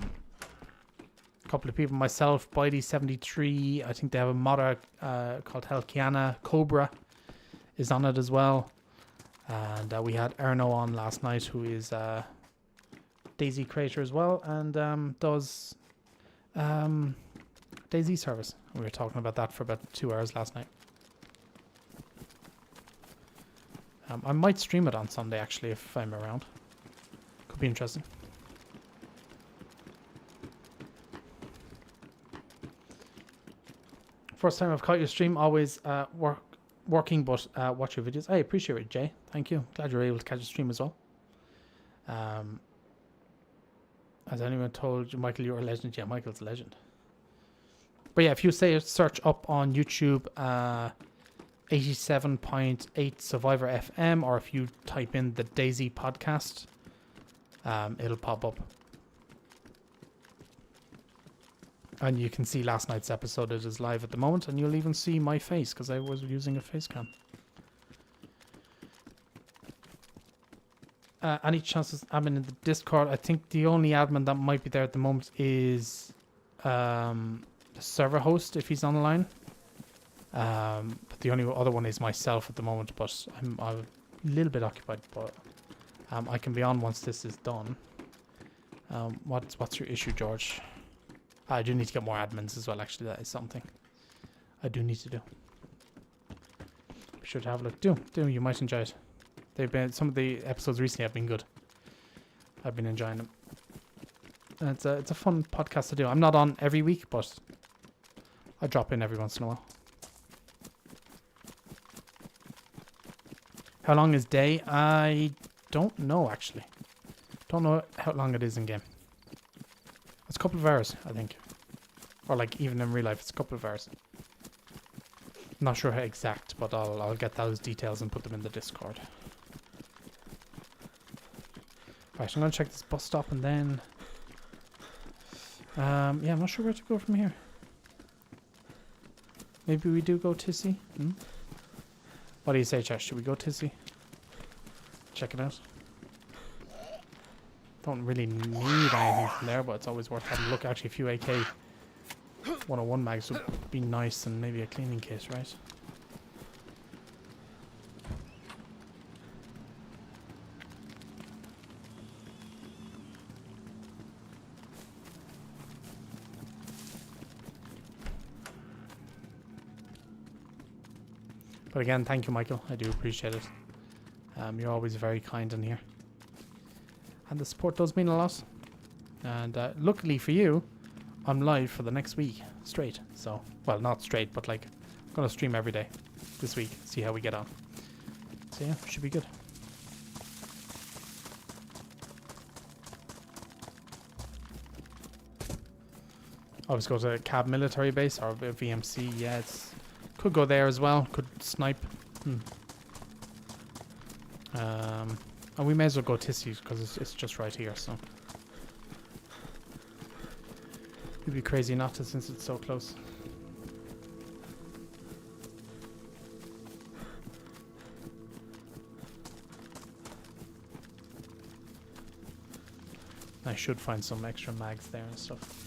couple of people, myself, Bitey73. I think they have a modder called Helkiana. Cobra is on it as well. And we had Erno on last night, who is a DayZ creator as well, and does DayZ service. We were talking about that for about 2 hours last night. I might stream it on Sunday, actually, if I'm around. Could be interesting. First time I've caught your stream, always working, but watch your videos. I appreciate it, Jay. Thank you. Glad you're able to catch a stream as well. Has anyone told you, Michael, you're a legend? Yeah, Michael's a legend. But yeah, if you say search up on YouTube 87.8 Survivor FM, or if you type in the DayZ podcast, it'll pop up. And you can see last night's episode. It is live at the moment, and you'll even see my face because I was using a face cam. Any chances admin in the Discord? I think the only admin that might be there at the moment is the server host if he's online. But the only other one is myself at the moment, but I'm a little bit occupied. But I can be on once this is done. What's your issue, George? I do need to get more admins as well, actually. That is something I do need to do. Be sure to have a look. Do you might enjoy it. They've been, some of the episodes recently have been good. I've been enjoying them. And it's a fun podcast to do. I'm not on every week, but I drop in every once in a while. How long is day? I don't know, actually. Don't know how long it is in game. It's a couple of hours, I think. Or like even in real life, it's a couple of hours. Not sure how exact, but I'll get those details and put them in the Discord. Right, I'm gonna check this bus stop and then yeah, I'm not sure where to go from here. Maybe we do go Tissy? What do you say, Chess? Should we go Tissy? Check it out. Don't really need anything from there, but it's always worth having a look. Actually, a few AK 101 mags would be nice, and maybe a cleaning case, right? But again, thank you, Michael. I do appreciate it. You're always very kind in here. And the support does mean a lot. And luckily for you, I'm live for the next week straight. So, well, not straight, but like, I'm going to stream every day this week. See how we get on. So yeah, should be good. Always go to Cab Military Base or VMC. Yeah, it's could go there as well. Could snipe. And we may as well go Tissy because it's just right here, so it'd be crazy not to since it's so close. I should find some extra mags there and stuff.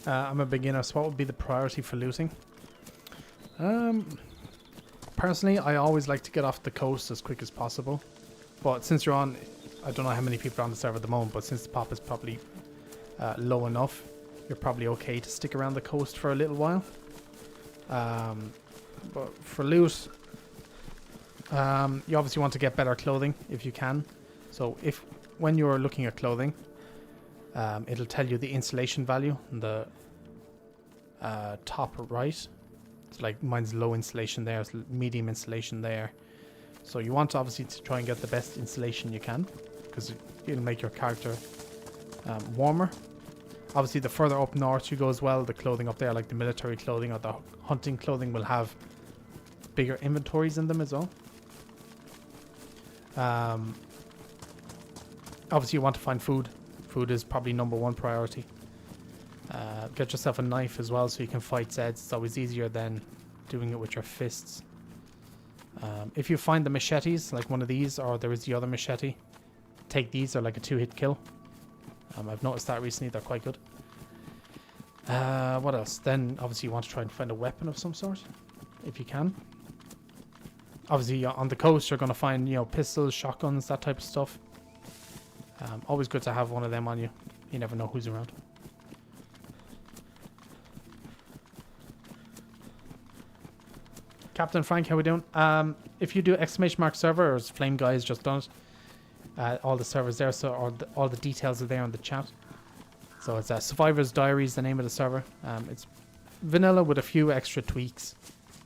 I'm a beginner, so what would be the priority for looting? Personally, I always like to get off the coast as quick as possible. But since you're on, I don't know how many people are on the server at the moment, but since the pop is probably low enough, you're probably okay to stick around the coast for a little while. But for loot, you obviously want to get better clothing if you can. So when you're looking at clothing, it'll tell you the insulation value in the top right. It's like mine's low insulation there, it's medium insulation there. So you want obviously to try and get the best insulation you can, because it'll make your character warmer. Obviously the further up north you go as well, the clothing up there, like the military clothing or the hunting clothing, will have bigger inventories in them as well. Obviously you want to find food. Food is probably #1 priority. Get yourself a knife as well so you can fight Zeds. It's always easier than doing it with your fists. If you find the machetes, like one of these, or there is the other machete, take these. They're like a 2-hit kill. I've noticed that recently, they're quite good. What else? Then obviously you want to try and find a weapon of some sort, if you can. Obviously on the coast you're going to find, pistols, shotguns, that type of stuff. Always good to have one of them on you. You never know who's around. Captain Frank, how we doing? If you do !server, or Flame Guy has just done it, all the servers there, all the details are there on the chat. So it's Survivor's Diaries, the name of the server. It's vanilla with a few extra tweaks,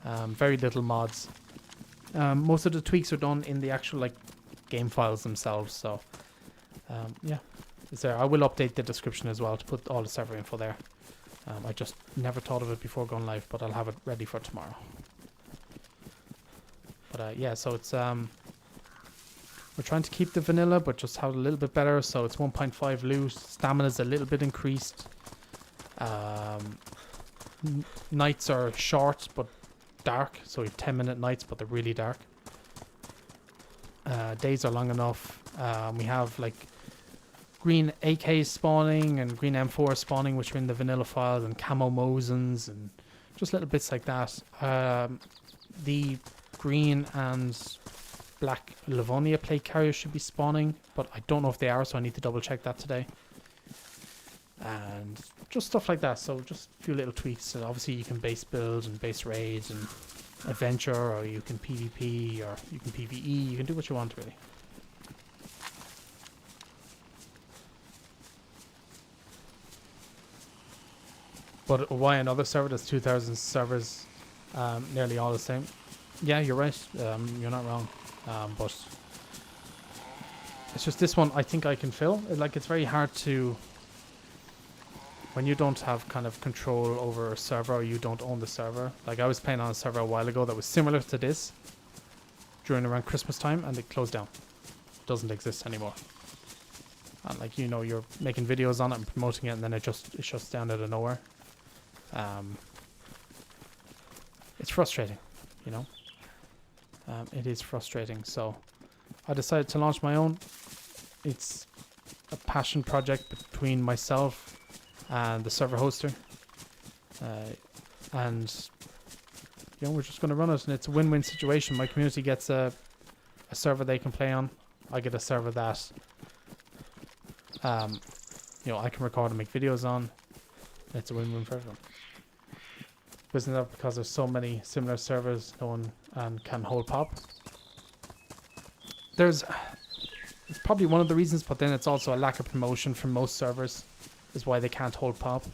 very little mods. Most of the tweaks are done in the actual game files themselves. So yeah, it's there. I will update the description as well to put all the server info there. I just never thought of it before going live, but I'll have it ready for tomorrow. But yeah, so it's we're trying to keep the vanilla, but just have it a little bit better. So it's 1.5 loot. Stamina's a little bit increased. Nights are short but dark, so we have 10-minute nights, but they're really dark. Days are long enough. We have green AKs spawning and green M4 spawning, which are in the vanilla files, and camo Mosins and just little bits like that. The green and black Livonia plate carriers should be spawning, but I don't know if they are, so I need to double check that today. And just stuff like that, so just a few little tweaks. So obviously you can base build and base raids and adventure, or you can PvP, or you can PvE, you can do what you want really. But why another server? There's 2,000 servers, nearly all the same. Yeah, you're right. You're not wrong. But it's just this one I think I can fill. It's very hard to, when you don't have kind of control over a server, or you don't own the server. I was playing on a server a while ago that was similar to this during around Christmas time, and it closed down. It doesn't exist anymore. And you're making videos on it and promoting it, and then it shuts down out of nowhere. It's frustrating, it is frustrating. So I decided to launch my own. It's a passion project between myself and the server hoster, and we're just going to run it, and it's a win-win situation. My community gets a server they can play on. I get a server that I can record and make videos on. It's a win-win for everyone. Isn't that because there's so many similar servers, no one can hold pop? It's probably one of the reasons, but then it's also a lack of promotion from most servers is why they can't hold pop.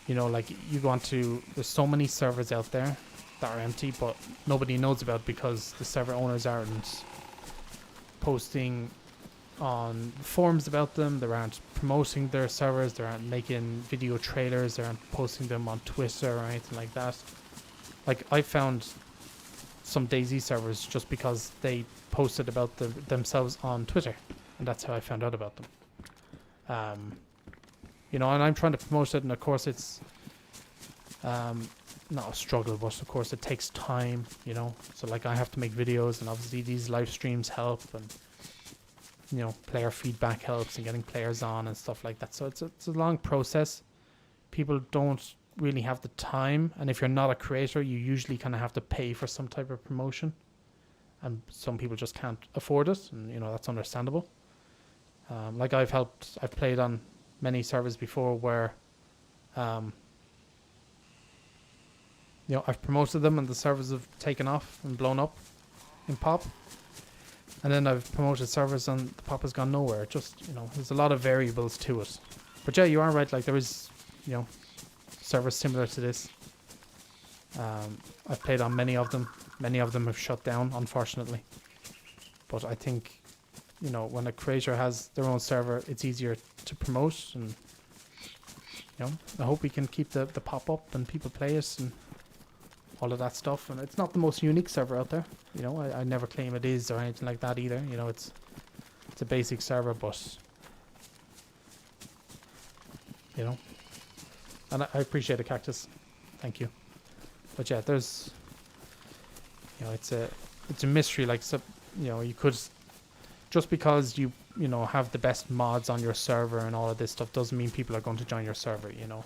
You go onto, there's so many servers out there that are empty, but nobody knows about because the server owners aren't posting on forums about them, they aren't promoting their servers, they aren't making video trailers, they aren't posting them on Twitter or anything like that. I found some DayZ servers just because they posted about themselves on Twitter, and that's how I found out about them. And I'm trying to promote it, and of course it's not a struggle, but of course it takes time, so I have to make videos, and obviously these live streams help, and player feedback helps, and getting players on and stuff like that. So it's a long process. People don't really have the time, and if you're not a creator, you usually kind of have to pay for some type of promotion. and some people just can't afford it, and you know that's understandable. Like I've played on many servers before where, you know, I've promoted them and the servers have taken off and blown up in pop, and then I've promoted servers and the pop has gone nowhere. Just, you know, there's a lot of variables to it. But yeah, you are right. Like there is, you know, servers similar to this. I've played on many of them. Many of them have shut down, unfortunately. But I think, you know, when a creator has their own server, it's easier to promote, and you know, I hope we can keep the pop up and people play it and all of that stuff. And it's not the most unique server out there, you know. I never claim it is or anything like that either. You know, it's a basic server, but you know, and I appreciate the cactus. Thank you. But yeah, there's, you know, it's a mystery. Like, so, you know, you could, just because you know have the best mods on your server and all of this stuff doesn't mean people are going to join your server. You know,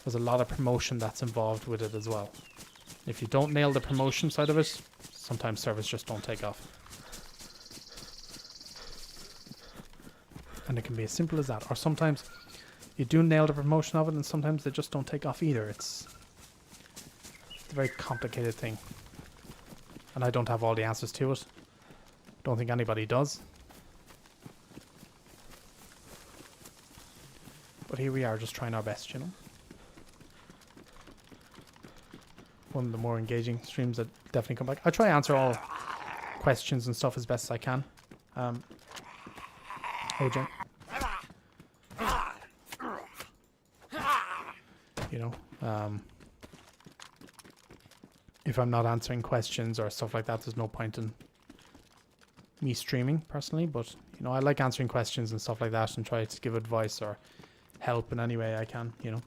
there's a lot of promotion that's involved with it as well. If you don't nail the promotion side of it, sometimes servers just don't take off. And it can be as simple as that. Or sometimes you do nail the promotion of it and sometimes they just don't take off either. It's a very complicated thing. And I don't have all the answers to it. Don't think anybody does. But here we are, just trying our best, you know. One of the more engaging streams that definitely come back. I try to answer all questions and stuff as best as I can. OJ. You know, if I'm not answering questions or stuff like that, there's no point in me streaming personally. But you know, I like answering questions and stuff like that and try to give advice or help in any way I can, you know.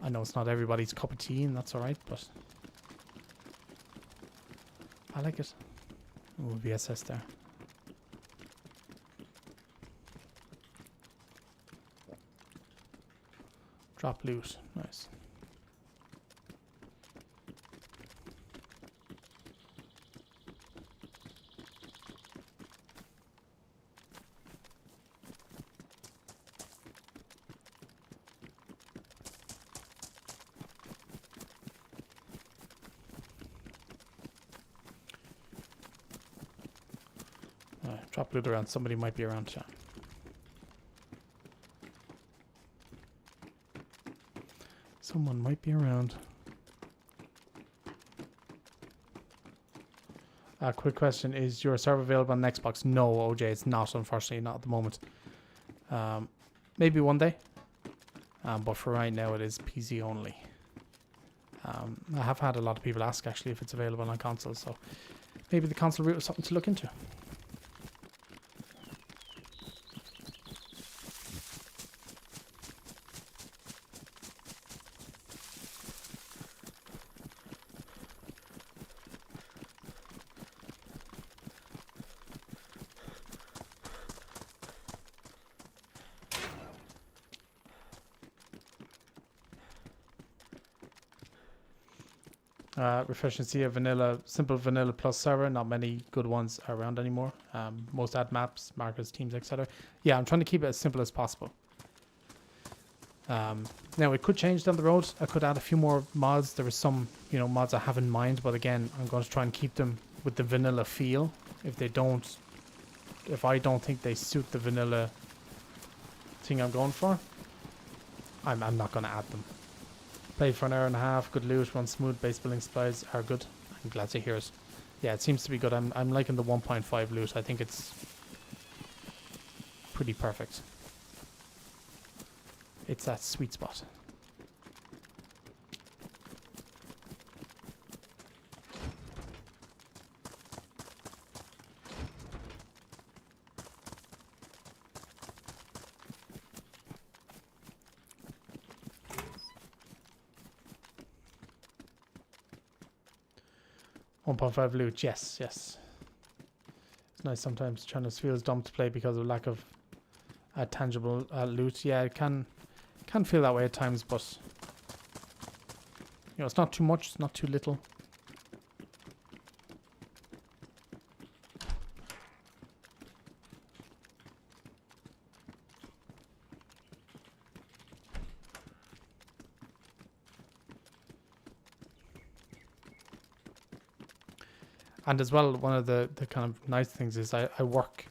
I know it's not everybody's cup of tea, and that's alright, but I like it. Ooh, VSS there. Drop loot. Nice. Drop loot around. Somebody might be around, yeah. Someone might be around. Quick question. Is your server available on Xbox? No, OJ, it's not, unfortunately, not at the moment. Maybe one day. But for right now, it is PC only. I have had a lot of people ask, actually, if it's available on console, so maybe the console route is something to look into. 'Refresh and see a vanilla, simple vanilla plus server. Not many good ones are around anymore. Most add maps, markers, teams, etc. Yeah, I'm trying to keep it as simple as possible. Now it could change down the road. I could add a few more mods. There are some, you know, mods I have in mind, but again, I'm going to try and keep them with the vanilla feel. If I don't think they suit the vanilla thing I'm going for, I'm not going to add them. Played for an hour and a half, good loot, run smooth, base building supplies are good. I'm glad to hear it. Yeah, it seems to be good. I'm liking the 1.5 loot. I think it's pretty perfect. It's that sweet spot. .5 loot, yes. It's nice sometimes. Channels feels dumb to play because of lack of tangible loot. Yeah, it can feel that way at times, but you know, it's not too much, it's not too little. And as well, one of the kind of nice things is I work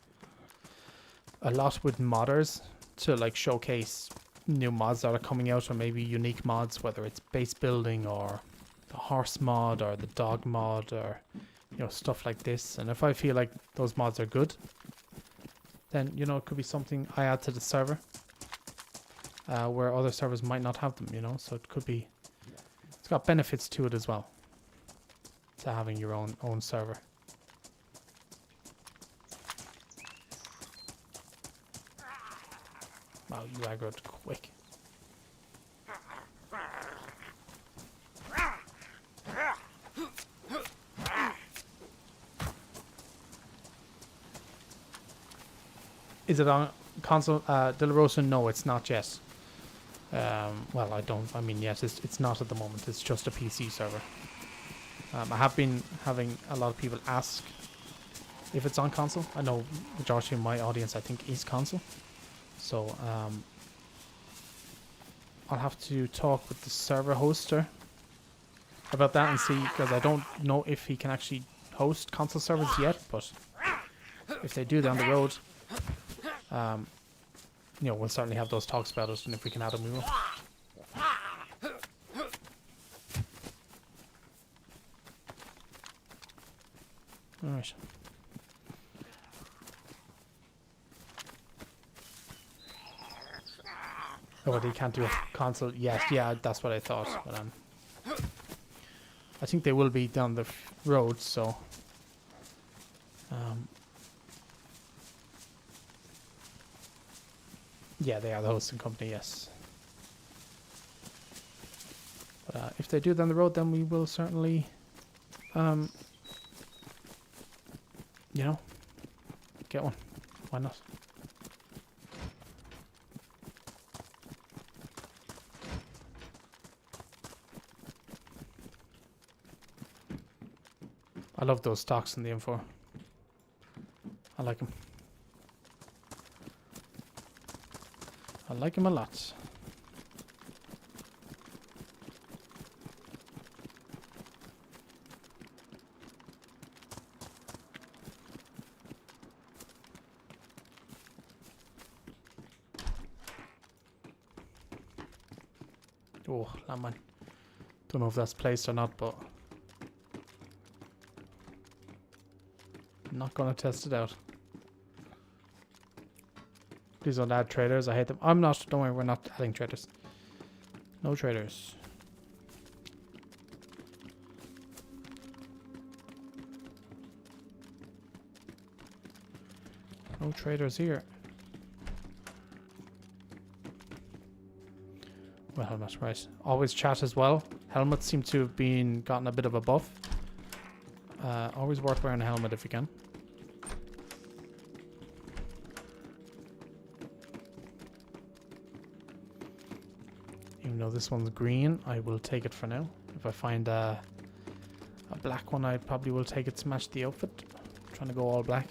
a lot with modders to like showcase new mods that are coming out, or maybe unique mods, whether it's base building or the horse mod or the dog mod, or you know, stuff like this. And if I feel like those mods are good, then you know, it could be something I add to the server where other servers might not have them, you know. So it could be, it's got benefits to it as well, to having your own server. Wow, you aggroed quick. Is it on console? De La Rosa? No, it's not yet. Well, I mean, yes, it's not at the moment. It's just a PC server. I have been having a lot of people ask if it's on console. I know majority of my audience, I think, is console. So I'll have to talk with the server hoster about that and see, because I don't know if he can actually host console servers yet. But if they do down the road, you know, we'll certainly have those talks about it, and if we can add them, we will. Alright. Oh, they can't do a console yet. Yeah, that's what I thought. But I think they will be down the road, so yeah, they are the hosting company, yes. But if they do down the road, then we will certainly you know, get one. Why not? I love those stocks in the M4. I like them. I like them a lot. Oh, landmine. Don't know if that's placed or not, but I'm not gonna test it out. Please don't add traders. I hate them. I'm not. Don't worry, we're not adding traders. No traders. No traders here. Well, helmet, right. Always chat as well. Helmets seem to have gotten a bit of a buff. Always worth wearing a helmet if you can. Even though this one's green, I will take it for now. If I find a black one, I probably will take it to match the outfit. I'm trying to go all black.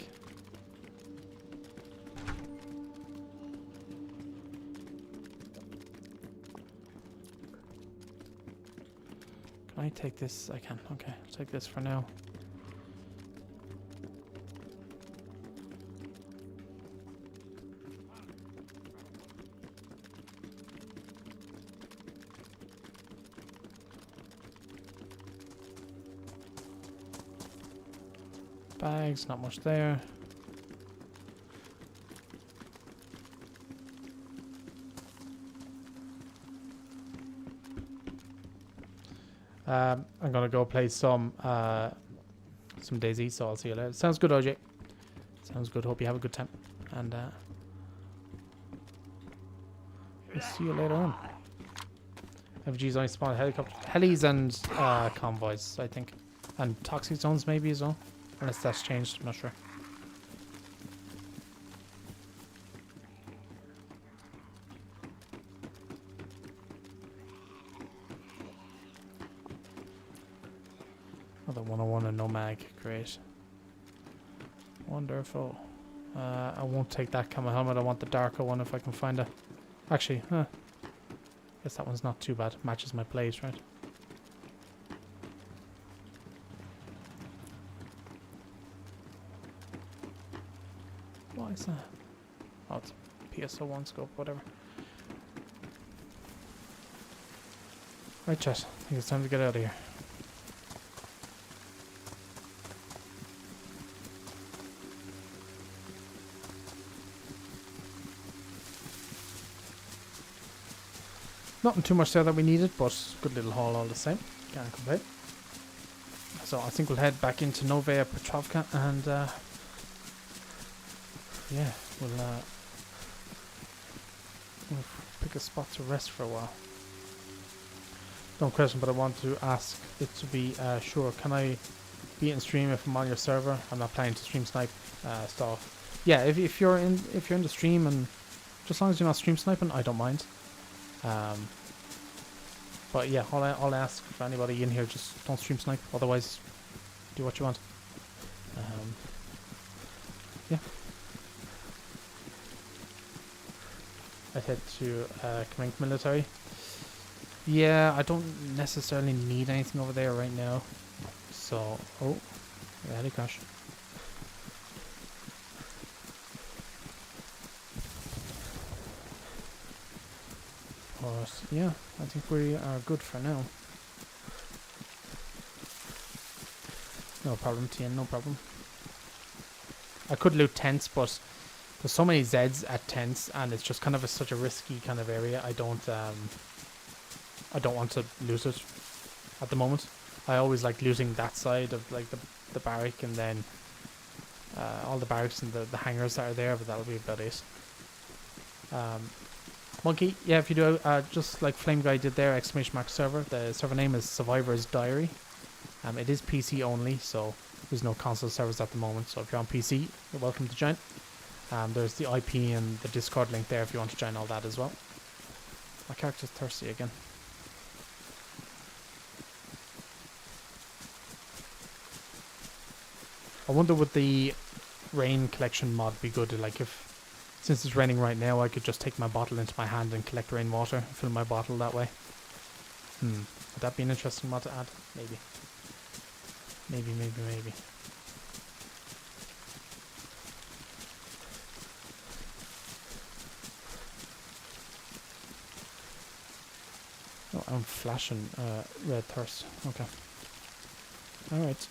Can I take this? I can. Okay, I'll take this for now. Bags, not much there. I'm gonna go play some DayZ, so I'll see you later. Sounds good, OJ. Sounds good. Hope you have a good time, and we'll see you later on. FG's only spawned helis and convoys, I think, and toxic zones maybe as well, unless that's changed. I'm not sure. Another 101 and no mag. Great. Wonderful. I won't take that camo helmet. I want the darker one if I can find it. Actually, guess that one's not too bad. Matches my plays, right? Why is that? Oh, it's PSO1 scope, whatever. Right, chat. I think it's time to get out of here. Nothing too much there that we needed, but good little haul all the same. Can't complain. So I think we'll head back into Novaya Petrovka and yeah, we'll pick a spot to rest for a while. No question, but I want to ask it to be sure. Can I be in stream if I'm on your server? I'm not planning to stream snipe stuff. Yeah, if you're in the stream, and just as long as you're not stream sniping, I don't mind. But yeah, I'll ask for anybody in here, just don't stream snipe. Otherwise, do what you want. Yeah. I'd head to Command Military. Yeah, I don't necessarily need anything over there right now. So, oh, heli crash. But yeah, I think we are good for now. No problem, TN, no problem. I could loot tents, but there's so many Zeds at tents, and it's just kind of such a risky kind of area. I don't want to loot it at the moment. I always like looting that side of like the barrack, and then all the barracks and the hangars that are there, but that'll be about it. Monkey, yeah, if you do, just like Flame Guy did there, ! Server. The server name is Survivor's Diary. It is PC only, so there's no console servers at the moment. So if you're on PC, you're welcome to join. There's the IP and the Discord link there if you want to join all that as well. My character's thirsty again. I wonder would the rain collection mod be good? Like if, since it's raining right now, I could just take my bottle into my hand and collect rainwater, fill my bottle that way. Would that be an interesting mod to add? Maybe. Maybe. Oh, I'm flashing red thirst. Okay. Alright.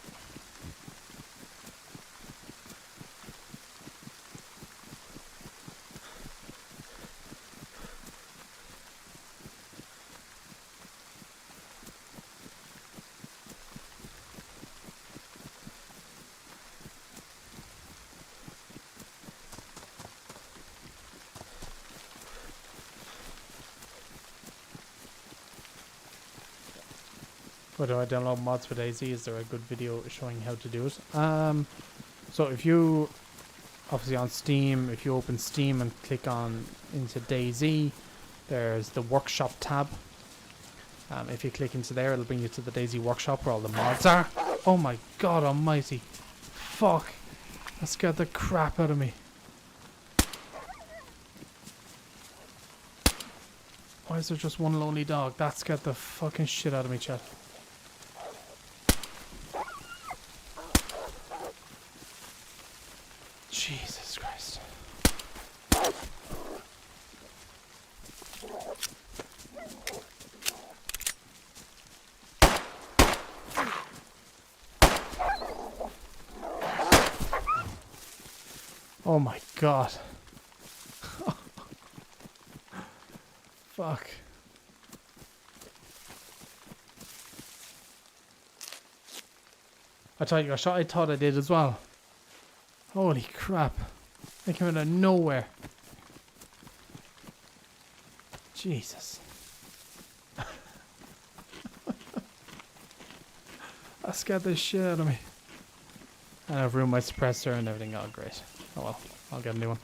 Where do I download mods for DayZ? Is there a good video showing how to do it? So if you, obviously on Steam, if you open Steam and click on into DayZ, there's the workshop tab. If you click into there, it'll bring you to the DayZ workshop where all the mods are. Oh my god almighty. Fuck. That scared the crap out of me. Why is there just one lonely dog? That scared the fucking shit out of me, chat. Jesus Christ. Oh my god. Fuck. I thought you got shot. I thought I did as well. Holy crap. They came out of nowhere. Jesus. That scared the shit out of me. And I've ruined my suppressor and everything. Oh, great. Oh well, I'll get a new one.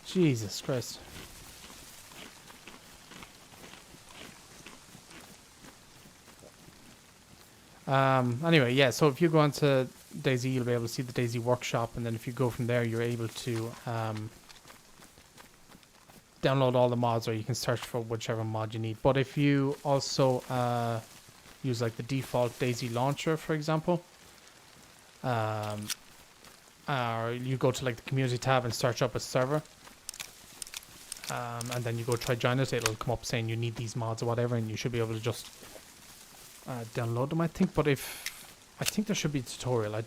Jesus Christ. Anyway, yeah, so if you go onto DayZ, you'll be able to see the DayZ workshop, and then if you go from there, you're able to download all the mods, or you can search for whichever mod you need. But if you also use like the default DayZ launcher, for example, you go to like the community tab and search up a server, and then you go try join it. It'll come up saying you need these mods or whatever, and you should be able to just download them, I think. But I think there should be a tutorial. I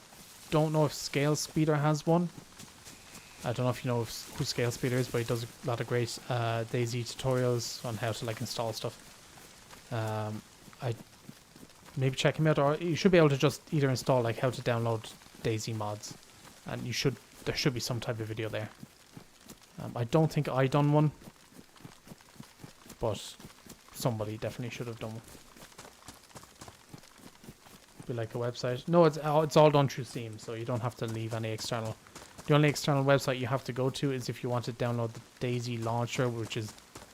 don't know if Scale Speeder has one. I don't know if you know who Scale Speeder is, but he does a lot of great DayZ tutorials on how to like install stuff. I maybe check him out, or you should be able to just either install like how to download DayZ mods, and there should be some type of video there. I don't think I done one, but somebody definitely should have done one. Be like a website. No, it's all done through Steam, so you don't have to leave any external. The only external website you have to go to is if you want to download the DayZ launcher, which is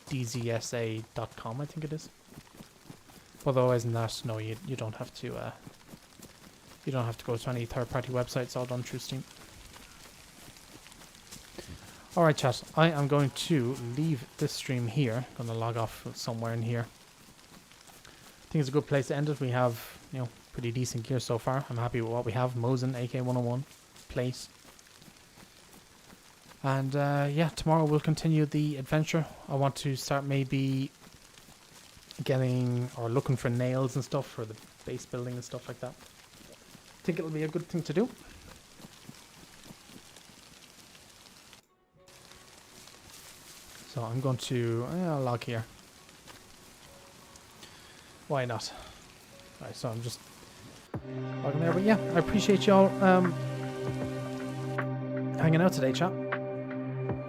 dzsa.com, I think it is. Otherwise than that, no, you don't have to. You don't have to go to any third-party websites. It's all done through Steam. All right, chat. I am going to leave this stream here. I'm going to log off somewhere in here. I think it's a good place to end it. We have, pretty decent gear so far. I'm happy with what we have. Mosin, AK-101, plate. And yeah, tomorrow we'll continue the adventure. I want to start maybe getting or looking for nails and stuff for the base building and stuff like that. I think it'll be a good thing to do. So I'm going to log here. Why not? Alright, so I'm just logging there. But yeah, I appreciate y'all hanging out today, chat.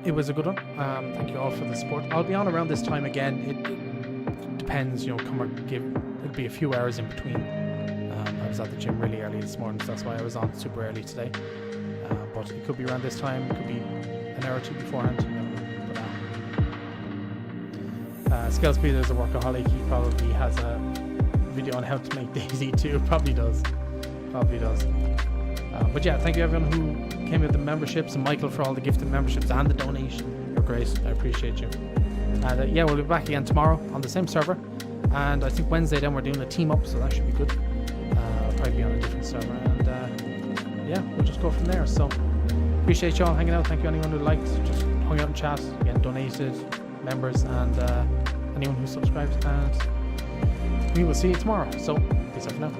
It was a good one. Thank you all for the support. I'll be on around this time again. It depends, it'll be a few hours in between. I was at the gym really early this morning, so that's why I was on super early today. But it could be around this time. It could be an hour or two beforehand. Scale Speeder is a workaholic. He probably has a video on how to make DayZ too. Probably does. But yeah, thank you everyone who came with the memberships, and Michael for all the gifted memberships and the donation. You're great. I appreciate you. And yeah, we'll be back again tomorrow on the same server. And I think Wednesday then we're doing a team up, so that should be good. Probably be on a different server. And yeah, we'll just go from there. So appreciate y'all hanging out. Thank you anyone who liked, just hung out and chat, again donated, members, and anyone who subscribed. And we will see you tomorrow. So peace out for now.